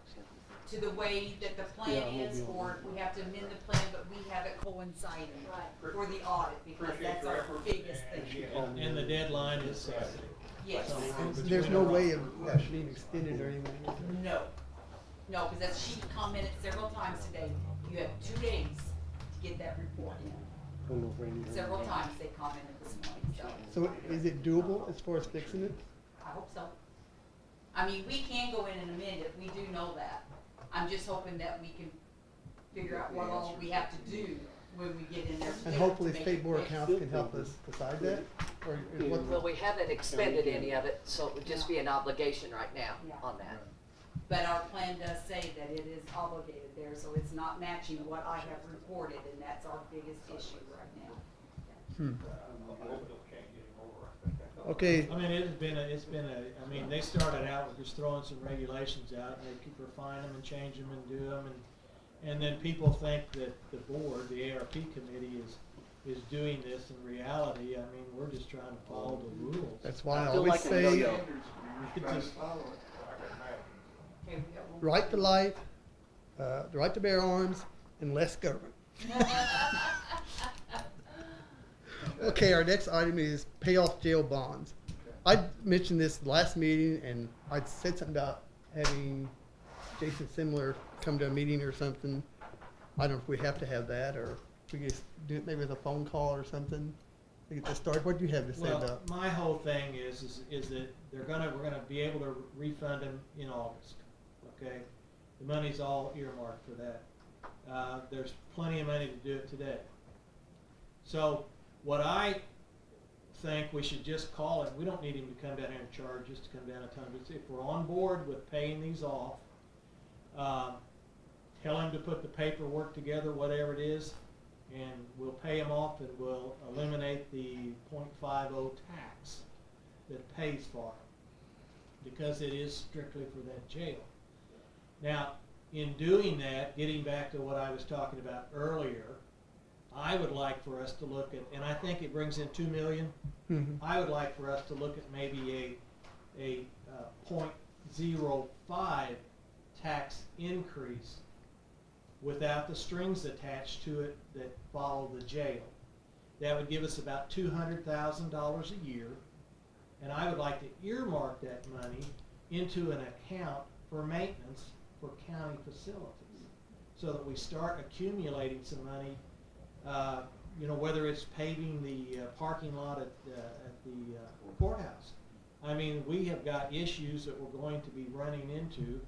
to the way that the plan is, or we have to amend the plan, but we have it coinciding Right. for the audit, because that's our biggest thing. And the deadline is Saturday. Yes, There's no way of that being extended or anything. is there? no, because as she commented several times today, you have 2 days to get that report in. I don't know if Randy heard Several that. times they commented this morning, so. So is it doable as far as fixing it? I hope so. I mean, we can go in and amend it, we do know that. I'm just hoping that we can figure out what all we have to do when we get in there. And hopefully to make State it Board of fix. Accounts can help us decide that? Or what? Well, we haven't expended any of it, so it would just be an obligation right now on that. But our plan does say that it is obligated there, so it's not matching what I have reported, and that's our biggest issue right now. I hope they can't get him over. Okay, I mean, I mean, they started out with just throwing some regulations out, and they keep refine them and change them and do them, and then people think that the board, the ARP committee is doing this. In reality, I mean, we're just trying to follow the rules. that's why I feel always like a say, yo-yo. Okay, we got one. right to life, the right to bear arms, and less government. Okay, our next item is pay off jail bonds. I mentioned this last meeting, and I said something about having Jason Simler come to a meeting or something. I don't know if we have to have that, or if we just do it maybe with a phone call or something to get this started. What do you have to say Well, about? my whole thing is that we're gonna be able to refund them in August, okay? The money's all earmarked for that. There's plenty of money to do it today. So what I think we should just call it, we don't need him to come down here and charge us to come down a ton, but if we're on board with paying these off, tell him to put the paperwork together, whatever it is, and we'll pay them off, and we'll eliminate the .50 tax that pays for it, because it is strictly for that jail. Now, in doing that, getting back to what I was talking about earlier, I would like for us to look at, and I think it brings in $2 million. I would like for us to look at maybe a .05 tax increase without the strings attached to it that follow the jail. That would give us about $200,000 a year, and I would like to earmark that money into an account for maintenance for county facilities, so that we start accumulating some money. You know, whether it's paving the parking lot at the courthouse. I mean, we have got issues that we're going to be running into.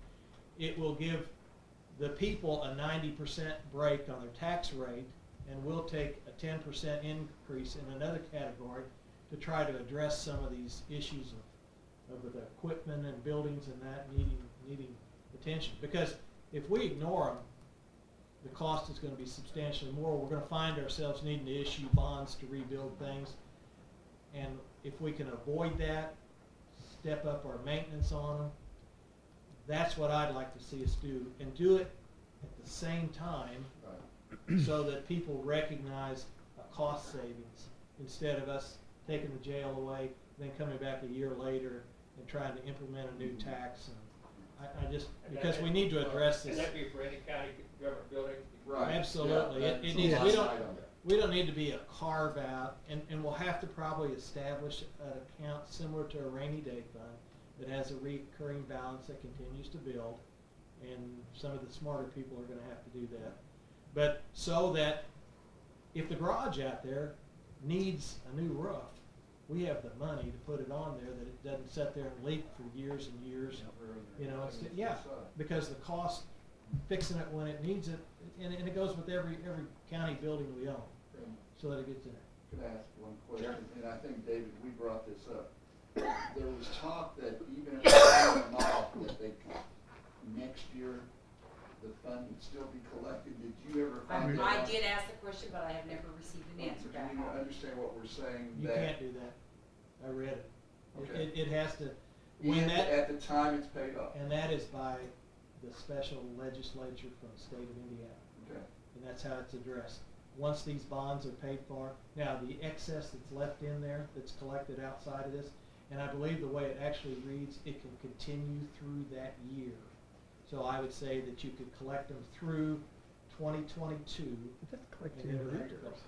It will give the people a 90% break on their tax rate, and we'll take a 10% increase in another category to try to address some of these issues of the equipment and buildings and that needing attention. Because if we ignore them, the cost is going to be substantially more. We're going to find ourselves needing to issue bonds to rebuild things. And if we can avoid that, step up our maintenance on them, that's what I'd like to see us do. And do it at the same time so that people recognize a cost savings, instead of us taking the jail away, then coming back a year later and trying to implement a new tax. And I just, because we need to address this. And that'd be for any county government building? Right. Absolutely. Yeah, It that's needs, the we last don't, item. we don't need to be a carve out, and we'll have to probably establish an account similar to a rainy day fund that has a recurring balance that continues to build, and some of the smarter people are gonna have to do that. But so that if the garage out there needs a new roof, we have the money to put it on there, that it doesn't sit there and leak for years and years. You know, it's, yeah, because the cost fixing it when it needs it, and it goes with every county building we own, so that it gets in there. Could I ask one question? And I think, David, we brought this up. There was talk that even if they pay them off, that they could, next year, the fund would still be collected. Did you ever find that I out? did ask the question, but I have never received an answer back. Do you understand what we're saying? You that can't do that. I read it. Okay. It has to, when that, at the time it's paid off? and that is by the special legislature from the state of Indiana. Okay. And that's how it's addressed. Once these bonds are paid for, now the excess that's left in there, that's collected outside of this, and I believe the way it actually reads, it can continue through that year. So I would say that you could collect them through 2022. That's collecting and in then have to arrears. collect.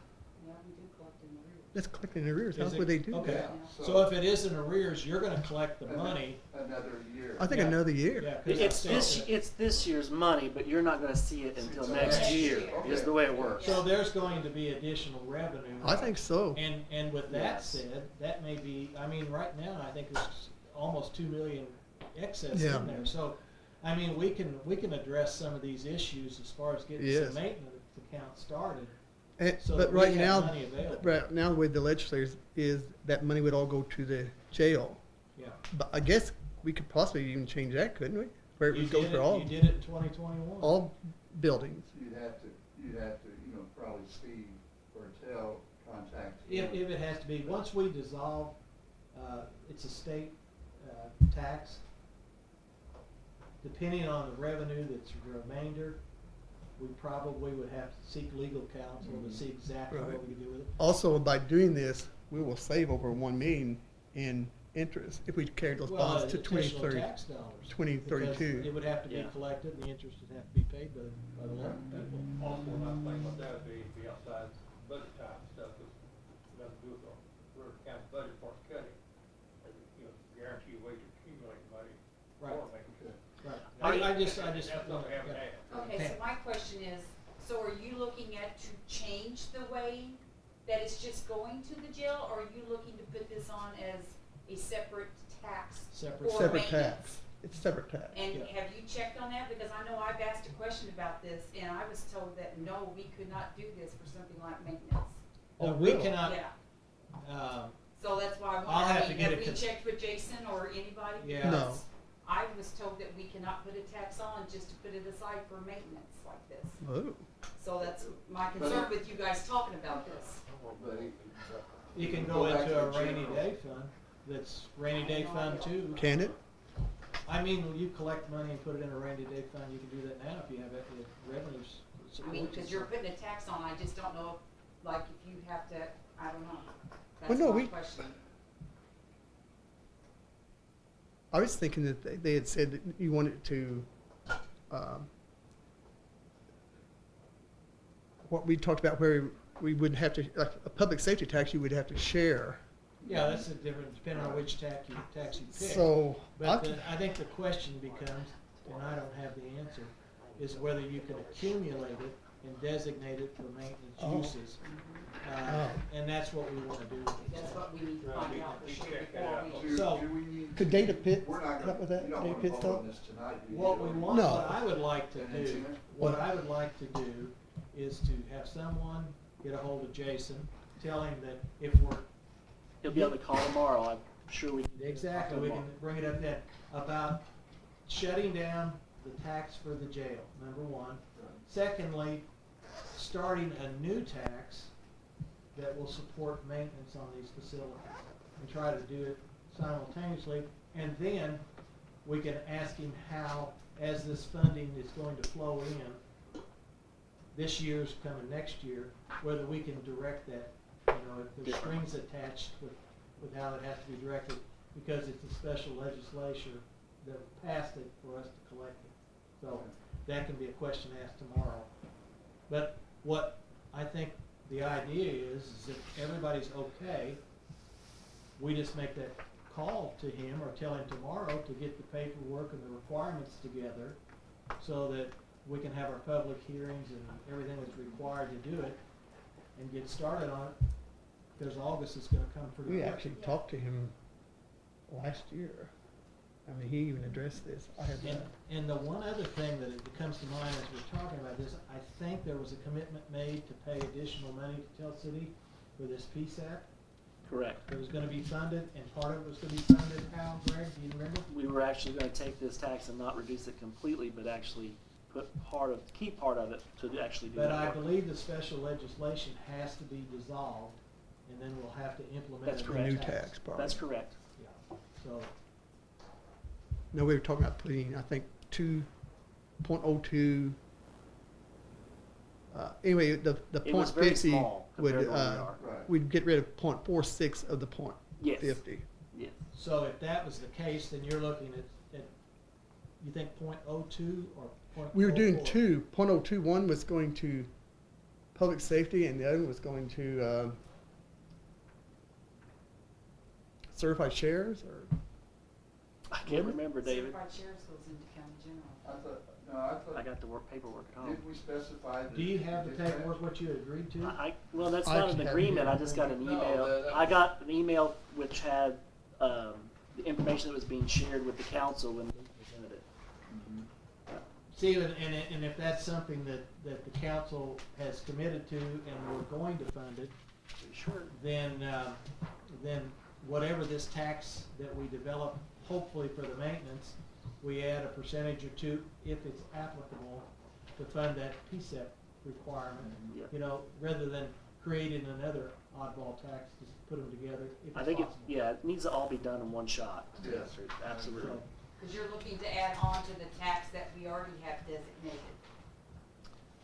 Yeah, we do collect in arrears. That's collecting in arrears. How Is it? would they do Okay. that? Yeah, So if it is in arrears, you're gonna collect the money. Another year. I think Yeah. another year. Yeah, 'cause It's that's- this year's money, but you're not going to see it until next Next year. year. Is the way it works. So there's going to be additional revenue. I think so. And with that Yes. said, that may be, I mean, right now, I think there's almost 2 million excess Yeah. in there. So, I mean, we can address some of these issues as far as getting Yes. some maintenance account started. And, So but that we right have now, money available. right now with the legislators is that money would all go to the jail. Yeah. But I guess we could possibly even change that, couldn't we? Where it You would go did for it- all You did it in 2021. all buildings. You'd have to, probably Steve or tell, contact. If him. it has to be, once we dissolve, it's a state tax. Depending on the revenue that's remainder, we probably would have to seek legal counsel to see exactly Right. what we can do with it. Also, by doing this, we will save over 1 million in interest if we carry those Well, bonds to additional 2030. tax dollars. 2032. Because it would have to be Yeah. collected, and the interest would have to be paid by the local people. Also, another thing about that would be outside budget time stuff, because it doesn't do with the River County budget for cutting. Guarantee way to accumulate money Right. for making. Right. That's I just. something we haven't yeah. had. Okay, so my question is, so are you looking at to change the way that it's just going to the jail, or are you looking to put this on as a separate tax? Separate- for Separate maintenance? tax. It's separate tax. And Yeah. have you checked on that? Because I know I've asked a question about this, and I was told that no, we could not do this for something like maintenance. Oh, We really? cannot, Yeah, so that's why I'll have I to mean, get have a we cons- checked with Jason or anybody? Yeah. No. Because I was told that we cannot put a tax on just to put it aside for maintenance like this. Oh. So that's my concern with you guys talking about this. But you can Go go back into to a the rainy general. day fund, that's rainy day fund too. Can it? I mean, you collect money and put it in a rainy day fund, you can do that now if you have extra revenues. to I mean, support because it. you're putting a tax on, I just don't know, like, if you have to, I don't know. Well, That's no, my we- question. I was thinking that they had said that you wanted to, what we talked about where we wouldn't have to, like a public safety tax, you would have to share. Yeah, that's the difference, depending on which tax you pick. So, But I think the question becomes, and I don't have the answer, is whether you can accumulate it and designate it for maintenance uses. And that's what we wanna do. That's what we need to Right, find we- out for we sure check that before out. we. So- do we need? Could Data Pitt We're not help with gonna, that? you don't Data wanna Pitt vote stuff? on this tonight, do you? What we want, No. what I would like to And do, then- what I would like to do is to have someone get a hold of Jason, tell him that if we're, He'll be able to call tomorrow. I'm sure we can. exactly, we can bring it up then, about shutting down the tax for the jail, number one. Secondly, starting a new tax that will support maintenance on these facilities and try to do it simultaneously. And then we can ask him how, as this funding is going to flow in, this year's coming next year, whether we can direct that, if there's strings attached with how it has to be directed, because it's a special legislature that passed it for us to collect it. So that can be a question asked tomorrow. But what I think the idea is if everybody's okay, we just make that call to him or tell him tomorrow to get the paperwork and the requirements together so that we can have our public hearings and everything that's required to do it and get started on it, because August is gonna come pretty We quick. actually talked to him last year. I mean, he even addressed this. I had And, that. and the one other thing that comes to mind as we're talking about this, I think there was a commitment made to pay additional money to Tell City for this PSAP. Correct. It was gonna be funded, and part of it was gonna be funded, how, Greg, do you remember? We were actually going to take this tax and not reduce it completely, but actually keep part of it to actually do But that I work. believe the special legislation has to be dissolved, and then we'll have to implement That's a correct. New tax, probably. That's correct. Yeah, so, No, we were talking about putting, I think, 2.02. Anyway, the It was very 0.50 small would, compared to where we are. Right. we'd get rid of 0.46 of the 0.50. Yes. Yes. so if that was the case, then you're looking at you think 0.02 or 0.04? We were doing two. 0.02, one was going to public safety, and the other was going to certified shares, or I can't remember, David. Certified shares goes into county general. I thought, I got the paperwork at home. did we specify that? Do you have the dispatch? paperwork, what you agreed to? Well, that's I not an actually have agreement. it. I just got an No, email. that I was- got an email which had the information that was being shared with the council when they presented it. See, and if that's something that the council has committed to and we're going to fund it, Sure. then whatever this tax that we develop, hopefully for the maintenance, we add a percentage or two, if it's applicable, to fund that PSEP requirement. Yeah. You know, rather than creating another oddball tax, just put them together if it's I think possible. it needs to all be done in one shot. Yes. Absolutely. So, Because you're looking to add on to the tax that we already have designated.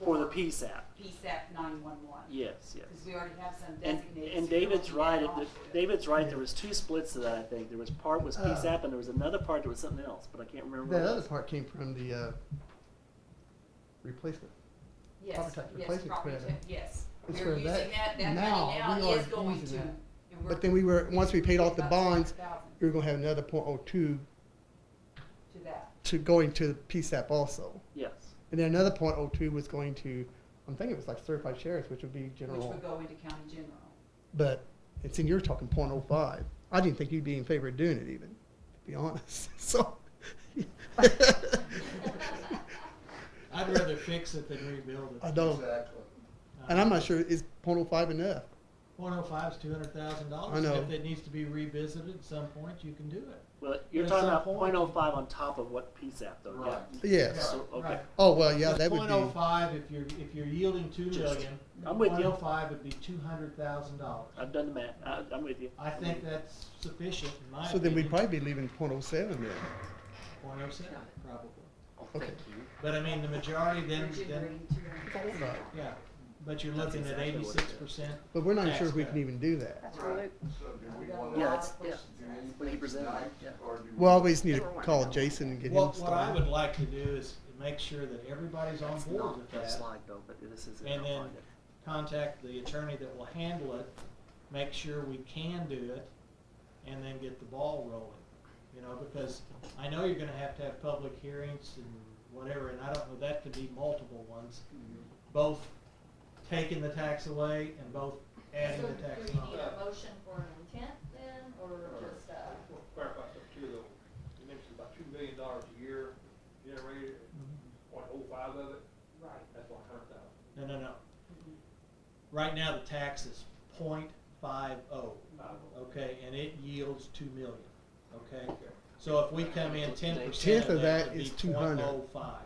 For the PSAP. PSAP 911. Yes, yes. Because we already have some And, designated. and so you're David's looking to add right. on to it. David's right. There was two splits to that. I think there was part was Oh. PSAP and there was another part that was something else, but I can't remember. what that it other was. part came from the replacement. Yes, property tax yes, replacement property credit. tax, yes. It's We're for using that. that Now, money now we is are going using to. that. and But then once we paid off the about bonds, 600,000 we were gonna have another 0.02 to that. to going to PSAP also. Yes. And then another 0.02 was going to, I'm thinking it was like certified shares, which would be Which general. would go into county general. But it's in, you're talking 0.05. I didn't think you'd be in favor of doing it even, to be honest. So. I'd rather fix it than rebuild it. I don't. Exactly. And I'm not sure, is 0.05 enough? 0.05 is $200,000. I know. If it needs to be revisited at some point, you can do it. Well, you're But at talking some about point- 0.05 on top of what PSAP though. Right. Yes. So, okay. Right. Oh, well, yeah, Because that would be, 0.05, if you're yielding 2 Just- million, I'm with you. 0.05 would be $200,000. I've done the math. I'm with you. I think that's sufficient in my so then we'd opinion. probably be leaving 0.07 then. 0.07, probably. Oh, Okay. thank you. But I mean, the majority then, We're generating 200,000. Right. yeah. But you're That's looking at exactly what it is. 86%. But we're not tax sure if we cut. can even do that. That's Right. right. So do we We got a want lot Yeah, of that's- yeah. questions do asked. anything When he presented tonight, it, yeah. or do Well, we just need to call Jason and get him What I started. would like to do is make sure that everybody's on That's board not with the that. slide though, but this is it. And I'll then find it. contact the attorney that will handle it, make sure we can do it, and then get the ball rolling. You know, because I know you're gonna have to have public hearings and whatever, and I don't know, that could be multiple ones. Both taking the tax away and both adding So the tax do we on. need a motion for an intent then, or just, Well, clarify something too, though. You mentioned about $2 million a year generated, 0.05 of it, Right. that's 100,000. No. Right now, the tax is 0.50, okay, and it yields 2 million, okay? So if we come in 10% Tenth of that would be is 200. 0.05,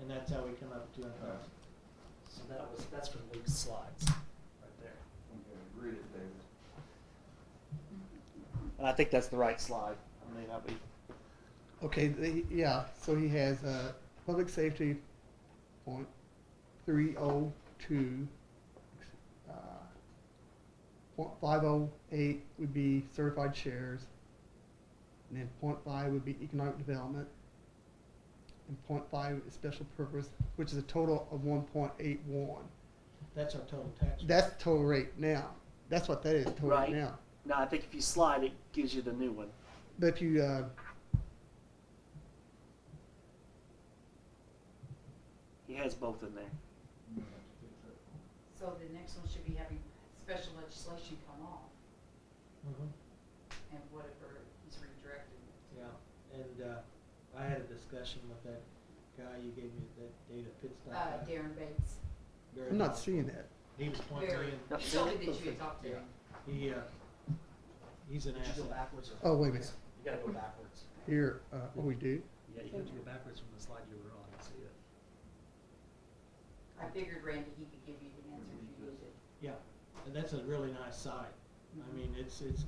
and that's how we come up with 200,000. So that's from Luke's slides, right there. Okay, read it, David. And I think that's the right slide. I may not be. Okay, yeah, so he has, public safety 0.302, 0.508 would be certified shares, and then 0.5 would be economic development, and 0.5 is special purpose, which is a total of 1.81. That's our total tax. rate. That's the total rate now. That's what that is, total Right. rate now. No, I think if you slide, it gives you the new one. But if you, He has both in there. So the next one should be having special legislation come off Mhm. and whatever is redirected. Yeah, and, I had a discussion with that guy you gave me that data pit stop. guy. Darren Bates. Very I'm not knowledgeable. seeing that. He was pointing Very, me in. he told me that you had talked to him. He, he's an Did you asset. go backwards or Oh, wait a minute. You gotta go backwards. Here, oh, we do? Yeah, you have to go backwards from the slide you were on to see it. I figured, Randy, he could give you the answer if you needed it. Yeah, and that's a really nice site. I mean, it's nice.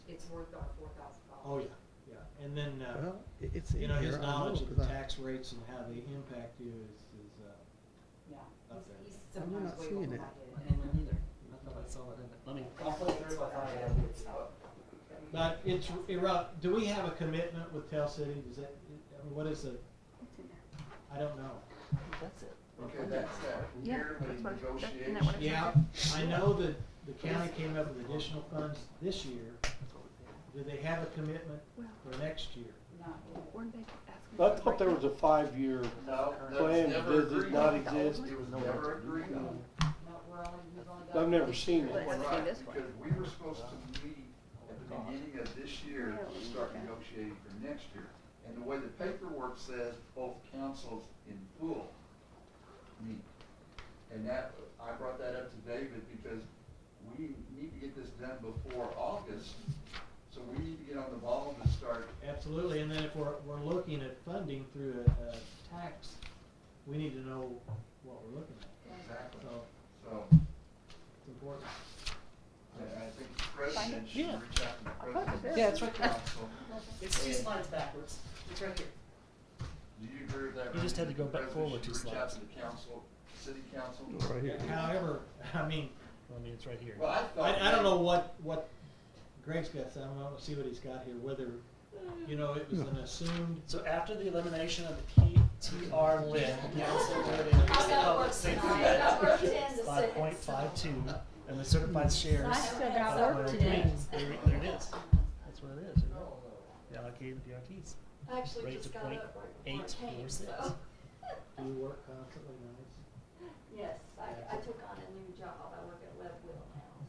It's worth our $4,000. Oh, yeah, yeah. And then, Well, it's in you know, his here, I knowledge of 'cause the I- tax rates and how they impact you is Yeah, Up there. he's I'm sometimes not way seeing over it. my I head. didn't either. I thought I saw it in it. Let me, I'll play through if I find it. but it's, do we have a commitment with Tell City? Does that, I mean, what is the, I don't know. That's it. Okay, that's that. Yearly negotiation. Yeah, I know that the county came up with additional funds this year. Do they have a commitment for next year? Not yet. I thought there was a 5-year No, plan, that's never does it agreed not on. exist? It was never agreed on. No, we're only, we've only got. I've never seen it. Right, because we were supposed to meet at the beginning of this year to start negotiating for next year. And the way the paperwork says, both councils in full meet. And that, I brought that up to David because we need to get this done before August. So we need to get on the ball to start. Absolutely, and then if we're looking at funding through a tax, we need to know what we're looking at. Exactly. So So, it's important. I think the president should Yeah. reach out to the president. Yeah, it's right of the there. council. It's 2 slides backwards. It's right here. Do you agree with that? You just Randy? had to go The back president forward 2 should reach out slides. to the council, city council? Right here. However, I mean, I mean, it's right here. Well, I thought. I don't know what Greg's got, so I don't know, see what he's got here, whether, you know, it was an assumed, So after the elimination of the PTR lid, the council would increase the public safety net by 0.52, and the certified shares. I still got by work to 0.03. do. There it is. That's what it is. Isn't it? The allocated PRTs. I actually Rates just of got up right before it came, 0.846. so. do work constantly nice. Yes, I took on a new job, I work at Leadville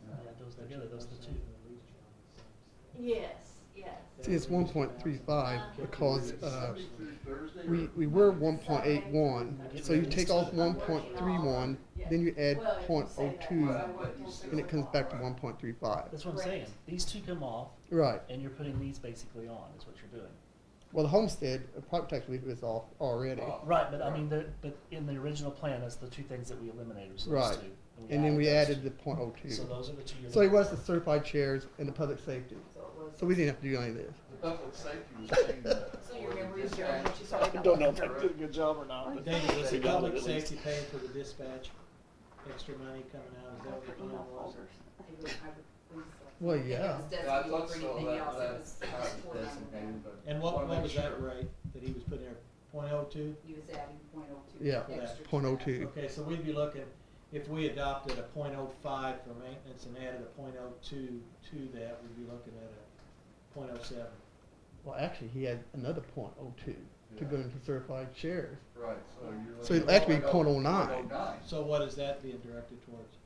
now. Yeah, those together, those are the two. Yes, yes. See, it's 1.35 because Thursday? we were 1.81. So you take off 1.31, then you add 0.02, and it comes back to 1.35. That's what I'm saying. These two come off, Right. and you're putting these basically on, is what you're doing. Well, the homestead, property tax relief is off already. Right, but I mean, but in the original plan, that's the two things that we eliminated, was those Right. two. And then we those added the two. 0.02. So those are the two you're. So it was the certified chairs and the public safety. So it was. So we didn't have to do any of this. The public safety was saying that. So your memory is good, what you said. I don't know if I did a good job or not. But David, was the public safety paying for the dispatch, extra money coming out, is that what the plan was? I would believe so. Well, I think it yeah. was Yeah, I designated thought for so, anything else, it was that's how it's $4.99. designated, but. And what wanna make was that sure. rate that he was putting there, 0.02? He was adding .02 Yeah, extra to 0.02. Okay, so we'd be looking, if we adopted a .05 for maintenance and added a .02 to that, we'd be looking at a .07. Well, actually, he had another 0.02 to go into certified shares. Right, so you're. So looking it'd actually at be 0.09. 0.09. So what is that being directed towards?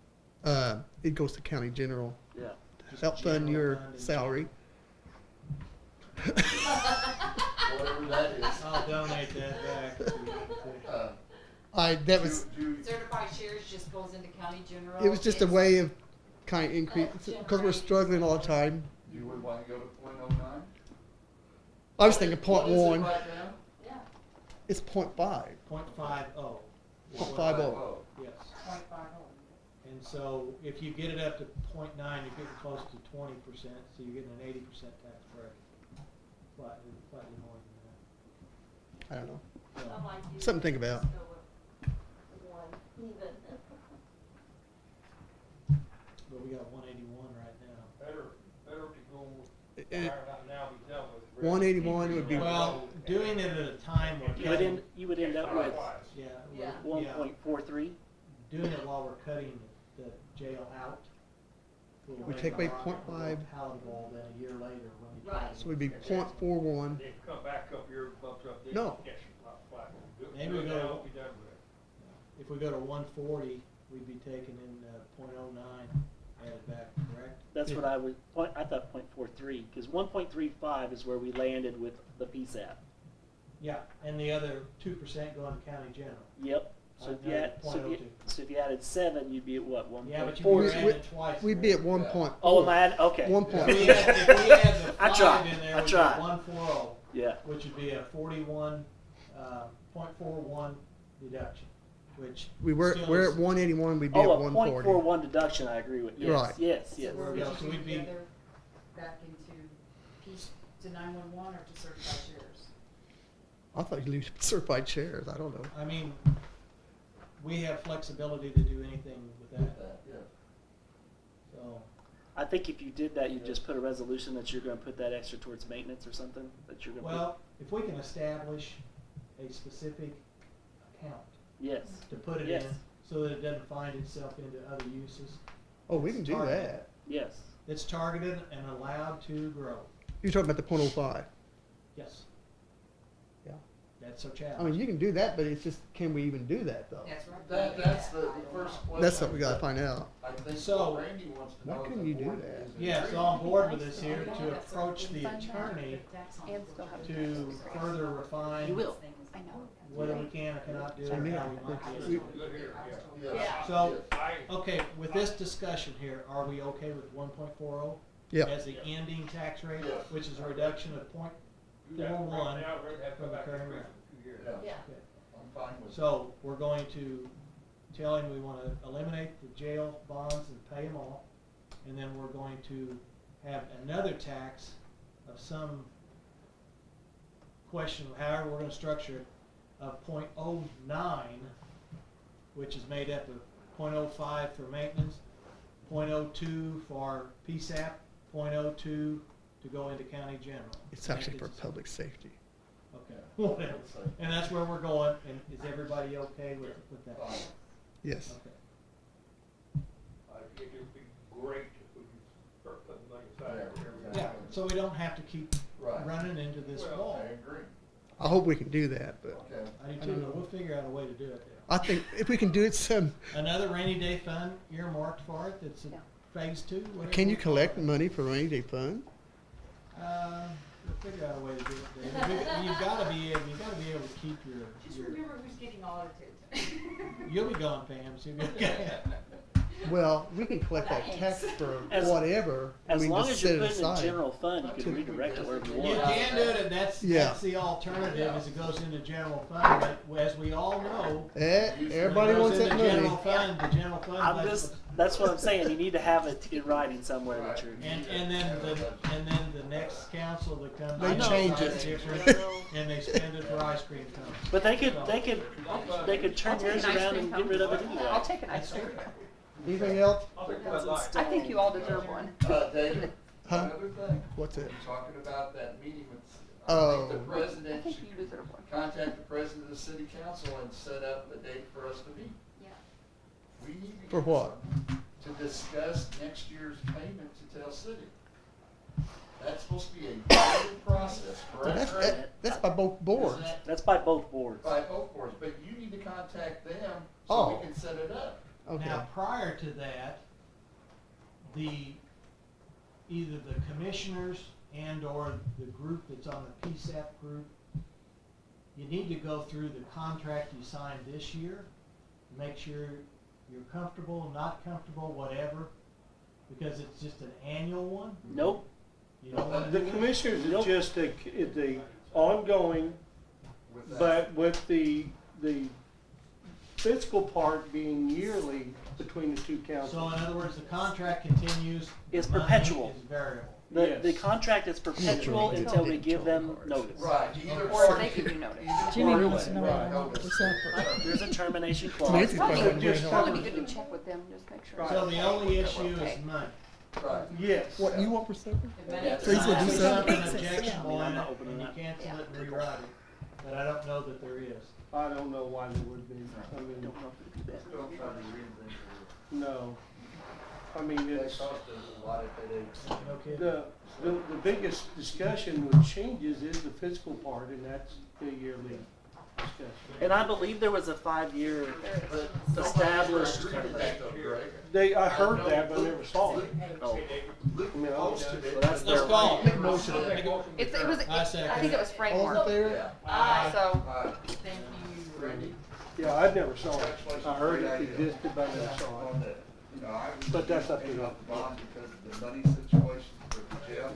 It goes to county general Yeah. to help fund your General fund and salary. Whatever that is. I'll donate that back. That was, Certified shares just goes into county general. it was just a It's- way of kind of increase, because we're struggling all the time. You would want to go to 0.09? I was thinking What is it 0.1, right now? Yeah, it's 0.5. 0.50, 0.50. yes. .50. And so if you get it up to 0.9, you're getting close to 20%, so you're getting an 80% tax break. Slightly more I don't know. than that. I'm like you. Something to think about. Just go with one, even. But we got 181 right now. Better to go Eh, higher not now be done with. 181 would be- Well, doing it at a time where cutting, You would end up with yeah, Yeah. we're- yeah, 1.43. doing it while we're cutting the jail out. will We make take it away a lot more 0.5. Palatable than a year later when you try Right. to- So we'd be 0.41. Then come back up here, bumps up this. No. Yes, flat. Maybe Do we it go- now, be done with it. If we go to 140, we'd be taking in .09, added back, correct? That's what I would, I thought 0.43, because 1.35 is where we landed with the PSAP. Yeah, and the other 2% going to county general. Yep. So if you add, so if you added 7, you'd be at what, 1.4? Yeah, but you'd be adding twice. We'd be at 1 point. Oh, am I at, okay. 1 If point. we had the I 5 tried. in there, I we'd be tried. at 140, Yeah. which would be a 41.41 deduction, which We're still at is- 181. We'd be Oh, at a 140. 0.41 deduction, I agree with. Yes, Right. yes, yes. There we go. So we'd be back into to 911 or to certified shares. I thought you leave certified chairs. I don't know. I mean, we have flexibility to do anything with that. Yeah. So, I think if you did that, you'd just put a resolution that you're going to put that extra towards maintenance or something, that you're going to well, if we can establish a specific account put. Yes. to put it Yes. in, so that it doesn't find itself into other uses, Oh, we can do Target. that. Yes. it's targeted and allowed to grow. You're talking about the 0.05. Yes. Yeah. That's our challenge. I mean, you can do that, but it's just, can we even do that though? That's right. That's the first question. That's what we gotta find out. I think So- what Randy wants to know. Why is couldn't the you do board that? is Yeah, agreed. so on board with this here to approach the attorney And still have to further refine You will. I know. whether we can or cannot do it, I or mean, how we might be able to. we- Good here, yeah. Yes, So- yes. Okay, with this discussion here, are we okay with 1.40 Yep. as the ending tax rate, Yes. which is a reduction of You got it 0.41? right now, we're gonna have to from go the back current and rate. for 2 years. Yeah, Yeah. I'm fine with it. So we're going to tell him we want to eliminate the jail bonds and pay them all, and then we're going to have another tax of some question of however we're going to structure it of 0.09, which is made up of 0.05 for maintenance, 0.02 for PSAP, 0.02 to go into county general. It's actually for public safety. Okay, whatever. And that's where we're going, and is everybody okay with that? Fine. Yes. Okay. I think it would be great if we could start putting money aside for everything. Yeah, so we don't have to keep Right. running into this Well, wall. I agree. I hope we can do that, but Okay. I do too, but we'll figure out a way to do it there. I think if we can do it Another rainy day fund earmarked for it, that's Yeah. phase 2. whatever can you we call collect it. money for rainy day fund? We'll figure out a way to do it there. You've gotta be able to keep Just your, remember who's getting audited. you'll be gone, Pam, so you'll be okay. Well, we can collect that tax for As- whatever. As we long just as set you it put it in aside. general fund, you can redirect it wherever you You want. can do it, and that's the alternative, is it goes into general fund, but as we all know, Everybody when it wants goes that into general money. fund, the general fund I'm budget- just, that's what I'm saying, you need to have it in writing somewhere that you're. And then the next council that comes. They in change decides it. different, and they spend it for ice cream cones. But they could turn yours around and get rid of it I'll anyway. take an ice cream. Anything else? I'll take Bud Light. I think you all deserve one. David, Huh? another thing. What's it? You're talking about that meeting with, I Oh. think the I president think should you deserve one. contact the president of the city council and set up a date for us to meet. Yeah. We need to For get what? some- to discuss next year's payment to Tell City. That's supposed to be a private process, correct? That's by both boards. Isn't that That's by both boards. by both boards, but you need to contact them so Oh. we can set it up. Okay. Now, prior to that, either the commissioners and or the group that's on the PSAP group, you need to go through the contract you signed this year, make sure you're comfortable, not comfortable, whatever, because it's just an annual one. Nope. You don't want to The do that? commissioners Nope. is just the ongoing, With that. but with the fiscal part being yearly between the two So councils. in other words, the contract continues. It's the money perpetual. is variable. Yes. The contract is perpetual Yes. until we give them notice. Right, either Or party. they give you notice. Jimmy wants to know There's a termination clause. Nancy's Probably probably just gonna probably bring be it good to check with them, just make sure. Right. So the only issue is money. Right. Yes. What you want for supper? If So he's gonna do there's something? objectionable in it, Opening and you up. cancel it and rewrite it, but I don't know that there is. I don't know why there would be. I mean, Don't know if it'd be bad. Don't try to reinvent the no. I mean, wheel. They it's, cost us a lot of headaches. No kidding. the biggest discussion with changes is the fiscal part, and that's the yearly discussion. And I believe there was a 5-year established. I heard that, but I never saw it. Oh, I mean, well, that's their. Let's call. Make a motion. It was, I second I think it was All framework. in favor? So, Thank you, Randy. Yeah, I never saw it. I heard it existed, but I never saw it. You know, I was But that's up to paying them. off the bond because of the money situation for the jail.